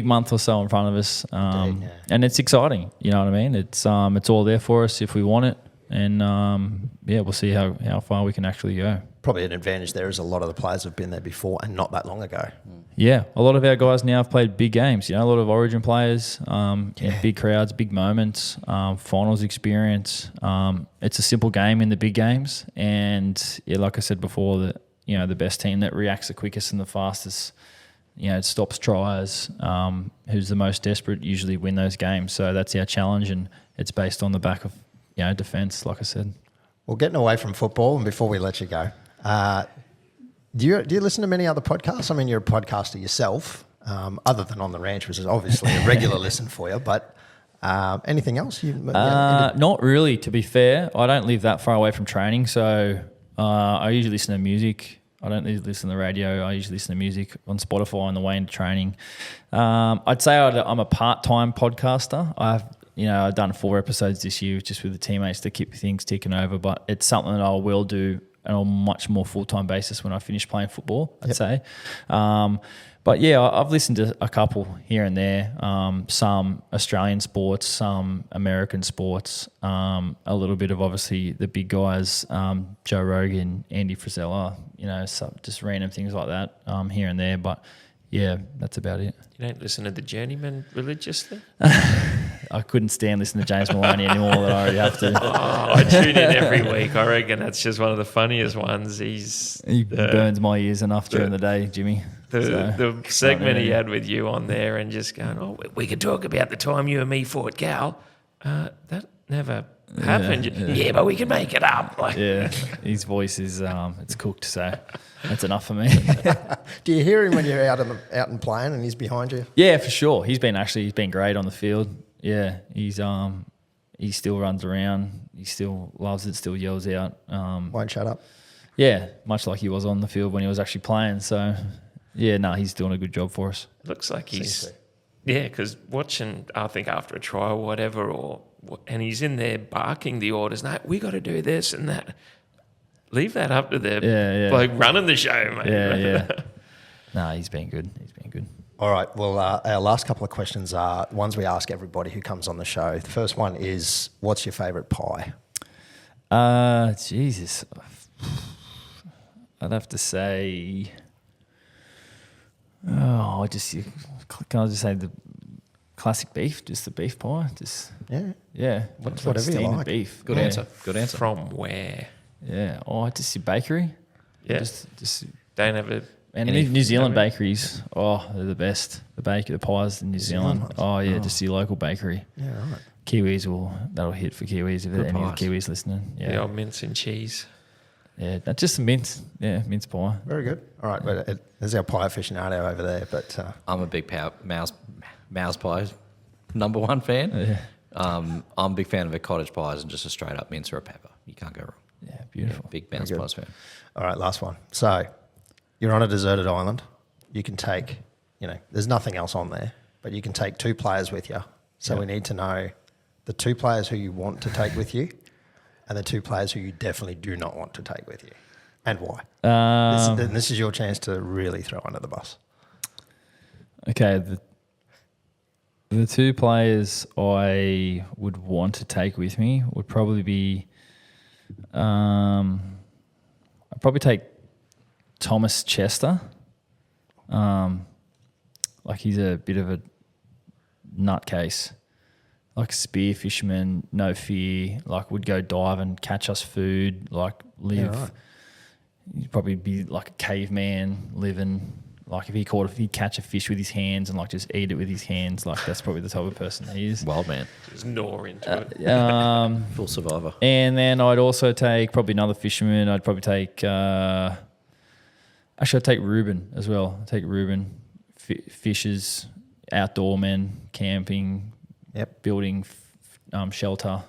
Speaker 5: month or so in front of us, and it's exciting. You know what I mean? It's all there for us if we want it, and we'll see how far we can actually go.
Speaker 2: Probably an advantage there is a lot of the players have been there before and not that long ago.
Speaker 5: Yeah, a lot of our guys now have played big games. A lot of Origin players, big crowds, big moments, finals experience. It's a simple game in the big games, and like I said before, that the best team that reacts the quickest and the fastest, it stops tries. Who's the most desperate usually win those games. So that's our challenge, and it's based on the back of defence, like I said.
Speaker 2: Well, getting away from football, and before we let you go, do you listen to many other podcasts? I mean, you're a podcaster yourself, other than On the Ranch, which is obviously a regular listen for you. But anything else?
Speaker 5: Not really, to be fair. I don't live that far away from training, so I usually listen to music. I don't listen to the radio. I usually listen to music on Spotify on the way into training. I'd say I'm a part-time podcaster. I've done 4 episodes this year just with the teammates to keep things ticking over, but it's something that I will do on a much more full-time basis when I finish playing football, I'd say. But yeah, I've listened to a couple here and there, some Australian sports, some American sports, a little bit of obviously the big guys, Joe Rogan, Andy Frisella, just random things like that here and there. But yeah, that's about it.
Speaker 3: You don't listen to the Journeyman religiously?
Speaker 5: I couldn't stand listening to James Maloney anymore. That I already have to.
Speaker 3: Oh, I tune in every week. I reckon that's just one of the funniest ones.
Speaker 5: He burns my ears enough during the day, Jimmy.
Speaker 3: The segment he had with you on there and just going, oh, we could talk about the time you and me fought Gal. That never happened. Yeah, but we can make it up. Like,
Speaker 5: Yeah, his voice is it's cooked, so that's enough for me.
Speaker 2: Do you hear him when you're out and playing and he's behind you?
Speaker 5: Yeah, for sure. He's been great on the field. Yeah, he still runs around. He still loves it. Still yells out.
Speaker 2: Won't shut up.
Speaker 5: Yeah, much like he was on the field when he was actually playing. So yeah, no, he's doing a good job for us.
Speaker 3: looks like he's... Yeah, because watching, I think, after a try or whatever, and he's in there barking the orders, no, we got to do this and that. Leave that up to the bloke running the show, mate.
Speaker 5: Yeah. No, he's been good.
Speaker 2: All right. Well, our last couple of questions are ones we ask everybody who comes on the show. The first one is, what's your favourite pie?
Speaker 5: Jesus. I'd have to say... Oh, can I just say the classic beef, just the beef pie,
Speaker 2: Yeah. Whatever you
Speaker 5: steamed
Speaker 2: like.
Speaker 5: beef.
Speaker 4: Good answer. Good answer.
Speaker 3: From where?
Speaker 5: Yeah. Oh, just your bakery.
Speaker 3: Yeah.
Speaker 5: Just
Speaker 3: Don't have it.
Speaker 5: and New Zealand bakeries. Oh, they're the best. The pies in New Zealand.
Speaker 2: ones?
Speaker 5: Oh yeah, just your local bakery.
Speaker 2: Yeah, right.
Speaker 5: Kiwis that'll hit for Kiwis if there are any of the Kiwis listening.
Speaker 3: The
Speaker 5: Yeah.
Speaker 3: old mince and cheese.
Speaker 5: Yeah, that's just some mince. Yeah, mince pie.
Speaker 2: Very good. All right. But there's our pie aficionado over there. But
Speaker 4: I'm a big mouse pie number one fan.
Speaker 5: Yeah.
Speaker 4: I'm a big fan of a cottage pies and just a straight up mince or a pepper. You can't go wrong.
Speaker 5: Yeah, beautiful.
Speaker 4: Big mouse
Speaker 2: good.
Speaker 4: pies fan.
Speaker 2: all right, last one. So you're on a deserted island. You can take, there's nothing else on there, but you can take 2 players with you. So we need to know the 2 players who you want to take with you and the 2 players who you definitely do not want to take with you, and why. This is your chance to really throw under the bus.
Speaker 5: Okay, the 2 players I would want to take with me would probably be, I'd probably take Thomas Chester. Like he's a bit of a nutcase, like spear fisherman, no fear, like would go dive and catch us food, like live.
Speaker 2: Yeah, right.
Speaker 5: He'd probably be like a caveman living. Like if he'd catch a fish with his hands and like just eat it with his hands, like that's probably the type of person he is.
Speaker 4: Wild man.
Speaker 3: Just gnaw into it.
Speaker 4: Full survivor.
Speaker 5: And then I'd also take probably another fisherman. I'd probably take, I'd take Ruben as well. I'd take Ruben, fishers, outdoor men, camping, building shelter.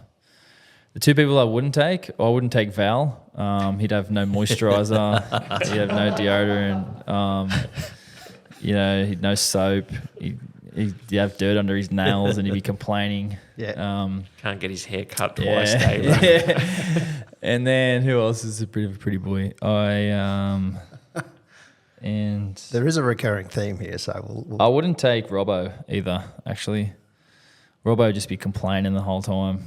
Speaker 5: The 2 people I wouldn't take Val. He'd have no moisturiser. He'd have no deodorant. He'd no soap. He'd have dirt under his nails and he'd be complaining.
Speaker 2: Yeah.
Speaker 3: Can't get his hair cut twice, Dave.
Speaker 5: Yeah. And then who else is a pretty boy? And
Speaker 2: There is a recurring theme here, so we'll
Speaker 5: I wouldn't take Robbo either, actually. Robbo would just be complaining the whole time.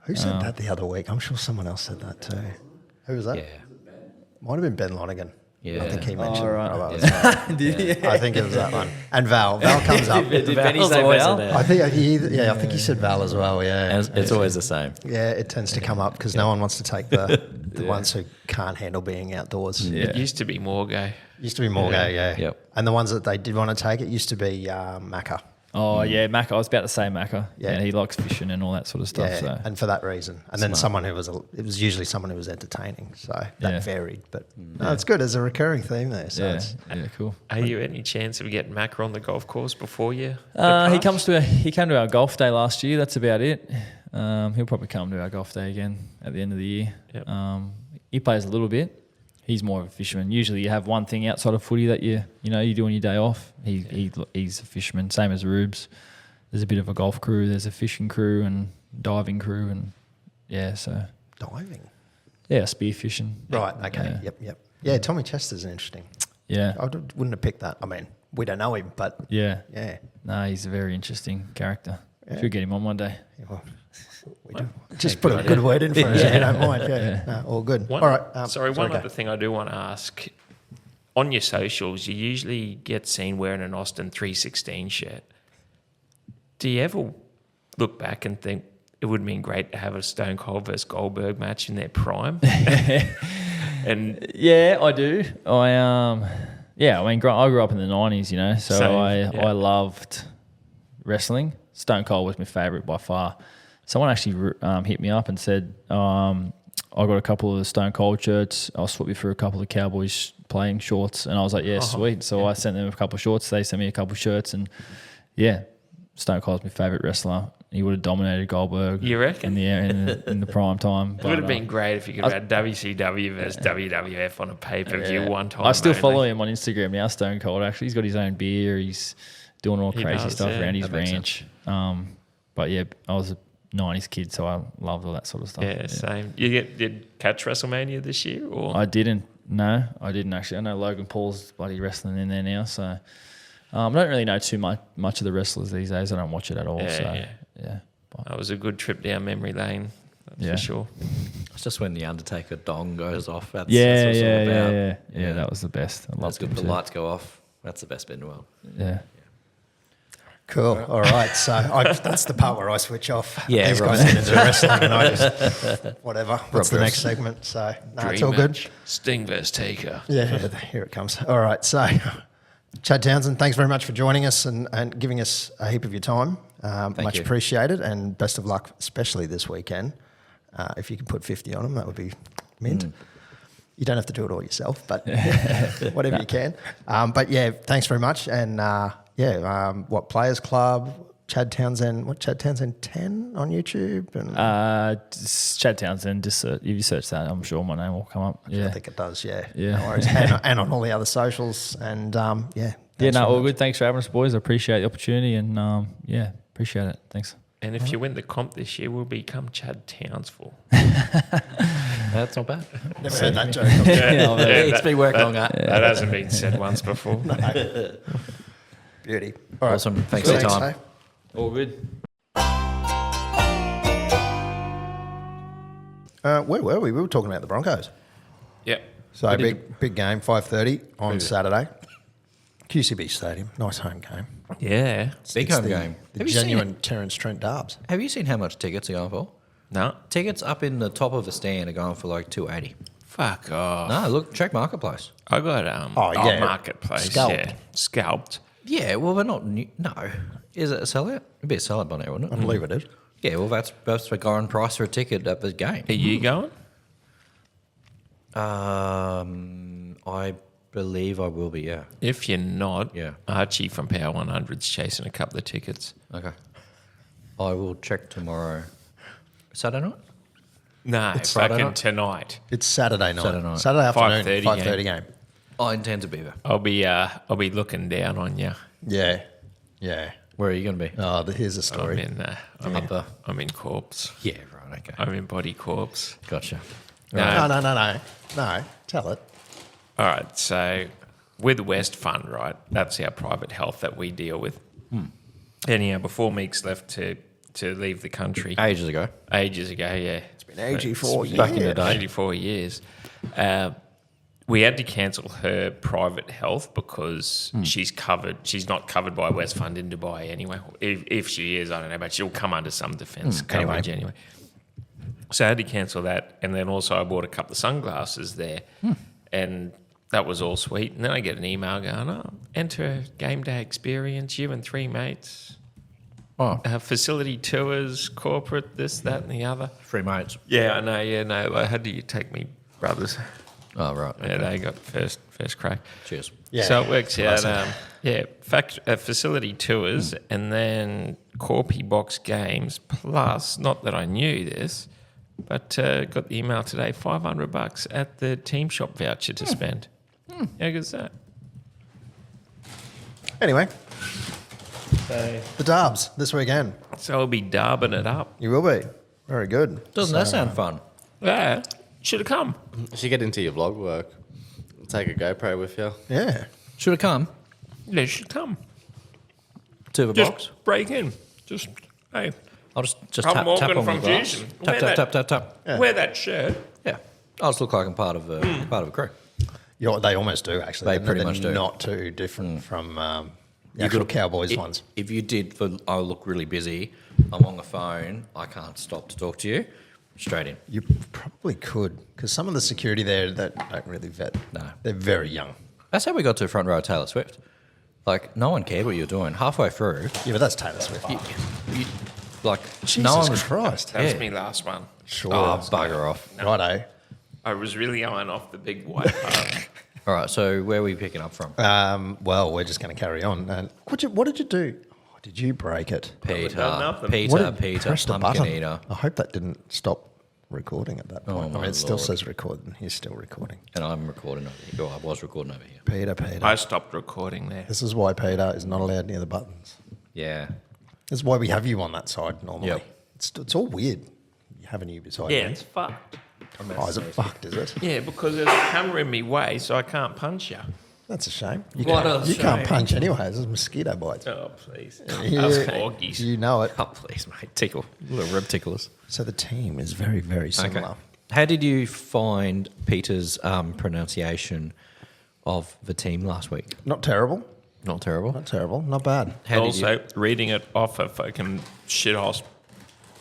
Speaker 2: Who said that the other week? I'm sure someone else said that too. Who was that?
Speaker 4: Yeah.
Speaker 2: Might have been Ben Lonigan.
Speaker 4: Yeah.
Speaker 2: I think he mentioned.
Speaker 5: right.
Speaker 2: Robbo.
Speaker 5: Yeah.
Speaker 2: I think it was that one. And Val. Val comes up.
Speaker 4: Did Benny say Val?
Speaker 2: I think I think he said Val as well. Yeah.
Speaker 4: And it's always the same.
Speaker 2: Yeah, it tends to come up because no one wants to take the ones who can't handle being outdoors.
Speaker 5: Yeah.
Speaker 3: It used to be Morgay.
Speaker 2: Used to be Morgay, yeah.
Speaker 4: Yep.
Speaker 2: And the ones that they did want to take, it used to be Macca.
Speaker 5: Oh, yeah, Macca. I was about to say Macca.
Speaker 2: Yeah.
Speaker 5: Yeah, he likes fishing and all that sort of stuff.
Speaker 2: Yeah,
Speaker 5: So.
Speaker 2: and for that reason. And then someone who was, it was usually someone who was entertaining. So that
Speaker 5: Yeah.
Speaker 2: varied. But no, it's good. There's a recurring theme there. So it's,
Speaker 5: Cool.
Speaker 3: Are you any chance of getting Macca on the golf course before you?
Speaker 5: He came to our golf day last year. That's about it. He'll probably come to our golf day again at the end of the year.
Speaker 3: Yep.
Speaker 5: He plays a little bit. He's more of a fisherman. Usually, you have one thing outside of footy that you do on your day off. He's a fisherman, same as Rubes. There's a bit of a golf crew. There's a fishing crew and diving crew, and
Speaker 2: diving.
Speaker 5: Spear fishing.
Speaker 2: Right. Okay. Yep. Yeah, Tommy Chester's interesting.
Speaker 5: Yeah.
Speaker 2: I wouldn't have picked that. I mean, we don't know him, but
Speaker 5: Yeah.
Speaker 2: yeah.
Speaker 5: No, he's a very interesting character.
Speaker 2: Yeah.
Speaker 5: Should get him on one day.
Speaker 2: Yeah, well, we do. Just put a good word in for us if you don't mind. Yeah. No, all good.
Speaker 3: One,
Speaker 2: all right.
Speaker 3: one
Speaker 2: go.
Speaker 3: other thing I do want to ask. On your socials, you usually get seen wearing an Austin 316 shirt. Do you ever look back and think it would have been great to have a Stone Cold versus Goldberg match in their prime. And
Speaker 5: Yeah, I do. I mean, I grew up in the 90s, you know, so
Speaker 3: Same,
Speaker 5: I loved wrestling. Stone Cold was my favourite by far. Someone actually hit me up and said, I got a couple of the Stone Cold shirts. I'll swap you for a couple of Cowboys playing shorts. And I was like, yeah, sweet. So I sent them a couple of shorts. They sent me a couple of shirts. And, yeah, Stone Cold's my favourite wrestler. He would have dominated Goldberg.
Speaker 3: You reckon?
Speaker 5: In the prime time.
Speaker 3: It would have been great if you could have had WCW versus WWF on a pay-per-view one time.
Speaker 5: I still
Speaker 3: only.
Speaker 5: follow him on Instagram now, Stone Cold. Actually, he's got his own beer. He's doing all crazy
Speaker 3: does,
Speaker 5: stuff
Speaker 3: yeah.
Speaker 5: around his
Speaker 4: That makes
Speaker 5: ranch. But yeah, I was a 90s kid, so I loved all that sort of stuff.
Speaker 3: Yeah, same. Did catch WrestleMania this year? Or
Speaker 5: I didn't. No, I didn't actually. I know Logan Paul's bloody wrestling in there now, so I don't really know too much of the wrestlers these days. I don't watch it at all. Yeah. But,
Speaker 3: that was a good trip down memory lane, that's for sure.
Speaker 4: It's just when the Undertaker dong goes off. That's what
Speaker 5: yeah,
Speaker 4: it's all about.
Speaker 5: yeah. That was the best. I
Speaker 4: That's
Speaker 5: loved
Speaker 4: good.
Speaker 5: him
Speaker 4: The
Speaker 5: too.
Speaker 4: lights go off. That's the best bit in the world.
Speaker 5: Yeah.
Speaker 2: Cool. All right. So that's the part where I switch off.
Speaker 4: Yeah,
Speaker 2: These guys
Speaker 4: right.
Speaker 2: get into wrestling and I just, whatever. What's the
Speaker 4: Rob
Speaker 2: next
Speaker 4: Bruce.
Speaker 2: segment? So, no,
Speaker 3: Dream
Speaker 2: it's all good.
Speaker 3: match. Sting versus Taker.
Speaker 2: Yeah, here it comes. All right. So, Chad Townsend, thanks very much for joining us and giving us a heap of your time. Much
Speaker 4: you.
Speaker 2: appreciated, and best of luck, especially this weekend. If you can put 50 on them, that would be mint. You don't have to do it all yourself, but whatever you can. But yeah, thanks very much. And what Players Club, Chad Townsend, Chad Townsend 10 on YouTube? And
Speaker 5: Just Chad Townsend, if you search that, I'm sure my name will come up. Yeah.
Speaker 2: I think it does, yeah.
Speaker 5: Yeah.
Speaker 2: No worries. and on all the other socials. And
Speaker 5: Yeah,
Speaker 2: thanks very
Speaker 5: all
Speaker 2: much.
Speaker 5: good. Thanks for having us, boys. I appreciate the opportunity and appreciate it. Thanks.
Speaker 3: And if you win the comp this year, we'll become Chad Townsville.
Speaker 4: That's not bad.
Speaker 2: Never heard that joke.
Speaker 4: It's been working on that.
Speaker 3: That hasn't been said once before.
Speaker 2: Beauty. All right.
Speaker 4: Awesome. Thanks for your time.
Speaker 2: eh?
Speaker 5: All good.
Speaker 2: Where were we? We were talking about the Broncos.
Speaker 3: Yep.
Speaker 2: So big game, 5:30 on Saturday. QCB Stadium, nice home game.
Speaker 3: Yeah.
Speaker 4: Big home game.
Speaker 2: The
Speaker 4: Have you seen
Speaker 2: genuine
Speaker 4: it?
Speaker 2: Terence Trent Darbs.
Speaker 4: Have you seen how much tickets are going for?
Speaker 3: No.
Speaker 4: Tickets up in the top of the stand are going for like $280.
Speaker 3: Fuck off.
Speaker 4: No, look, check Marketplace.
Speaker 3: I got Marketplace.
Speaker 2: Scalped.
Speaker 3: Yeah. Scalped.
Speaker 4: Yeah, well, we're not new. No. Is it a sellout? It'd be a sellout by now, wouldn't
Speaker 2: I
Speaker 4: it?
Speaker 2: believe it is.
Speaker 4: Yeah, well, that's the going price for a ticket at the game.
Speaker 3: Are you going?
Speaker 4: I believe I will be, yeah.
Speaker 3: If you're not,
Speaker 4: Yeah.
Speaker 3: Archie from Power 100's chasing a couple of tickets.
Speaker 4: Okay. I will check tomorrow. Saturday night?
Speaker 3: No,
Speaker 2: It's
Speaker 4: Friday
Speaker 3: fucking
Speaker 4: night?
Speaker 3: tonight.
Speaker 2: It's Saturday night.
Speaker 4: Saturday night.
Speaker 2: Saturday afternoon,
Speaker 3: 5:30
Speaker 2: 5:30 game.
Speaker 4: I intend to be there.
Speaker 3: I'll be looking down on you.
Speaker 2: Yeah. Yeah.
Speaker 4: Where are you going to be?
Speaker 2: Oh, here's a story.
Speaker 3: I'm in corpse.
Speaker 4: Yeah, right, okay.
Speaker 3: I'm in body corpse.
Speaker 4: Gotcha.
Speaker 3: No.
Speaker 2: No, tell it.
Speaker 3: All right, so with West Fund, right, that's our private health that we deal with. Anyhow, before Meeks left to leave the country
Speaker 4: Ages ago.
Speaker 3: ages ago, yeah. It's
Speaker 2: been 84
Speaker 4: Back in the
Speaker 2: years.
Speaker 4: day.
Speaker 3: 84 years. We had to cancel her private health because she's not covered by West Fund in Dubai anyway. If she is, I don't know, but she'll come under some defence coverage anyway. So I had to cancel that. And then also I bought a couple of sunglasses there. And that was all sweet. And then I get an email going, enter a game day experience, you and 3 mates.
Speaker 4: Oh,
Speaker 3: Facility tours, corporate, this, that and the other.
Speaker 4: 3 mates.
Speaker 3: Yeah, I know, I had to take me brothers.
Speaker 4: Oh, right.
Speaker 3: Yeah, they got first crack.
Speaker 4: Cheers.
Speaker 2: Yeah.
Speaker 3: So it works out. Facility tours and then Corpy box games. Plus, not that I knew this, but got the email today: $500 at the team shop voucher to spend. How good's that?
Speaker 2: Anyway, the Darbs this weekend.
Speaker 3: So I'll be darbing it up.
Speaker 2: You will be. Very good.
Speaker 4: Doesn't that sound fun?
Speaker 3: Yeah, should have come.
Speaker 6: You should get into your vlog work. Take a GoPro with you.
Speaker 2: Yeah.
Speaker 4: Should have come
Speaker 3: Yeah, should come.
Speaker 4: to the
Speaker 3: Just
Speaker 4: box.
Speaker 3: break in. Just hey,
Speaker 4: I'll just
Speaker 3: I'm
Speaker 4: tap
Speaker 3: Morgan
Speaker 4: on
Speaker 3: from
Speaker 4: the glass.
Speaker 3: Fusion.
Speaker 4: Tap,
Speaker 3: Wear
Speaker 4: tap, tap, tap, tap.
Speaker 3: wear that shirt.
Speaker 4: Yeah. I'll just look like I'm part of a crew.
Speaker 2: They almost do, actually.
Speaker 4: They pretty much do.
Speaker 2: Not too different from The actual Cowboys ones.
Speaker 4: If you did, I look really busy. I'm on the phone. I can't stop to talk to you. Straight in.
Speaker 2: You probably could, because some of the security there that don't really vet.
Speaker 4: No.
Speaker 2: They're very young.
Speaker 4: That's how we got to front row Taylor Swift. Like, no one cared what you were doing. Halfway through,
Speaker 2: Yeah, but that's Taylor Swift.
Speaker 4: you, like,
Speaker 2: Jesus
Speaker 4: no one was.
Speaker 2: Christ.
Speaker 3: That was
Speaker 4: Yeah.
Speaker 3: me last one.
Speaker 2: Sure.
Speaker 4: Oh, bugger off.
Speaker 2: Righto.
Speaker 3: I was really eyeing off the big white part.
Speaker 4: All right, so where are we picking up from?
Speaker 2: Well, we're just going to carry on. And what did you do? Oh, did you break it?
Speaker 4: Peter,
Speaker 3: done nothing.
Speaker 2: Press the
Speaker 4: pumpkin
Speaker 2: button.
Speaker 4: eater.
Speaker 2: I hope that didn't stop recording at that point. I mean,
Speaker 4: my
Speaker 2: it still
Speaker 4: Lord.
Speaker 2: says recording. He's still recording.
Speaker 4: And I'm recording over here. Well, I was recording over here.
Speaker 2: Peter.
Speaker 3: I stopped recording there.
Speaker 2: This is why Peter is not allowed near the buttons.
Speaker 4: Yeah.
Speaker 2: This is why we have you on that side normally.
Speaker 4: Yep.
Speaker 2: It's all weird having you beside
Speaker 3: Yeah,
Speaker 2: me.
Speaker 3: it's fucked.
Speaker 2: Oh, is it fucked, is it?
Speaker 3: Yeah, because there's a camera in me way, so I can't punch you.
Speaker 2: That's a shame. You
Speaker 3: What
Speaker 2: can't,
Speaker 3: a
Speaker 2: you can't
Speaker 3: shame.
Speaker 2: punch anyway. There's mosquito bites.
Speaker 3: Oh, please.
Speaker 2: Yeah,
Speaker 3: Us corgis.
Speaker 2: you know it.
Speaker 4: Oh, please, mate. Tickle. Little rib ticklers.
Speaker 2: So the team is very, very similar.
Speaker 4: How did you find Peter's pronunciation of the team last week?
Speaker 2: Not terrible.
Speaker 4: Not terrible.
Speaker 2: Not terrible. Not bad.
Speaker 4: How did
Speaker 3: Also, reading it off a fucking shithouse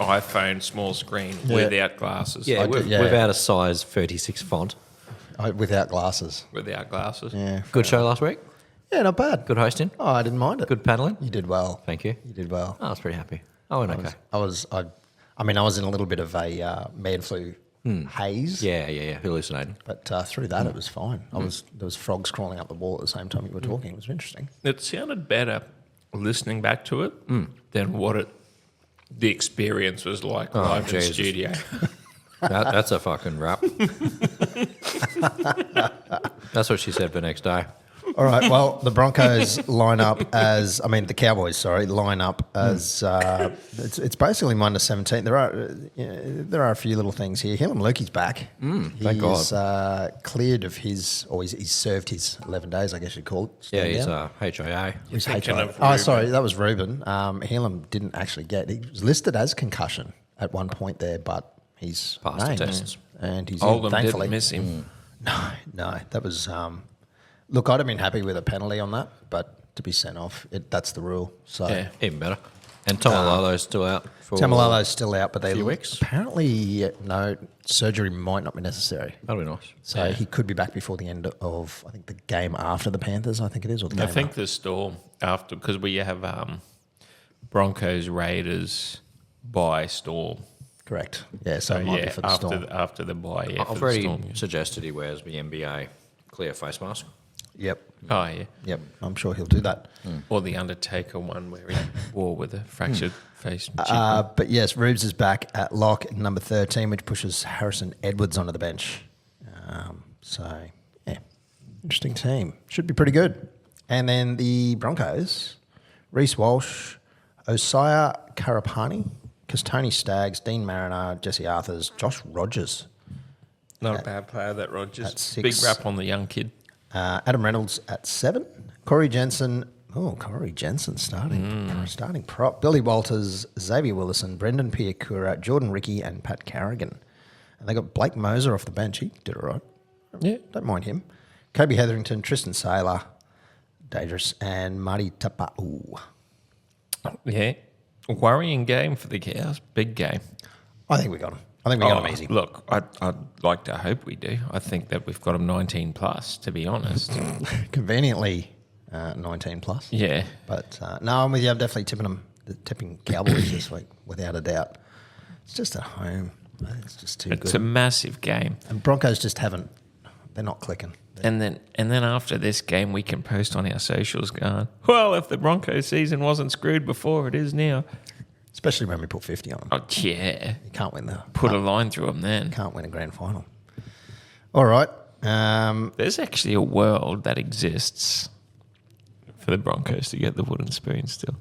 Speaker 3: iPhone small screen
Speaker 2: Yeah.
Speaker 3: without glasses.
Speaker 4: yeah,
Speaker 2: I did, yeah.
Speaker 4: without a size 36 font.
Speaker 2: Without glasses.
Speaker 3: Without glasses.
Speaker 2: Yeah.
Speaker 4: Good show last week.
Speaker 2: Yeah, not bad.
Speaker 4: Good hosting.
Speaker 2: Oh, I didn't mind it.
Speaker 4: Good paddling.
Speaker 2: You did well.
Speaker 4: Thank you.
Speaker 2: You did well.
Speaker 4: Oh, I was pretty happy. I went okay.
Speaker 2: I was in a little bit of a man flu haze.
Speaker 4: Yeah. Hallucinating.
Speaker 2: But through that, it was fine. There was frogs crawling up the wall at the same time you were talking. It was interesting.
Speaker 3: It sounded better listening back to it than what the experience was like live in
Speaker 4: Jesus.
Speaker 3: studio.
Speaker 4: That's a fucking rap. That's what she said the next day.
Speaker 2: All right. Well, the Broncos line up the Cowboys, line up as it's basically -17. There are a few little things here. Hillam Lukey's back.
Speaker 4: Thank God.
Speaker 2: He's cleared of his, or he's served his 11 days, I guess you'd call it.
Speaker 4: Yeah,
Speaker 2: Stand
Speaker 4: he's
Speaker 2: down.
Speaker 4: HIA.
Speaker 2: He's
Speaker 3: thinking
Speaker 2: HIA.
Speaker 3: of
Speaker 2: Oh,
Speaker 3: Reuben.
Speaker 2: sorry, that was Reuben. Hillam didn't actually get. He was listed as concussion at one point there, but he's
Speaker 4: Passed the
Speaker 2: named,
Speaker 4: tests.
Speaker 2: and he's in,
Speaker 3: Oldham
Speaker 2: thankfully.
Speaker 3: didn't miss him.
Speaker 2: No, that was. Look, I'd have been happy with a penalty on that, but to be sent off, that's the rule. So
Speaker 3: Yeah.
Speaker 4: Even better. And Tomalolo's still out for
Speaker 2: Tamalolo's still out, but they
Speaker 4: few weeks?
Speaker 2: apparently no surgery might not be necessary.
Speaker 4: That'll be nice.
Speaker 2: So he could be back before the end of, I think, the game after the Panthers. I think it is, or the
Speaker 3: I
Speaker 2: game
Speaker 3: think
Speaker 2: after.
Speaker 3: the Storm, after, because we have Broncos, Raiders, by Storm.
Speaker 2: Correct. Yeah, so it might be for the Storm.
Speaker 3: after the bye, yeah. for
Speaker 4: I've
Speaker 3: the
Speaker 4: already
Speaker 3: Storm, yeah.
Speaker 4: suggested he wears the NBA clear face mask.
Speaker 2: Yep.
Speaker 3: Oh, yeah.
Speaker 2: Yep. I'm sure he'll do that.
Speaker 3: Or the Undertaker one where he wore with a fractured face.
Speaker 2: But yes, Rubes is back at lock at number 13, which pushes Harrison Edwards onto the bench. So, yeah, interesting team. Should be pretty good. And then the Broncos, Reece Walsh, Osaya Karapani, Tony Staggs, Dean Mariner, Jesse Arthurs, Josh Rogers.
Speaker 3: Not a bad player, that
Speaker 2: at
Speaker 3: Rogers.
Speaker 2: 6.
Speaker 3: Big rap on the young kid.
Speaker 2: Adam Reynolds at 7. Corey Jensen. Oh, Corey Jensen starting prop. Billy Walters, Xavier Willison, Brendan Piakura, Jordan Rickey, and Pat Carrigan. And they got Blake Moser off the bench. He did all right.
Speaker 3: Yeah.
Speaker 2: Don't mind him. Kobe Hetherington, Tristan Saylor, dangerous, and Marty Tapa'u.
Speaker 3: Yeah. Worrying game for the Cows. Big game.
Speaker 2: I think we got him. I think we got him easy.
Speaker 3: Look, I'd like to hope we do. I think that we've got him 19 plus, to be honest.
Speaker 2: Conveniently 19 plus.
Speaker 3: Yeah.
Speaker 2: But no, I'm with you. I'm definitely tipping Cowboys this week, without a doubt. It's just at home. I think it's just too
Speaker 3: It's
Speaker 2: good.
Speaker 3: a massive game.
Speaker 2: And Broncos just haven't. They're not clicking.
Speaker 3: And then after this game, we can post on our socials going, well, if the Broncos season wasn't screwed before, it is now.
Speaker 2: Especially when we put 50 on them.
Speaker 3: Oh, yeah.
Speaker 2: You can't win
Speaker 3: Put a line through them then.
Speaker 2: can't win a grand final. All right.
Speaker 3: There's actually a world that exists for the Broncos to get the wooden spoon still.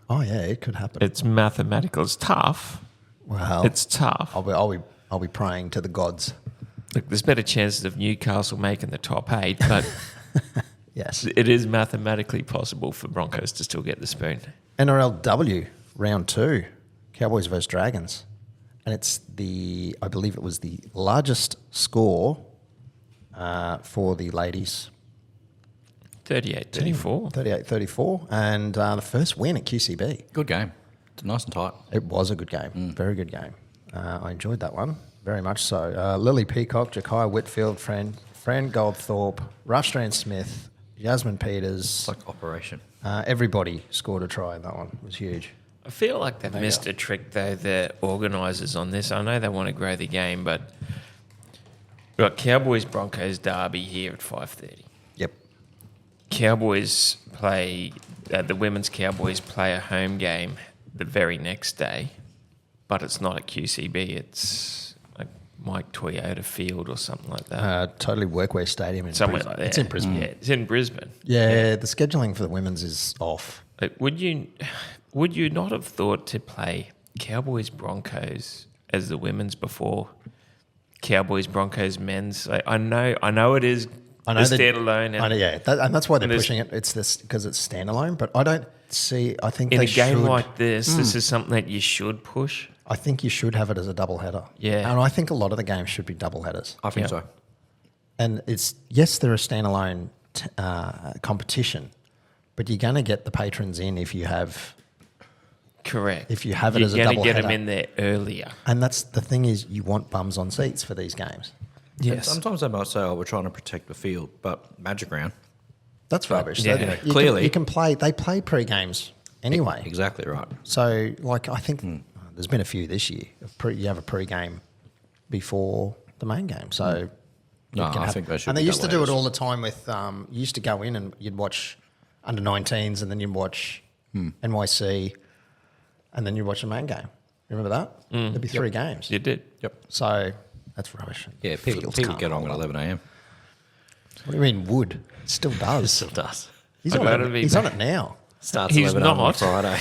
Speaker 2: Oh yeah, it could happen.
Speaker 3: It's mathematical. It's tough.
Speaker 2: Well,
Speaker 3: It's tough.
Speaker 2: I'll be praying to the gods.
Speaker 3: Look, there's better chances of Newcastle making the top 8, but
Speaker 2: Yes.
Speaker 3: it is mathematically possible for Broncos to still get the spoon.
Speaker 2: NRLW round 2, Cowboys versus Dragons, and I believe it was the largest score for the ladies.
Speaker 3: 38-34.
Speaker 2: 38-34. And the first win at QCB.
Speaker 4: Good game. It's nice and tight.
Speaker 2: It was a good game. Very good game. I enjoyed that one. Very much so. Lily Peacock, Ja'Kai Whitfield, Fran Goldthorpe, Rushstrand Smith, Yasmin Peters.
Speaker 4: It's like operation.
Speaker 2: Everybody scored a try in that one. It was huge.
Speaker 3: I feel like they've missed a trick, though, the organisers on this. I know they want to grow the game, but we've got Cowboys-Broncos derby here at 5:30.
Speaker 2: Yep.
Speaker 3: Cowboys play, the women's Cowboys play a home game the very next day, but it's not at QCB. It's like Mike Toyota Field or something like that.
Speaker 2: Totally Workwear Stadium in
Speaker 3: Somewhere
Speaker 2: Brisbane.
Speaker 3: like that.
Speaker 2: It's in Brisbane.
Speaker 3: Yeah, it's in Brisbane.
Speaker 2: Yeah, the scheduling for the women's is off.
Speaker 3: Like, would you not have thought to play Cowboys-Broncos as the women's before Cowboys-Broncos men's? Like, I know it is a standalone.
Speaker 2: I know, yeah, and that's why they're pushing it. It's this because it's standalone. But I don't see. I think
Speaker 3: in
Speaker 2: they
Speaker 3: a game
Speaker 2: should,
Speaker 3: like this is something that you should push.
Speaker 2: I think you should have it as a double header.
Speaker 3: Yeah.
Speaker 2: And I think a lot of the games should be double headers.
Speaker 4: I think so.
Speaker 2: And it's yes, they're a standalone competition, but you're going to get the patrons in if you have.
Speaker 3: Correct.
Speaker 2: If you have it
Speaker 3: You're
Speaker 2: as a
Speaker 3: gonna
Speaker 2: double
Speaker 3: get
Speaker 2: header.
Speaker 3: them in there earlier.
Speaker 2: And that's the thing is you want bums on seats for these games.
Speaker 4: And sometimes they might say, "Oh, we're trying to protect the field," but Magic Round.
Speaker 2: That's rubbish.
Speaker 3: Yeah.
Speaker 4: Clearly.
Speaker 2: you can play. They play pre-games anyway.
Speaker 4: Exactly right.
Speaker 2: So, like, I think there's been a few this year. You have a pre-game before the main game. So,
Speaker 4: No,
Speaker 2: you can
Speaker 4: I
Speaker 2: have-
Speaker 4: think they should
Speaker 2: And
Speaker 4: be
Speaker 2: they used to do
Speaker 4: double
Speaker 2: it
Speaker 4: headers.
Speaker 2: all the time with. You used to go in and you'd watch under 19s, and then you'd watch NYC, and then you'd watch the main game. You remember that? There'd be 3 games.
Speaker 3: You did.
Speaker 4: Yep.
Speaker 2: So that's rubbish.
Speaker 4: Yeah, people
Speaker 2: Fields can't
Speaker 4: get on
Speaker 2: hold
Speaker 4: at
Speaker 2: up.
Speaker 4: 11 a.m.
Speaker 2: What do you mean would? It still does.
Speaker 4: Still does.
Speaker 2: He's
Speaker 3: I
Speaker 2: on
Speaker 3: better
Speaker 2: it.
Speaker 3: be
Speaker 2: He's on
Speaker 3: back.
Speaker 2: it now.
Speaker 4: Starts
Speaker 3: He's
Speaker 4: 11 on
Speaker 3: not.
Speaker 4: Friday.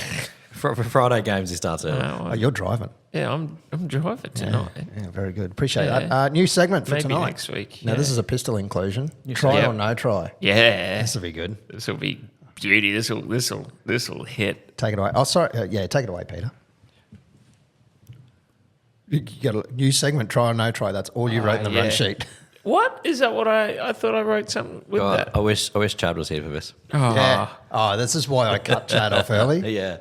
Speaker 4: For Friday games, he starts early.
Speaker 2: Oh, you're driving.
Speaker 3: Yeah, I'm driving tonight.
Speaker 2: Yeah, very good. Appreciate
Speaker 3: Yeah.
Speaker 2: that. New segment for
Speaker 3: Maybe
Speaker 2: tonight.
Speaker 3: next week.
Speaker 2: Now,
Speaker 3: yeah.
Speaker 2: this is a pistol inclusion. Try
Speaker 3: segment.
Speaker 2: or no try.
Speaker 3: Yeah.
Speaker 2: This will be good.
Speaker 3: This will be beauty. This will hit.
Speaker 2: Take it away. Oh, sorry. Yeah, take it away, Peter. You got a new segment, try or no try. That's all you wrote in the run
Speaker 3: yeah.
Speaker 2: sheet.
Speaker 3: What is that? What I thought I wrote something with
Speaker 4: God,
Speaker 3: that.
Speaker 4: I wish Chad was here for this.
Speaker 3: Oh,
Speaker 2: Yeah. Oh, this is why I cut Chad off early.
Speaker 4: Yeah.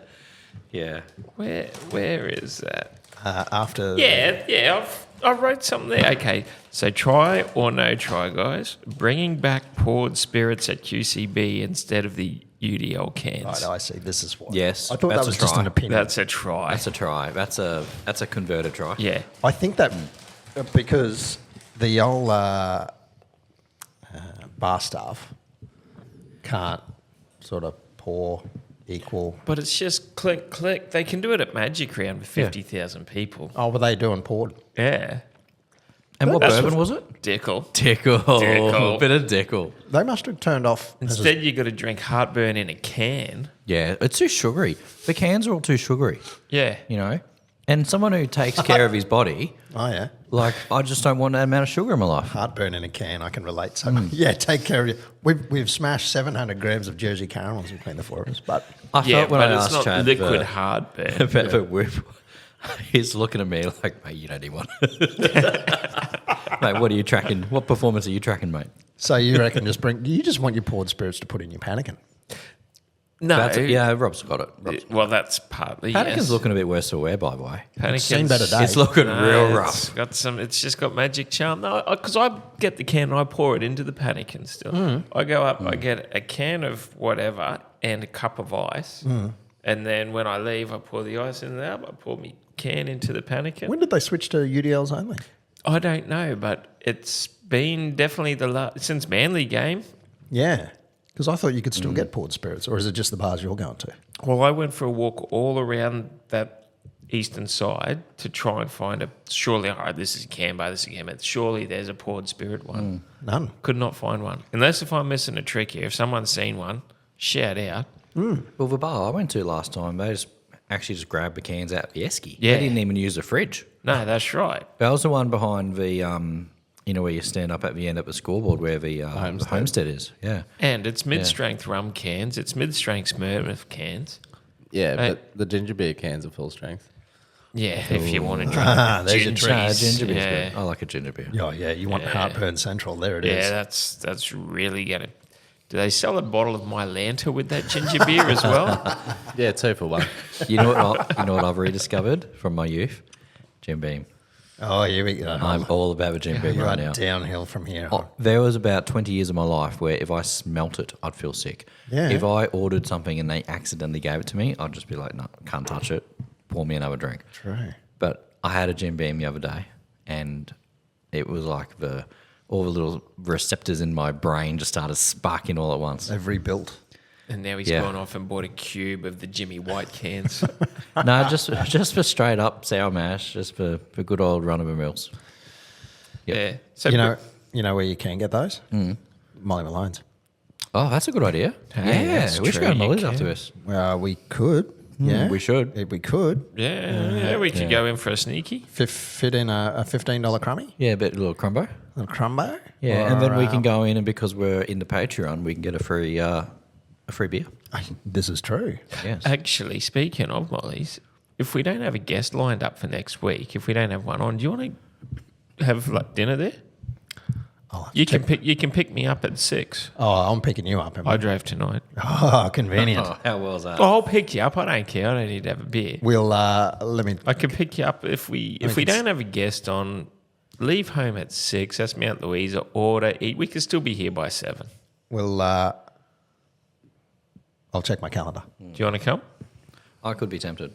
Speaker 4: Yeah.
Speaker 3: where is that?
Speaker 2: After.
Speaker 3: Yeah. I wrote something there. Okay, so try or no try, guys. Bringing back poured spirits at QCB instead of the UDL cans.
Speaker 2: Right, I see. This is why.
Speaker 4: Yes,
Speaker 2: I thought that
Speaker 4: that's a
Speaker 2: was just
Speaker 4: try.
Speaker 2: an opinion.
Speaker 3: That's a try.
Speaker 4: That's a try. That's a converted try.
Speaker 3: yeah.
Speaker 2: I think that because the old bar staff can't sort of pour equal.
Speaker 3: But it's just click, click. They can do it at Magic Round with 50,000 people.
Speaker 2: Oh, were they doing poured?
Speaker 3: Yeah.
Speaker 4: And what
Speaker 3: That's
Speaker 4: bourbon
Speaker 3: what-
Speaker 4: was it?
Speaker 3: Dickle.
Speaker 4: Dickle.
Speaker 3: Dickle.
Speaker 4: Bit of Dickle.
Speaker 2: They must have turned off.
Speaker 3: Instead, you got to drink heartburn in a can.
Speaker 4: Yeah, it's too sugary. The cans are all too sugary,
Speaker 3: Yeah.
Speaker 4: you know? And someone who takes care of his body,
Speaker 2: Oh, yeah.
Speaker 4: like, I just don't want that amount of sugar in my life.
Speaker 2: Heartburn in a can, I can relate. So, yeah, take care of you. We've smashed 700 grams of Jersey caramels between the 4 of us, but
Speaker 4: I
Speaker 3: Yeah,
Speaker 4: felt when
Speaker 3: but
Speaker 4: I
Speaker 3: it's
Speaker 4: asked
Speaker 3: not
Speaker 4: Chad
Speaker 3: liquid
Speaker 4: for,
Speaker 3: heartburn.
Speaker 4: for whip, he's looking at me like, mate, you don't need one. Mate, what are you tracking? What performance are you tracking, mate?
Speaker 2: so you reckon you just want your poured spirits to put in your pannikin?
Speaker 3: No.
Speaker 4: Yeah, Rob's got it.
Speaker 3: Well, that's partly
Speaker 4: Pannikin's
Speaker 3: yes.
Speaker 4: looking a bit worse for wear, by the way.
Speaker 3: Pannikin's
Speaker 2: seen better days.
Speaker 4: It's looking real rough.
Speaker 3: It's got some. It's just got magic charm. No, because I get the can and I pour it into the pannikin. Still, I go up. I get a can of whatever and a cup of ice, and then when I leave, I pour the ice in there. I pour my can into the pannikin.
Speaker 2: When did they switch to UDLs only?
Speaker 3: I don't know, but it's been definitely since Manly game.
Speaker 2: Yeah, because I thought you could still get poured spirits, or is it just the bars you're going to?
Speaker 3: Well, I went for a walk all around that eastern side to try and find surely, all right, this is a can bar, this is a can bar. Surely there's a poured spirit one.
Speaker 2: None.
Speaker 3: Could not find one. Unless if I'm missing a trick here. If someone's seen one, shout out.
Speaker 4: Well, the bar I went to last time, they actually just grabbed the cans out of the esky.
Speaker 3: Yeah.
Speaker 4: They didn't even use the fridge.
Speaker 3: No, that's right.
Speaker 4: That was the one behind the, you know, where you stand up at the end of the scoreboard where the homestead is. Yeah.
Speaker 3: And it's mid-strength rum cans. It's mid-strength Smurf cans.
Speaker 6: Yeah,
Speaker 3: Mate.
Speaker 6: but the ginger beer cans are full strength.
Speaker 3: Yeah, if you want to drink
Speaker 2: There's your treat.
Speaker 4: Ginger beer's
Speaker 3: yeah.
Speaker 4: good. I like a ginger beer.
Speaker 2: Oh, yeah, you want heartburn central. There it is.
Speaker 3: Yeah, that's really going to... Do they sell a bottle of Mylanta with that ginger beer as well?
Speaker 6: Yeah, 2 for 1.
Speaker 4: You know what I've rediscovered from my youth? Jim Beam.
Speaker 2: Oh, here we go.
Speaker 4: I'm all about the Jim Beam
Speaker 2: You
Speaker 4: right
Speaker 2: are
Speaker 4: now.
Speaker 2: downhill from here.
Speaker 4: Oh, there was about 20 years of my life where if I smelt it, I'd feel sick.
Speaker 2: Yeah.
Speaker 4: If I ordered something and they accidentally gave it to me, I'd just be like, no, can't touch it. Pour me another drink.
Speaker 2: True.
Speaker 4: But I had a Jim Beam the other day, and it was like all the little receptors in my brain just started sparking all at once.
Speaker 2: They've rebuilt.
Speaker 3: And now he's
Speaker 4: Yeah.
Speaker 3: gone off and bought a cube of the Jimmy White cans.
Speaker 4: No, just for straight up sour mash, just for good old run of the mills. Yep.
Speaker 3: Yeah. So
Speaker 2: You know where you can get those? Molly Malones.
Speaker 4: Oh, that's a good idea.
Speaker 3: Hey,
Speaker 4: yeah,
Speaker 3: that's
Speaker 4: we should
Speaker 3: true,
Speaker 4: go to
Speaker 3: you
Speaker 4: Molly's
Speaker 3: can.
Speaker 4: after this.
Speaker 2: We could. Yeah,
Speaker 4: we should.
Speaker 2: We could.
Speaker 3: yeah, we could go in for a sneaky.
Speaker 2: Fit in a $15 crummy,
Speaker 4: Yeah, a little crumbo.
Speaker 2: a little crumbo.
Speaker 4: Yeah, and then we
Speaker 2: Or,
Speaker 4: can go in, and because we're in the Patreon, we can get a free beer.
Speaker 2: This is true.
Speaker 4: Yes.
Speaker 3: Actually, speaking of Molly's, if we don't have a guest lined up for next week, if we don't have one on, do you want to have like dinner there?
Speaker 2: I'll have
Speaker 3: You
Speaker 2: to
Speaker 3: can
Speaker 2: check.
Speaker 3: pick me up at 6.
Speaker 2: Oh, I'm picking you up.
Speaker 3: I drove tonight.
Speaker 2: Oh, convenient.
Speaker 4: How well is that?
Speaker 3: Oh, I'll pick you up. I don't care. I don't need to have a beer.
Speaker 2: We'll let me.
Speaker 3: I can pick you up if we don't have a guest on. Leave home at 6. That's Mount Louisa. Order, eat. We can still be here by 7.
Speaker 2: We'll. I'll check my calendar.
Speaker 3: Do you want to come?
Speaker 4: I could be tempted.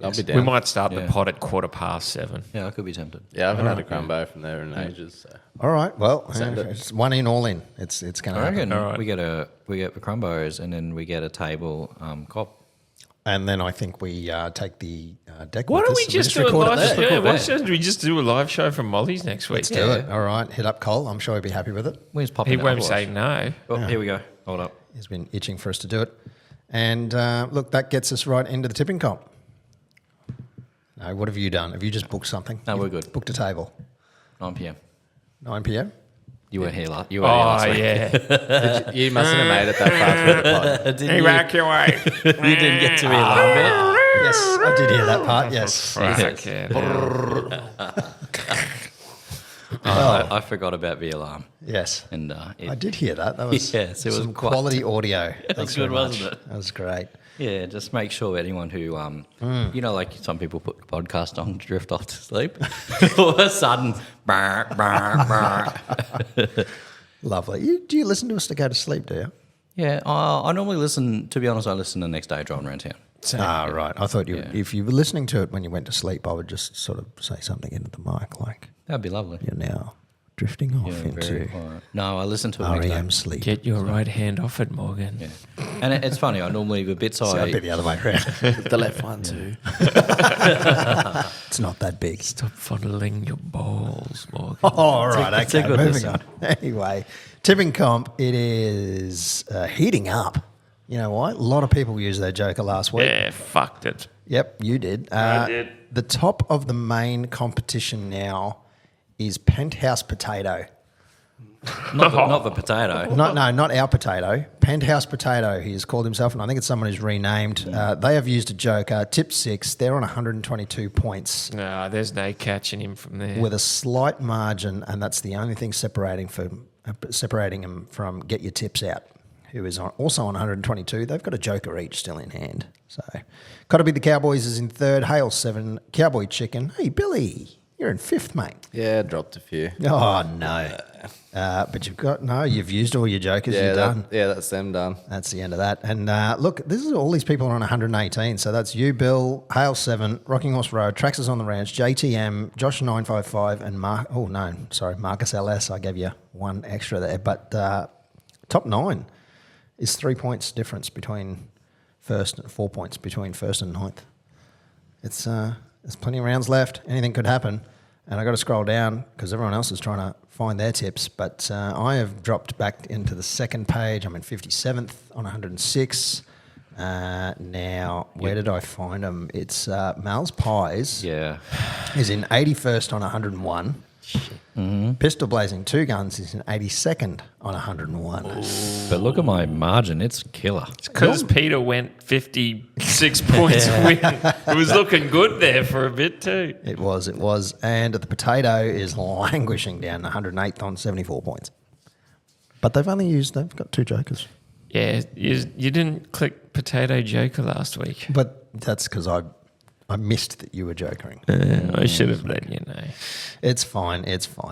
Speaker 6: I'll be
Speaker 3: We
Speaker 6: down.
Speaker 3: might start the
Speaker 4: Yeah.
Speaker 3: pod at 7:15.
Speaker 4: Yeah, I could be tempted.
Speaker 6: Yeah, I haven't had a crumbo from there in ages. So.
Speaker 2: All right. Well,
Speaker 6: Send it.
Speaker 2: it's one in, all in. It's going to
Speaker 4: I
Speaker 2: happen.
Speaker 4: reckon
Speaker 3: All right.
Speaker 4: we get the crumbos, and then we get a table cop.
Speaker 2: And then I think we take the deck.
Speaker 3: Why
Speaker 2: with
Speaker 3: don't
Speaker 2: us
Speaker 3: we
Speaker 2: and
Speaker 3: just do a
Speaker 2: record it
Speaker 3: live
Speaker 2: there.
Speaker 3: show?
Speaker 4: record
Speaker 3: Why
Speaker 4: there.
Speaker 3: don't we just do a live show from Molly's next week?
Speaker 2: Let's do it. All right. Hit up Cole. I'm sure he'll be happy with it.
Speaker 4: Where's Pop?
Speaker 3: He won't say no.
Speaker 4: Oh, here we go. Hold up.
Speaker 2: He's been itching for us to do it. And look, that gets us right into the tipping comp. No, what have you done? Have you just booked something?
Speaker 4: No, we're
Speaker 2: You've
Speaker 4: good.
Speaker 2: Booked a table.
Speaker 4: 9 p.m.
Speaker 2: 9 p.m.
Speaker 4: You weren't here last. You weren't here
Speaker 3: Oh,
Speaker 4: last week.
Speaker 3: yeah.
Speaker 6: You mustn't have made it that far through the pod.
Speaker 3: Hey, back your way.
Speaker 4: You didn't get to be alarm bit.
Speaker 2: Yes, I did hear that part. Yes.
Speaker 3: Fuck yeah.
Speaker 4: I forgot about the alarm,
Speaker 2: Yes.
Speaker 4: and
Speaker 2: I did hear that. That was
Speaker 4: Yes, it was
Speaker 2: some
Speaker 4: quite-
Speaker 2: quality audio. Thanks
Speaker 4: good,
Speaker 2: very much.
Speaker 4: wasn't it?
Speaker 2: That was great.
Speaker 4: Yeah, just make sure anyone who, like some people put the podcast on to drift off to sleep. All of a sudden, brr, brr, brr.
Speaker 2: Lovely. Do you listen to us to go to sleep, do you?
Speaker 4: Yeah, I normally listen, to be honest, I listen the next day driving around town.
Speaker 2: Right. I thought
Speaker 4: Yeah.
Speaker 2: if you were listening to it when you went to sleep, I would just sort of say something into the mic like,
Speaker 4: That'd be lovely.
Speaker 2: you're now drifting off
Speaker 4: Yeah, very
Speaker 2: into
Speaker 4: quiet. No, I listen to it next
Speaker 2: REM
Speaker 4: day.
Speaker 2: sleep.
Speaker 3: Get your right hand off it, Morgan.
Speaker 4: Yeah. And it's funny, I normally, the bits
Speaker 2: So I'd be
Speaker 4: I...
Speaker 2: the other way around.
Speaker 6: The left one too.
Speaker 2: It's not that big.
Speaker 3: Stop fondling your balls, Morgan.
Speaker 2: Oh, all right.
Speaker 4: it's a
Speaker 2: Okay,
Speaker 4: good
Speaker 2: moving
Speaker 4: listen.
Speaker 2: on. Anyway, tipping comp, it is heating up. You know why? A lot of people used their joker last week.
Speaker 3: Yeah, fucked it.
Speaker 2: Yep, you did.
Speaker 3: I did.
Speaker 2: The top of the main competition now is Penthouse Potato.
Speaker 4: Not the potato.
Speaker 2: Not our potato. Penthouse Potato, he has called himself, and I think it's someone who's renamed. They have used a joker, tip 6. They're on 122 points
Speaker 3: No, there's no catching him from there.
Speaker 2: with a slight margin, and that's the only thing separating him from Get Your Tips Out, who is also on 122. They've got a joker each still in hand. So, got to be the Cowboys is in third. Hail 7. Cowboy Chicken. Hey, Billy, you're in 5th, mate.
Speaker 6: Yeah, dropped a few.
Speaker 2: Oh, no. But you've used all your jokers.
Speaker 6: Yeah,
Speaker 2: You're done.
Speaker 6: that's them done.
Speaker 2: That's the end of that. And look, this is all these people are on 118. So that's you, Bill, Hale 7, Rocking Horse Road, Traxxas on the Ranch, JTM, Josh 955, and Marcus LS. I gave you one extra there. But top 9 is 3 points difference between first, 4 points between first and 9th. There's plenty of rounds left. Anything could happen. And I got to scroll down because everyone else is trying to find their tips. But I have dropped back into the second page. I'm in 57th on 106. Now, where did I find them? It's Mal's Pies
Speaker 4: Yeah.
Speaker 2: is in 81st on 101. Pistol Blazing 2 Guns is in 82nd on 101.
Speaker 4: But look at my margin. It's killer.
Speaker 3: Because Peter went 56 points win. It was looking good there for a bit too.
Speaker 2: It was. And the Potato is languishing down 108th on 74 points. But they've got 2 jokers.
Speaker 3: Yeah, you didn't click potato joker last week.
Speaker 2: But that's because I missed that you were jokering.
Speaker 3: I should have let you know.
Speaker 2: It's fine.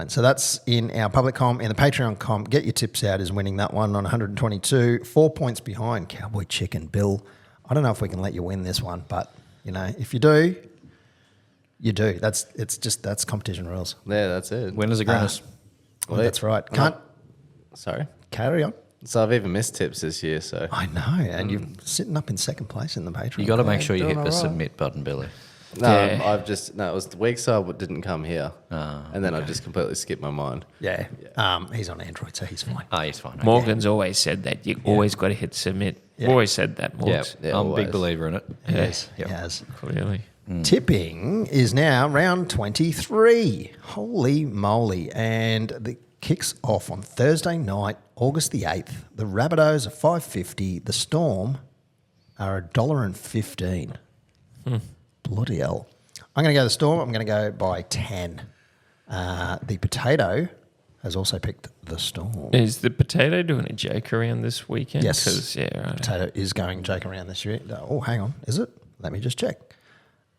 Speaker 2: So that's in our public comp. In the Patreon comp, Get Your Tips Out is winning that one on 122. 4 points behind Cowboy Chicken Bill. I don't know if we can let you win this one, but, if you do, you do. That's competition rules.
Speaker 6: Yeah, that's it.
Speaker 4: Winners are grinners.
Speaker 2: Well, that's right. Can't
Speaker 6: Sorry.
Speaker 2: carry on.
Speaker 6: So I've even missed tips this year, so.
Speaker 2: I know, and you're sitting up in second place in the Patreon.
Speaker 4: You got to make sure you
Speaker 2: Doing
Speaker 4: hit the
Speaker 2: all right.
Speaker 4: submit button, Billy.
Speaker 6: No,
Speaker 3: Yeah.
Speaker 6: it was the week so I didn't come here. And then I just completely skipped my mind.
Speaker 2: Yeah. He's on Android, so he's fine.
Speaker 4: Oh, he's fine. Okay.
Speaker 3: Morgan's always said that. You always got to hit submit.
Speaker 2: Yeah.
Speaker 3: Always said that,
Speaker 4: Yeah,
Speaker 3: Morgs.
Speaker 6: Yeah,
Speaker 4: I'm a big
Speaker 6: always.
Speaker 4: believer in it.
Speaker 2: He is.
Speaker 4: Yep.
Speaker 2: He has.
Speaker 3: Clearly.
Speaker 2: Tipping is now round 23. Holy moly. And the kicks off on Thursday night, August the 8th. The Rabbitohs are $5.50. The Storm are $1.15. Bloody hell. I'm going to go the Storm. I'm going to go by 10. The Potato has also picked the Storm.
Speaker 3: Is the potato doing a joke around this weekend?
Speaker 2: Yes.
Speaker 3: 'Cause, yeah, right.
Speaker 2: Potato is going joke around this year. Oh, hang on. Is it? Let me just check.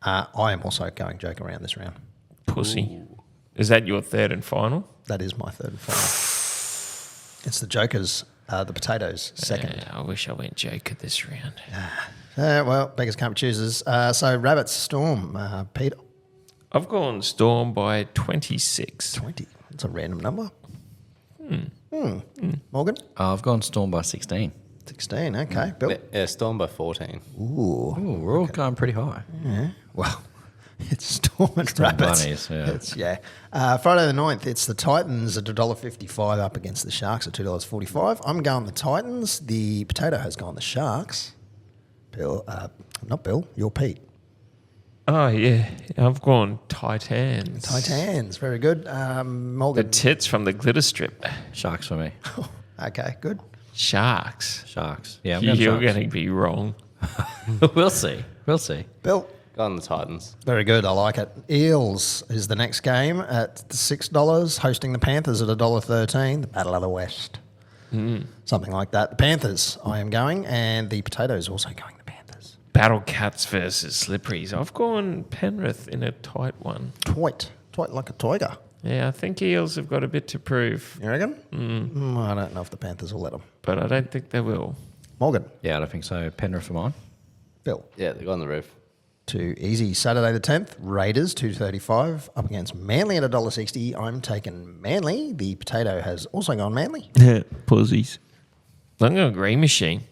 Speaker 2: I am also going joke around this round.
Speaker 3: Pussy. Is that your third and final?
Speaker 2: That is my third and final. It's the Jokers, the Potatoes second.
Speaker 3: Yeah, I wish I went joker this round.
Speaker 2: Well, beggars can't be choosers. So Rabbits, Storm, Peter,
Speaker 3: I've gone Storm by 26.
Speaker 2: 20. That's a random number. Morgan,
Speaker 4: I've gone Storm by 16.
Speaker 2: 16. Okay. Bill.
Speaker 6: Yeah, Storm by 14.
Speaker 2: Ooh.
Speaker 4: Ooh, we're all going pretty high.
Speaker 2: Well, it's Storm and
Speaker 4: Storm
Speaker 2: Rabbits.
Speaker 4: bunnies, yeah.
Speaker 2: Friday the 9th, it's the Titans at $1.55 up against the Sharks at $2.45. I'm going the Titans. The Potato has gone the Sharks. Bill, not Bill, you're Pete.
Speaker 3: Oh, yeah. I've gone Titans.
Speaker 2: Titans, very good.
Speaker 3: The
Speaker 2: Morgan.
Speaker 3: tits from the glitter strip.
Speaker 4: Sharks for me.
Speaker 2: Okay, good.
Speaker 3: Sharks.
Speaker 4: Sharks. Yeah, I'm
Speaker 3: You're
Speaker 4: going Sharks.
Speaker 3: going to be wrong.
Speaker 4: We'll see. We'll see.
Speaker 2: Bill.
Speaker 6: Go on the Titans.
Speaker 2: Very good. I like it. Eels is the next game at $6, hosting the Panthers at $1.13. The Battle of the West. Something like that. The Panthers, I am going, and the Potatoes also going the Panthers.
Speaker 3: Battle Cats versus Slipperies. I've gone Penrith in a tight one.
Speaker 2: Toit like a toiger.
Speaker 3: Yeah, I think Eels have got a bit to prove,
Speaker 2: You reckon? I don't know if the Panthers will let them.
Speaker 3: but I don't think they will.
Speaker 2: Morgan.
Speaker 4: Yeah, I don't think so. Penrith for mine.
Speaker 2: Bill.
Speaker 6: Yeah, they go on the roof.
Speaker 2: Too easy. Saturday the 10th, Raiders $2.35 up against Manly at $1.60. I'm taking Manly. The Potato has also gone Manly.
Speaker 3: Pussies. I'm going Green Machine.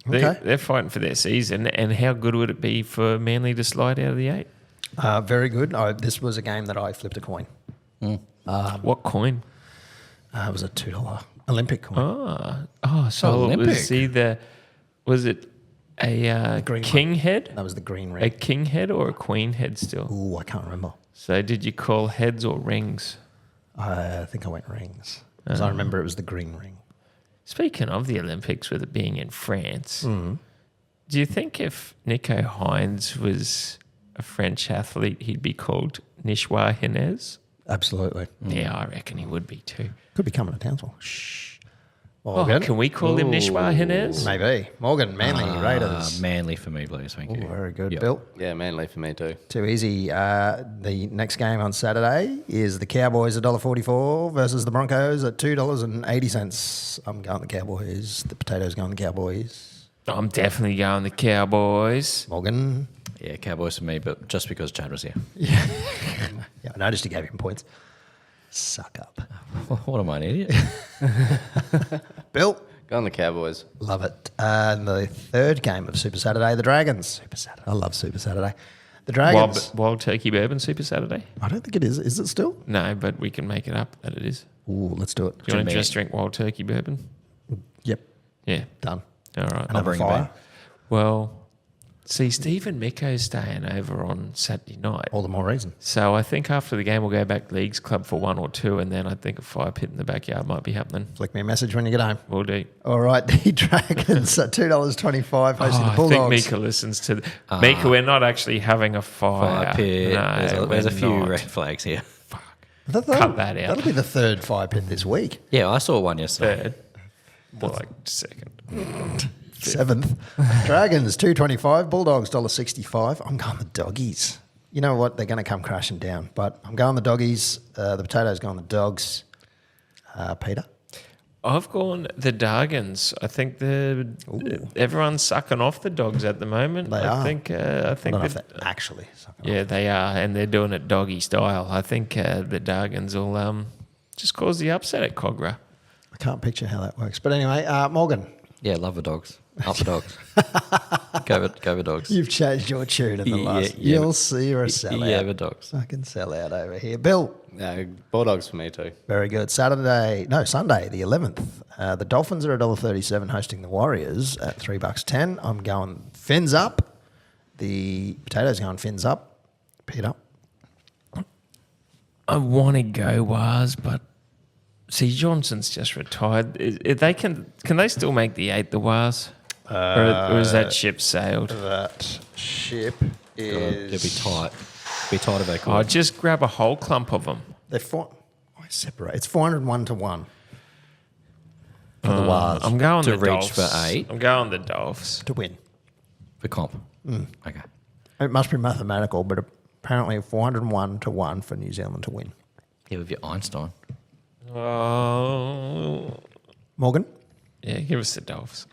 Speaker 2: Okay.
Speaker 3: They're fighting for their season, and how good would it be for Manly to slide out of the 8?
Speaker 2: Very good. This was a game that I flipped a coin.
Speaker 3: What coin?
Speaker 2: It was a $2 Olympic coin.
Speaker 3: So
Speaker 4: Olympic.
Speaker 3: Was it a
Speaker 2: green
Speaker 3: king head?
Speaker 2: That was the green
Speaker 3: A
Speaker 2: ring.
Speaker 3: king head or a queen head still?
Speaker 2: Ooh, I can't remember.
Speaker 3: So did you call heads or rings?
Speaker 2: I think I went rings. Because I remember it was the green ring.
Speaker 3: Speaking of the Olympics, with it being in France, do you think if Nico Hines was a French athlete, he'd be called Nishwa Hinez?
Speaker 2: Absolutely.
Speaker 3: Yeah, I reckon he would be too.
Speaker 2: Could be coming to Townsville. Shh.
Speaker 3: Oh,
Speaker 2: Morgan.
Speaker 3: can we call him Nishwa Hinez?
Speaker 2: Maybe. Morgan, Manly, Raiders.
Speaker 4: Manly for me, please. Thank you.
Speaker 2: Ooh, very good.
Speaker 4: Yep.
Speaker 2: Bill.
Speaker 6: Yeah, Manly for me too.
Speaker 2: Too easy. The next game on Saturday is the Cowboys at $1.44 versus the Broncos at $2.80. I'm going the Cowboys. The Potatoes going the Cowboys.
Speaker 3: I'm definitely going the Cowboys.
Speaker 2: Morgan.
Speaker 4: Yeah, Cowboys for me, but just because Chad was here.
Speaker 2: Yeah, I noticed you gave him points. Suck up.
Speaker 4: What am I, an idiot?
Speaker 2: Bill.
Speaker 6: Go on the Cowboys.
Speaker 2: Love it. And the third game of Super Saturday, the Dragons. Super Saturday. I love Super Saturday. The Dragons.
Speaker 3: Wild Turkey Bourbon Super Saturday?
Speaker 2: I don't think it is. Is it still?
Speaker 3: No, but we can make it up that it is.
Speaker 2: Ooh, let's do it.
Speaker 3: Do you want
Speaker 4: me.
Speaker 3: to just drink Wild Turkey Bourbon?
Speaker 2: Yep.
Speaker 3: Yeah.
Speaker 2: Done.
Speaker 3: All right.
Speaker 2: Another
Speaker 4: bring it
Speaker 2: fire.
Speaker 4: back.
Speaker 3: Well, see, Stephen Micko's staying over on Saturday night.
Speaker 2: All the more reason.
Speaker 3: So I think after the game we'll go back Leagues Club for 1 or 2, and then I think a fire pit in the backyard might be happening.
Speaker 2: Flick me a message when you get home.
Speaker 3: We'll do.
Speaker 2: All right, the Dragons at $2.25 hosting the
Speaker 3: I
Speaker 2: Bulldogs.
Speaker 3: think Mika listens to... Mika, we're not actually having a fire.
Speaker 4: Fire pit.
Speaker 3: No,
Speaker 4: There's a few
Speaker 3: not.
Speaker 4: red flags here.
Speaker 3: Fuck.
Speaker 2: Cut
Speaker 3: that out.
Speaker 2: That'll be the third fire pit this week.
Speaker 4: Yeah, I saw one yesterday.
Speaker 3: More like second.
Speaker 2: 7th. Dragons, $2.25. Bulldogs, $1.65. I'm going the doggies. You know what? They're going to come crashing down, but I'm going the doggies. The Potatoes going the dogs. Peter?
Speaker 3: I've gone the Dargans. I think everyone's sucking off the dogs at the moment.
Speaker 2: They are.
Speaker 3: I think
Speaker 2: I don't know if they're actually.
Speaker 3: yeah, they are, and they're doing it doggy style. I think the Dargans will just cause the upset at Cogra.
Speaker 2: I can't picture how that works. But anyway, Morgan.
Speaker 4: Yeah, love the dogs. Up the dogs. go the dogs.
Speaker 2: You've changed your tune in the last.
Speaker 4: yeah.
Speaker 2: You'll see you're a sellout.
Speaker 4: Yeah, the dogs.
Speaker 2: I can sell out over here. Bill.
Speaker 6: No, Bulldogs for me too.
Speaker 2: Very good. Sunday, the 11th. The Dolphins are $1.37 hosting the Warriors at $3.10. I'm going fins up. The Potatoes going fins up. Peter.
Speaker 3: I want to go Wars, but see, Johnson's just retired. Can they still make the 8, the Wars? Or is that ship sailed?
Speaker 2: That ship
Speaker 4: It'll
Speaker 2: is.
Speaker 4: be tight. Be tight if they could.
Speaker 3: Oh, just grab a whole clump of them.
Speaker 2: They're separate. It's 401 to 1 for the Wars
Speaker 3: I'm going
Speaker 4: To
Speaker 3: the
Speaker 4: reach
Speaker 3: Dolphs.
Speaker 4: for 8?
Speaker 3: I'm going the Dolphs.
Speaker 2: to win.
Speaker 4: For comp. Okay.
Speaker 2: It must be mathematical, but apparently 401 to 1 for New Zealand to win.
Speaker 4: Yeah, with your Einstein.
Speaker 3: Oh,
Speaker 2: Morgan?
Speaker 3: yeah, give us the Dolphs.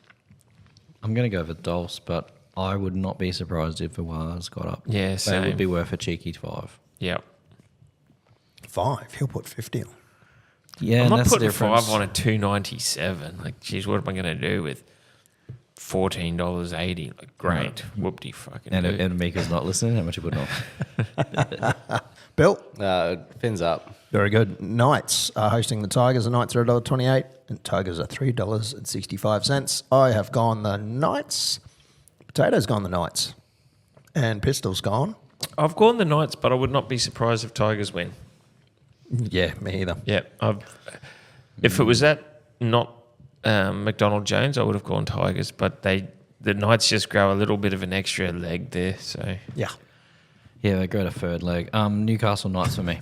Speaker 4: I'm going to go for the Dolphs, but I would not be surprised if the Wars got up.
Speaker 3: Yeah,
Speaker 4: They
Speaker 3: same.
Speaker 4: would be worth a cheeky 5.
Speaker 3: Yep.
Speaker 2: 5. He'll put 50 on.
Speaker 4: Yeah,
Speaker 3: I'm
Speaker 4: and
Speaker 3: not
Speaker 4: that's the
Speaker 3: putting
Speaker 4: difference.
Speaker 3: 5 on a 297. Like, geez, what am I going to do with $14.80? Like, great. Whoop-de fucking
Speaker 4: And,
Speaker 3: do.
Speaker 4: and Mika's not listening. How much you putting on?
Speaker 2: Bill?
Speaker 6: Fins up.
Speaker 2: Very good. Knights are hosting the Tigers. The Knights are $1.28 and Tigers are $3.65. I have gone the Knights. Potatoes gone the Knights. And Pistol's gone.
Speaker 3: I've gone the Knights, but I would not be surprised if Tigers win.
Speaker 2: Yeah, me either.
Speaker 3: Yeah. If it was at not McDonald Jones, I would have gone Tigers, but the Knights just grow a little bit of an extra leg there. So
Speaker 2: Yeah.
Speaker 4: Yeah, they go to third leg. Newcastle Knights for me.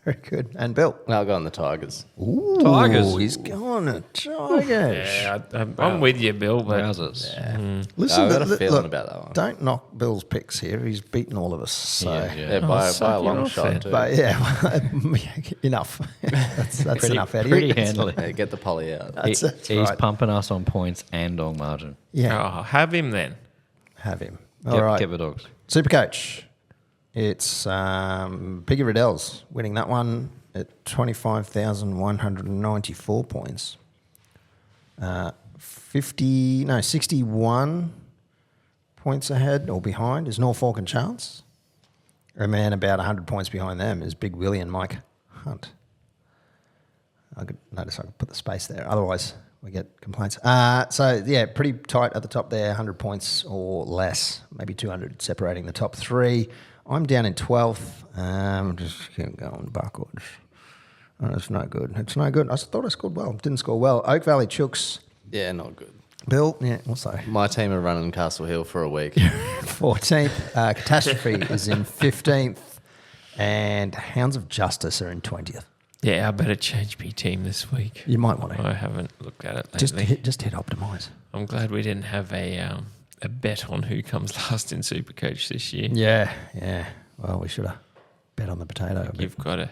Speaker 2: Very good. And Bill?
Speaker 6: I'll go on the Tigers.
Speaker 2: Ooh,
Speaker 4: Tigers.
Speaker 2: He's gone to Tigers.
Speaker 3: yeah, I'm with you, Bill. But
Speaker 4: Wowzers.
Speaker 2: Listen,
Speaker 6: I've got a
Speaker 2: look,
Speaker 6: feeling about that one.
Speaker 2: Don't knock Bill's picks here. He's beaten all of us. So.
Speaker 6: Yeah, by a
Speaker 3: suck it
Speaker 6: long
Speaker 3: off
Speaker 6: shot
Speaker 3: then.
Speaker 6: too.
Speaker 2: But yeah, enough. That's enough out of
Speaker 4: Pretty
Speaker 2: you.
Speaker 4: handily.
Speaker 6: Yeah, get the poly out.
Speaker 2: That's
Speaker 4: He's
Speaker 2: right.
Speaker 4: pumping us on points and on margin.
Speaker 2: Yeah,
Speaker 3: oh, have him then.
Speaker 2: have him. All right.
Speaker 4: Get the dogs.
Speaker 2: Supercoach. It's Piggy Riddell's winning that one at 25,194 points. 61 points ahead or behind is Norfolk and Charles. A man about 100 points behind them is Big Willie and Mike Hunt. I could notice I could put the space there. Otherwise, we get complaints. So, yeah, pretty tight at the top there, 100 points or less, maybe 200 separating the top three. I'm down in 12th. Just keep going backwards. Oh, it's no good. It's no good. I thought I scored well. Didn't score well. Oak Valley Chooks.
Speaker 6: Yeah, not good.
Speaker 2: Bill, yeah, also.
Speaker 6: My team are running Castle Hill for a week.
Speaker 2: 14th. Catastrophe is in 15th. And Hounds of Justice are in 20th.
Speaker 3: Yeah, I better change my team this week.
Speaker 2: You might want to.
Speaker 3: I haven't looked at it lately.
Speaker 2: Just hit optimise.
Speaker 3: I'm glad we didn't have a bet on who comes last in Supercoach this year.
Speaker 2: Yeah. Well, we should have bet on the potato. a bit.
Speaker 3: You've got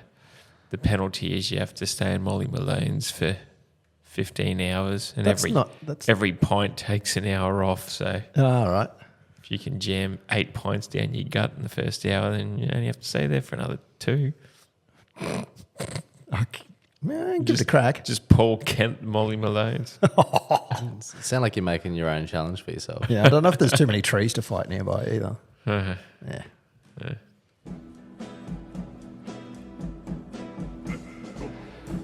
Speaker 3: the penalty is you have to stay in Molly Malones for 15 hours, and
Speaker 2: That's
Speaker 3: every pint takes an hour off. So
Speaker 2: all right.
Speaker 3: if you can jam 8 pints down your gut in the first hour, then you only have to stay there for another 2.
Speaker 2: Man, give it a crack.
Speaker 3: Just Paul Kent Molly Malones.
Speaker 6: Sound like you're making your own challenge for yourself.
Speaker 2: Yeah, I don't know if there's too many trees to fight nearby either.
Speaker 3: Uh-huh.
Speaker 2: Yeah.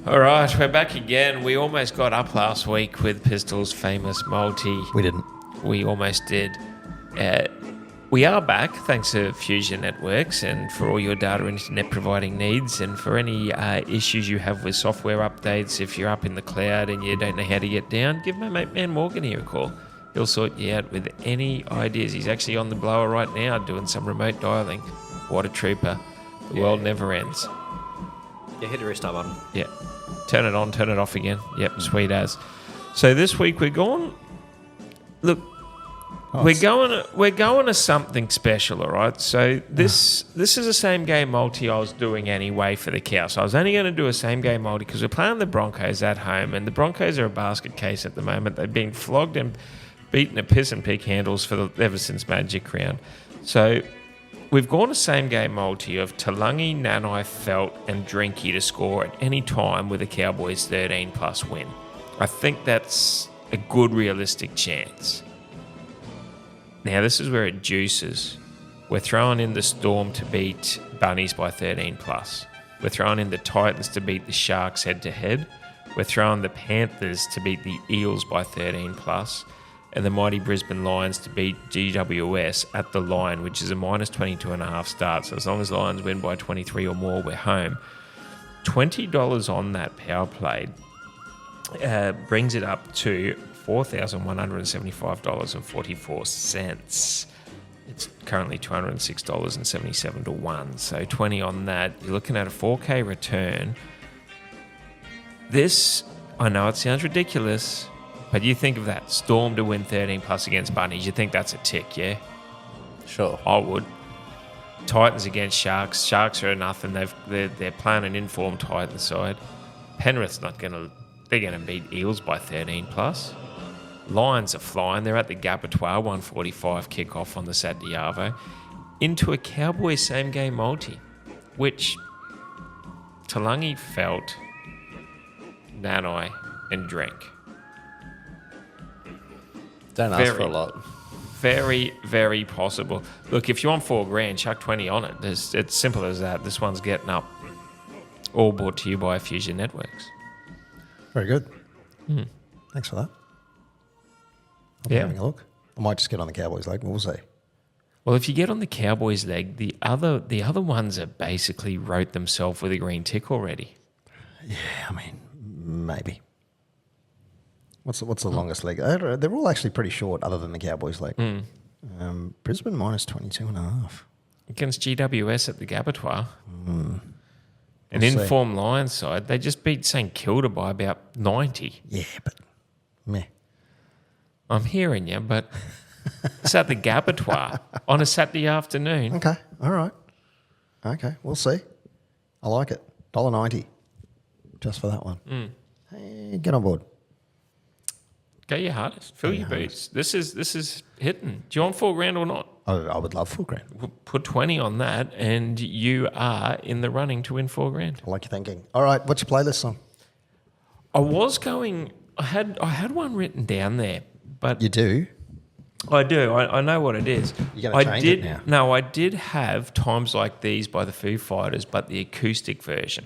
Speaker 3: All right, we're back again. We almost got up last week with Pistol's famous multi.
Speaker 2: We didn't.
Speaker 3: We almost did. We are back, thanks to Fusion Networks, and for all your data and internet providing needs, and for any issues you have with software updates. If you're up in the cloud and you don't know how to get down, give my mate Man Morgan here a call. He'll sort you out with any ideas. He's actually on the blower right now doing some remote dialing. What a trooper. The world never ends.
Speaker 4: Yeah, hit the restart button.
Speaker 3: Yeah. Turn it on, turn it off again. Yep, sweet as. So this week we're going. Look, we're going to something special, all right? So this is a same game multi I was doing anyway for the Cows. So I was only going to do a same game multi because we're playing the Broncos at home, and the Broncos are a basket case at the moment. They've been flogged and beaten at piss and pig handles ever since Magic Round. So we've gone a same game multi of Talangi, Nanai, Felt, and Drinky to score at any time with a Cowboys 13+ win. I think that's a good realistic chance. Now, this is where it juices. We're throwing in the Storm to beat Bunnies by 13+. We're throwing in the Titans to beat the Sharks head-to-head. We're throwing the Panthers to beat the Eels by 13+. And the mighty Brisbane Lions to beat GWS at the Line, which is a -22.5 start. So as long as Lions win by 23 or more, we're home. $20 on that power play brings it up to $4,175.44. It's currently $206.77 to 1. So 20 on that. You're looking at a 4K return. This, I know it sounds ridiculous, but you think of that. Storm to win 13+ against Bunnies. You think that's a tick, yeah?
Speaker 6: Sure.
Speaker 3: I would. Titans against Sharks. Sharks are nothing. They're playing an informed Titans side. Penrith's not going to... They're going to beat Eels by 13+. Lions are flying. They're at the Gabatoir, 1:45 kickoff on the Saturday Arvo. Into a Cowboys same-game multi, which Talangi, Felt, Nanai, and Drink.
Speaker 6: Don't ask for a lot.
Speaker 3: Very, very possible. Look, if you want $4,000, chuck 20 on it. It's simple as that. This one's getting up. All brought to you by Fusion Networks.
Speaker 2: Very good. Thanks for that. I'll be having a look. I might just get on the Cowboys leg. We'll see.
Speaker 3: Well, if you get on the Cowboys leg, the other ones are basically wrote themselves with a green tick already.
Speaker 2: Yeah, I mean, maybe. What's the longest leg? They're all actually pretty short, other than the Cowboys leg. Brisbane -22.5
Speaker 3: against GWS at the Gabatoir. An
Speaker 2: We'll
Speaker 3: informed Lions side, they just beat St Kilda by about 90.
Speaker 2: Yeah, but meh.
Speaker 3: I'm hearing you, but it's at the Gabatoir on a Saturday afternoon.
Speaker 2: Okay, all right. Okay, we'll see. I like it. $1.90 just for that one. Hey, get on board.
Speaker 3: Go your hardest. Fill your boots. This is hitting. Do you want $4,000 or not?
Speaker 2: I would love $4,000.
Speaker 3: We'll put 20 on that, and you are in the running to win $4,000.
Speaker 2: I like your thinking. All right, what's your playlist song?
Speaker 3: I was going. I had one written down there, but
Speaker 2: You do?
Speaker 3: I do. I know what it is.
Speaker 2: You're gonna change it now?
Speaker 3: No, I did have Times Like These by the Foo Fighters, but the acoustic version.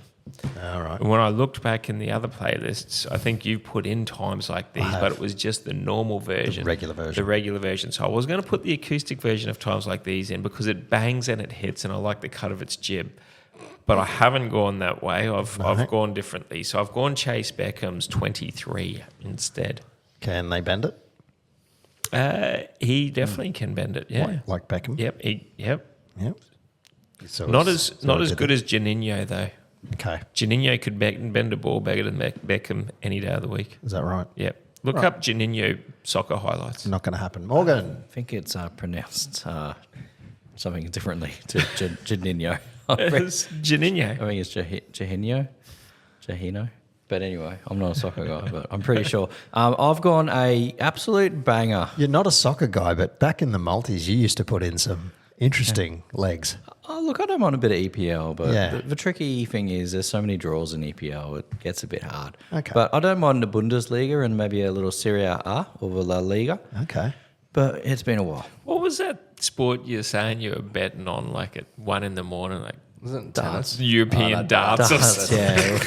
Speaker 2: All right.
Speaker 3: And when I looked back in the other playlists, I think you put in Times Like These, but it was just the normal version.
Speaker 2: The regular version.
Speaker 3: The regular version. So I was going to put the acoustic version of Times Like These in because it bangs and it hits, and I like the cut of its jib. But I haven't gone that way. I've gone differently. So I've gone Chase Beckham's 23 instead.
Speaker 2: Can they bend it?
Speaker 3: He definitely can bend it, yeah.
Speaker 2: Like Beckham?
Speaker 3: Yep. Yep.
Speaker 2: So
Speaker 3: Not as good as Juninho, though.
Speaker 2: Okay.
Speaker 3: Juninho could bend a ball better than Beckham any day of the week.
Speaker 2: Is that right?
Speaker 3: Yep. Look up Juninho soccer highlights.
Speaker 2: Not going to happen. Morgan.
Speaker 4: I think it's pronounced something differently to Juninho.
Speaker 3: It's Juninho.
Speaker 4: I think it's Jahino. But anyway, I'm not a soccer guy, but I'm pretty sure. I've gone a absolute banger.
Speaker 2: You're not a soccer guy, but back in the multis, you used to put in some interesting legs.
Speaker 4: Oh, look, I don't mind a bit of EPL, but
Speaker 2: Yeah.
Speaker 4: the tricky thing is there's so many draws in EPL, it gets a bit hard.
Speaker 2: Okay.
Speaker 4: But I don't mind the Bundesliga and maybe a little Serie A or the La Liga.
Speaker 2: Okay.
Speaker 4: But it's been a while.
Speaker 3: What was that sport you were saying you were betting on like at 1 a.m, like
Speaker 6: Wasn't it tennis?
Speaker 3: European darts or
Speaker 4: Darts,
Speaker 3: something?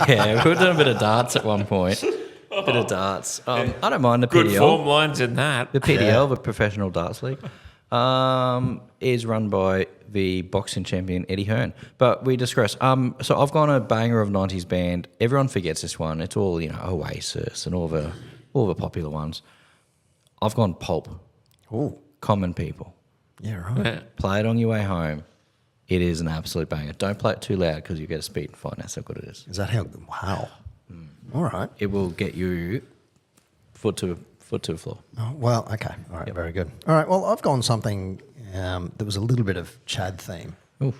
Speaker 4: yeah. We were doing a bit of darts at one point. Bit of darts. I don't mind the
Speaker 3: Good
Speaker 4: PDL.
Speaker 3: form lines in that.
Speaker 4: The PDL, the Professional Darts League, is run by the boxing champion Eddie Hearn. But we digress. So I've gone a banger of 90s band. Everyone forgets this one. It's all, Oasis and all the popular ones. I've gone Pulp.
Speaker 2: Ooh.
Speaker 4: Common People.
Speaker 2: Yeah, right.
Speaker 3: Yeah.
Speaker 4: Play it on your way home. It is an absolute banger. Don't play it too loud because you get a speed and find. That's how good it is.
Speaker 2: Is that how? Wow. All right.
Speaker 4: It will get you foot to the floor.
Speaker 2: Oh, well, okay. All right, very good. All right, well, I've gone something that was a little bit of Chad theme.
Speaker 4: Ooh.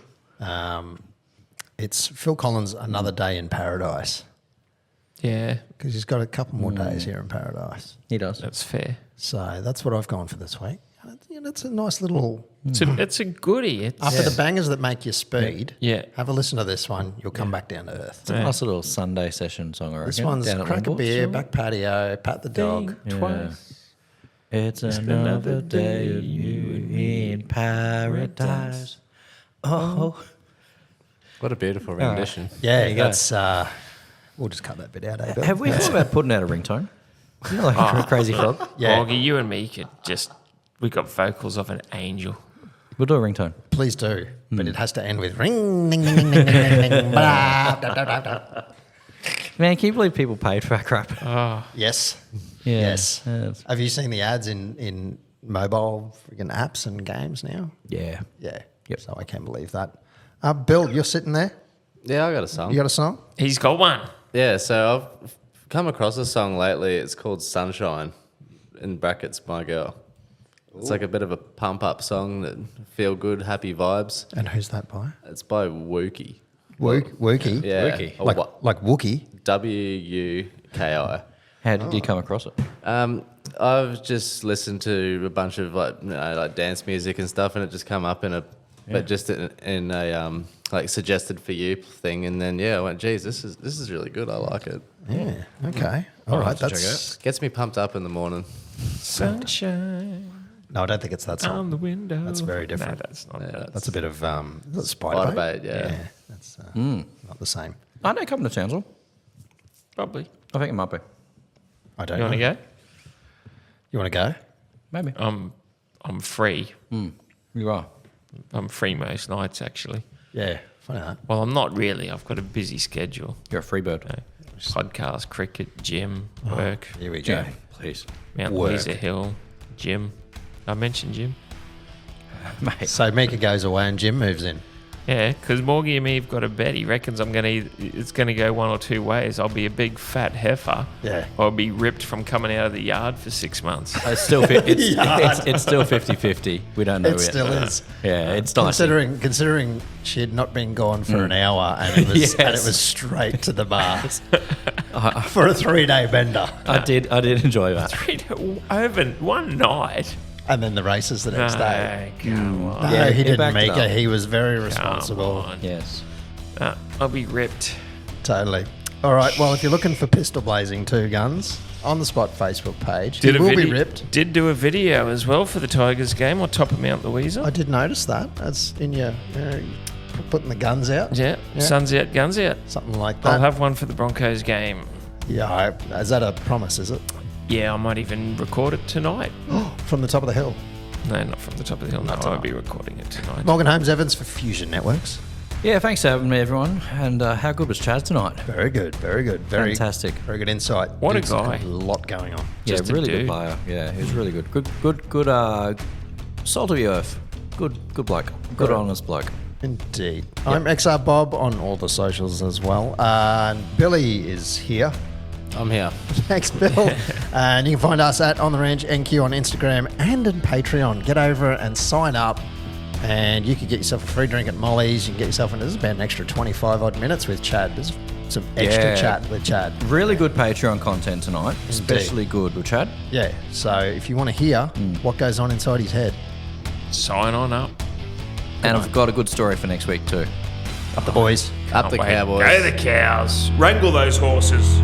Speaker 2: It's Phil Collins' Another Day in Paradise,
Speaker 3: Yeah,
Speaker 2: because he's got a couple more days here in paradise.
Speaker 4: He does.
Speaker 3: that's fair.
Speaker 2: So that's what I've gone for this week. It's a nice little...
Speaker 3: It's a goodie. It's,
Speaker 2: After the bangers that make you speed,
Speaker 3: Yeah.
Speaker 2: have a listen to this one. You'll come back down to earth.
Speaker 4: It's a nice little Sunday session song, I reckon.
Speaker 2: This one's
Speaker 4: down at
Speaker 2: crack a
Speaker 4: Longbourn.
Speaker 2: beer, back patio, pat the dog.
Speaker 3: twice.
Speaker 4: It's another day of you in paradise. Oh.
Speaker 6: What a beautiful rendition.
Speaker 2: Yeah,
Speaker 4: you go.
Speaker 2: that's... we'll just cut that bit out, eh, Bill?
Speaker 4: Have we thought about putting out a ringtone? You know, like a crazy frog?
Speaker 2: Yeah.
Speaker 3: Morgie, you and me could just... We got vocals of an angel.
Speaker 4: We'll do a ringtone.
Speaker 2: Please do. But it has to end with ring, ding, ding, ding, ding, ding, ding, blah, da, da, da, da.
Speaker 4: Man, can you believe people paid for that crap?
Speaker 2: Yes.
Speaker 4: Yeah.
Speaker 2: Yes.
Speaker 4: Yeah.
Speaker 2: Have you seen the ads in mobile freaking apps and games now?
Speaker 4: Yeah.
Speaker 2: Yeah.
Speaker 4: Yep.
Speaker 2: So I can't believe that. Bill, you're sitting there.
Speaker 6: Yeah, I got a song.
Speaker 2: You got a song?
Speaker 3: He's got one.
Speaker 6: Yeah, so I've come across a song lately. It's called Sunshine, in brackets, My Girl. It's like a bit of a pump-up song that feel good, happy vibes.
Speaker 2: And who's that by?
Speaker 6: It's by Wookie.
Speaker 2: Wookie.
Speaker 6: Yeah.
Speaker 4: Wookie.
Speaker 6: Or
Speaker 2: Like Wookie.
Speaker 6: Wuki.
Speaker 4: How did you come across it?
Speaker 6: I've just listened to a bunch of like dance music and stuff, and it just come up but just in a like suggested for you thing, and then I went, geez, this is really good. I like it.
Speaker 2: Yeah. Okay. All right.
Speaker 4: have to check
Speaker 2: That's...
Speaker 6: Gets me pumped up in the morning.
Speaker 3: Sunshine
Speaker 2: No, I don't think it's that song.
Speaker 3: on the window.
Speaker 2: That's very different.
Speaker 3: No, that's not.
Speaker 2: That's a bit of Spider
Speaker 6: Spider
Speaker 2: Bait.
Speaker 6: Bait, yeah.
Speaker 2: That's not the same.
Speaker 4: I know coming to Townsend.
Speaker 3: Probably.
Speaker 4: I think it might be.
Speaker 2: I don't
Speaker 3: You
Speaker 2: know.
Speaker 3: want to go?
Speaker 2: You want to go?
Speaker 4: Maybe.
Speaker 3: I'm free.
Speaker 4: You are.
Speaker 3: I'm free most nights, actually.
Speaker 2: Yeah. Funny that.
Speaker 3: Well, I'm not really. I've got a busy schedule.
Speaker 4: You're a free bird.
Speaker 3: Podcast, cricket, gym, work,
Speaker 2: Here we go.
Speaker 4: Please.
Speaker 3: Mount
Speaker 2: Work.
Speaker 3: Louisa Hill, gym. I mentioned gym.
Speaker 4: Mate.
Speaker 2: So Mika goes away and Jim moves in.
Speaker 3: Yeah, because Morgie and me have got a bet. He reckons it's going to go one or two ways. I'll be a big fat heifer.
Speaker 2: Yeah.
Speaker 3: Or I'll be ripped from coming out of the yard for 6 months.
Speaker 4: It's still it's still 50-50. We don't know
Speaker 2: It
Speaker 4: yet.
Speaker 2: still is.
Speaker 4: Yeah, it's dicey.
Speaker 2: Considering she had not been gone for an hour and it was
Speaker 4: Yes.
Speaker 2: and it was straight to the bars for a 3-day bender,
Speaker 4: I did enjoy that.
Speaker 3: Over one night.
Speaker 2: and then the races the next day.
Speaker 3: Come on.
Speaker 2: No,
Speaker 4: Yeah,
Speaker 2: he
Speaker 4: he
Speaker 2: didn't
Speaker 4: backed it
Speaker 2: Mika.
Speaker 4: up.
Speaker 2: He was very
Speaker 3: Come
Speaker 2: responsible.
Speaker 3: on.
Speaker 4: Yes.
Speaker 3: I'll be ripped.
Speaker 2: Totally. All right. Well, if you're looking for pistol blazing 2 guns, on the spot Facebook page, he will be ripped.
Speaker 3: Did do a video as well for the Tigers game on top of Mount Louisa.
Speaker 2: I did notice that. That's in your putting the guns out.
Speaker 3: Yeah, sun's out, guns out.
Speaker 2: Something like
Speaker 3: I'll
Speaker 2: that.
Speaker 3: have one for the Broncos game.
Speaker 2: Yeah. Is that a promise? Is it
Speaker 3: Yeah, I might even record it tonight.
Speaker 2: from the top of the hill?
Speaker 3: No, not from the top of the hill. No,
Speaker 2: Not
Speaker 3: I won't
Speaker 2: tonight.
Speaker 3: be recording it tonight.
Speaker 2: Morgan Holmes Evans for Fusion Networks.
Speaker 4: Yeah, thanks for having me, everyone. And how good was Chad tonight?
Speaker 2: Very good. Very good. Very
Speaker 4: Fantastic.
Speaker 2: Very good insight.
Speaker 3: What a
Speaker 2: Dude's got
Speaker 3: guy.
Speaker 2: A lot going on.
Speaker 4: Yeah,
Speaker 3: Just a
Speaker 4: really good
Speaker 3: dude.
Speaker 4: player. Yeah, he was really good. Good. Salt of the earth. Good bloke. Good, honest bloke.
Speaker 2: Indeed. I'm XR Bob on all the socials as well. And Billy is here.
Speaker 6: I'm here.
Speaker 2: Thanks, Bill. And you can find us at On The Range NQ on Instagram and on Patreon. Get over and sign up. And you can get yourself a free drink at Molly's. You can get yourself this is about an extra 25 odd minutes with Chad. There's some extra
Speaker 4: Yeah.
Speaker 2: chat with Chad.
Speaker 4: Really good Patreon content tonight. Especially good with Chad.
Speaker 2: Yeah. So if you want to hear what goes on inside his head,
Speaker 3: Sign on up.
Speaker 4: And I've got a good story for next week too.
Speaker 2: up the boys.
Speaker 6: Up the
Speaker 3: Wait,
Speaker 6: Cowboys.
Speaker 3: Go the cows. Wrangle those horses.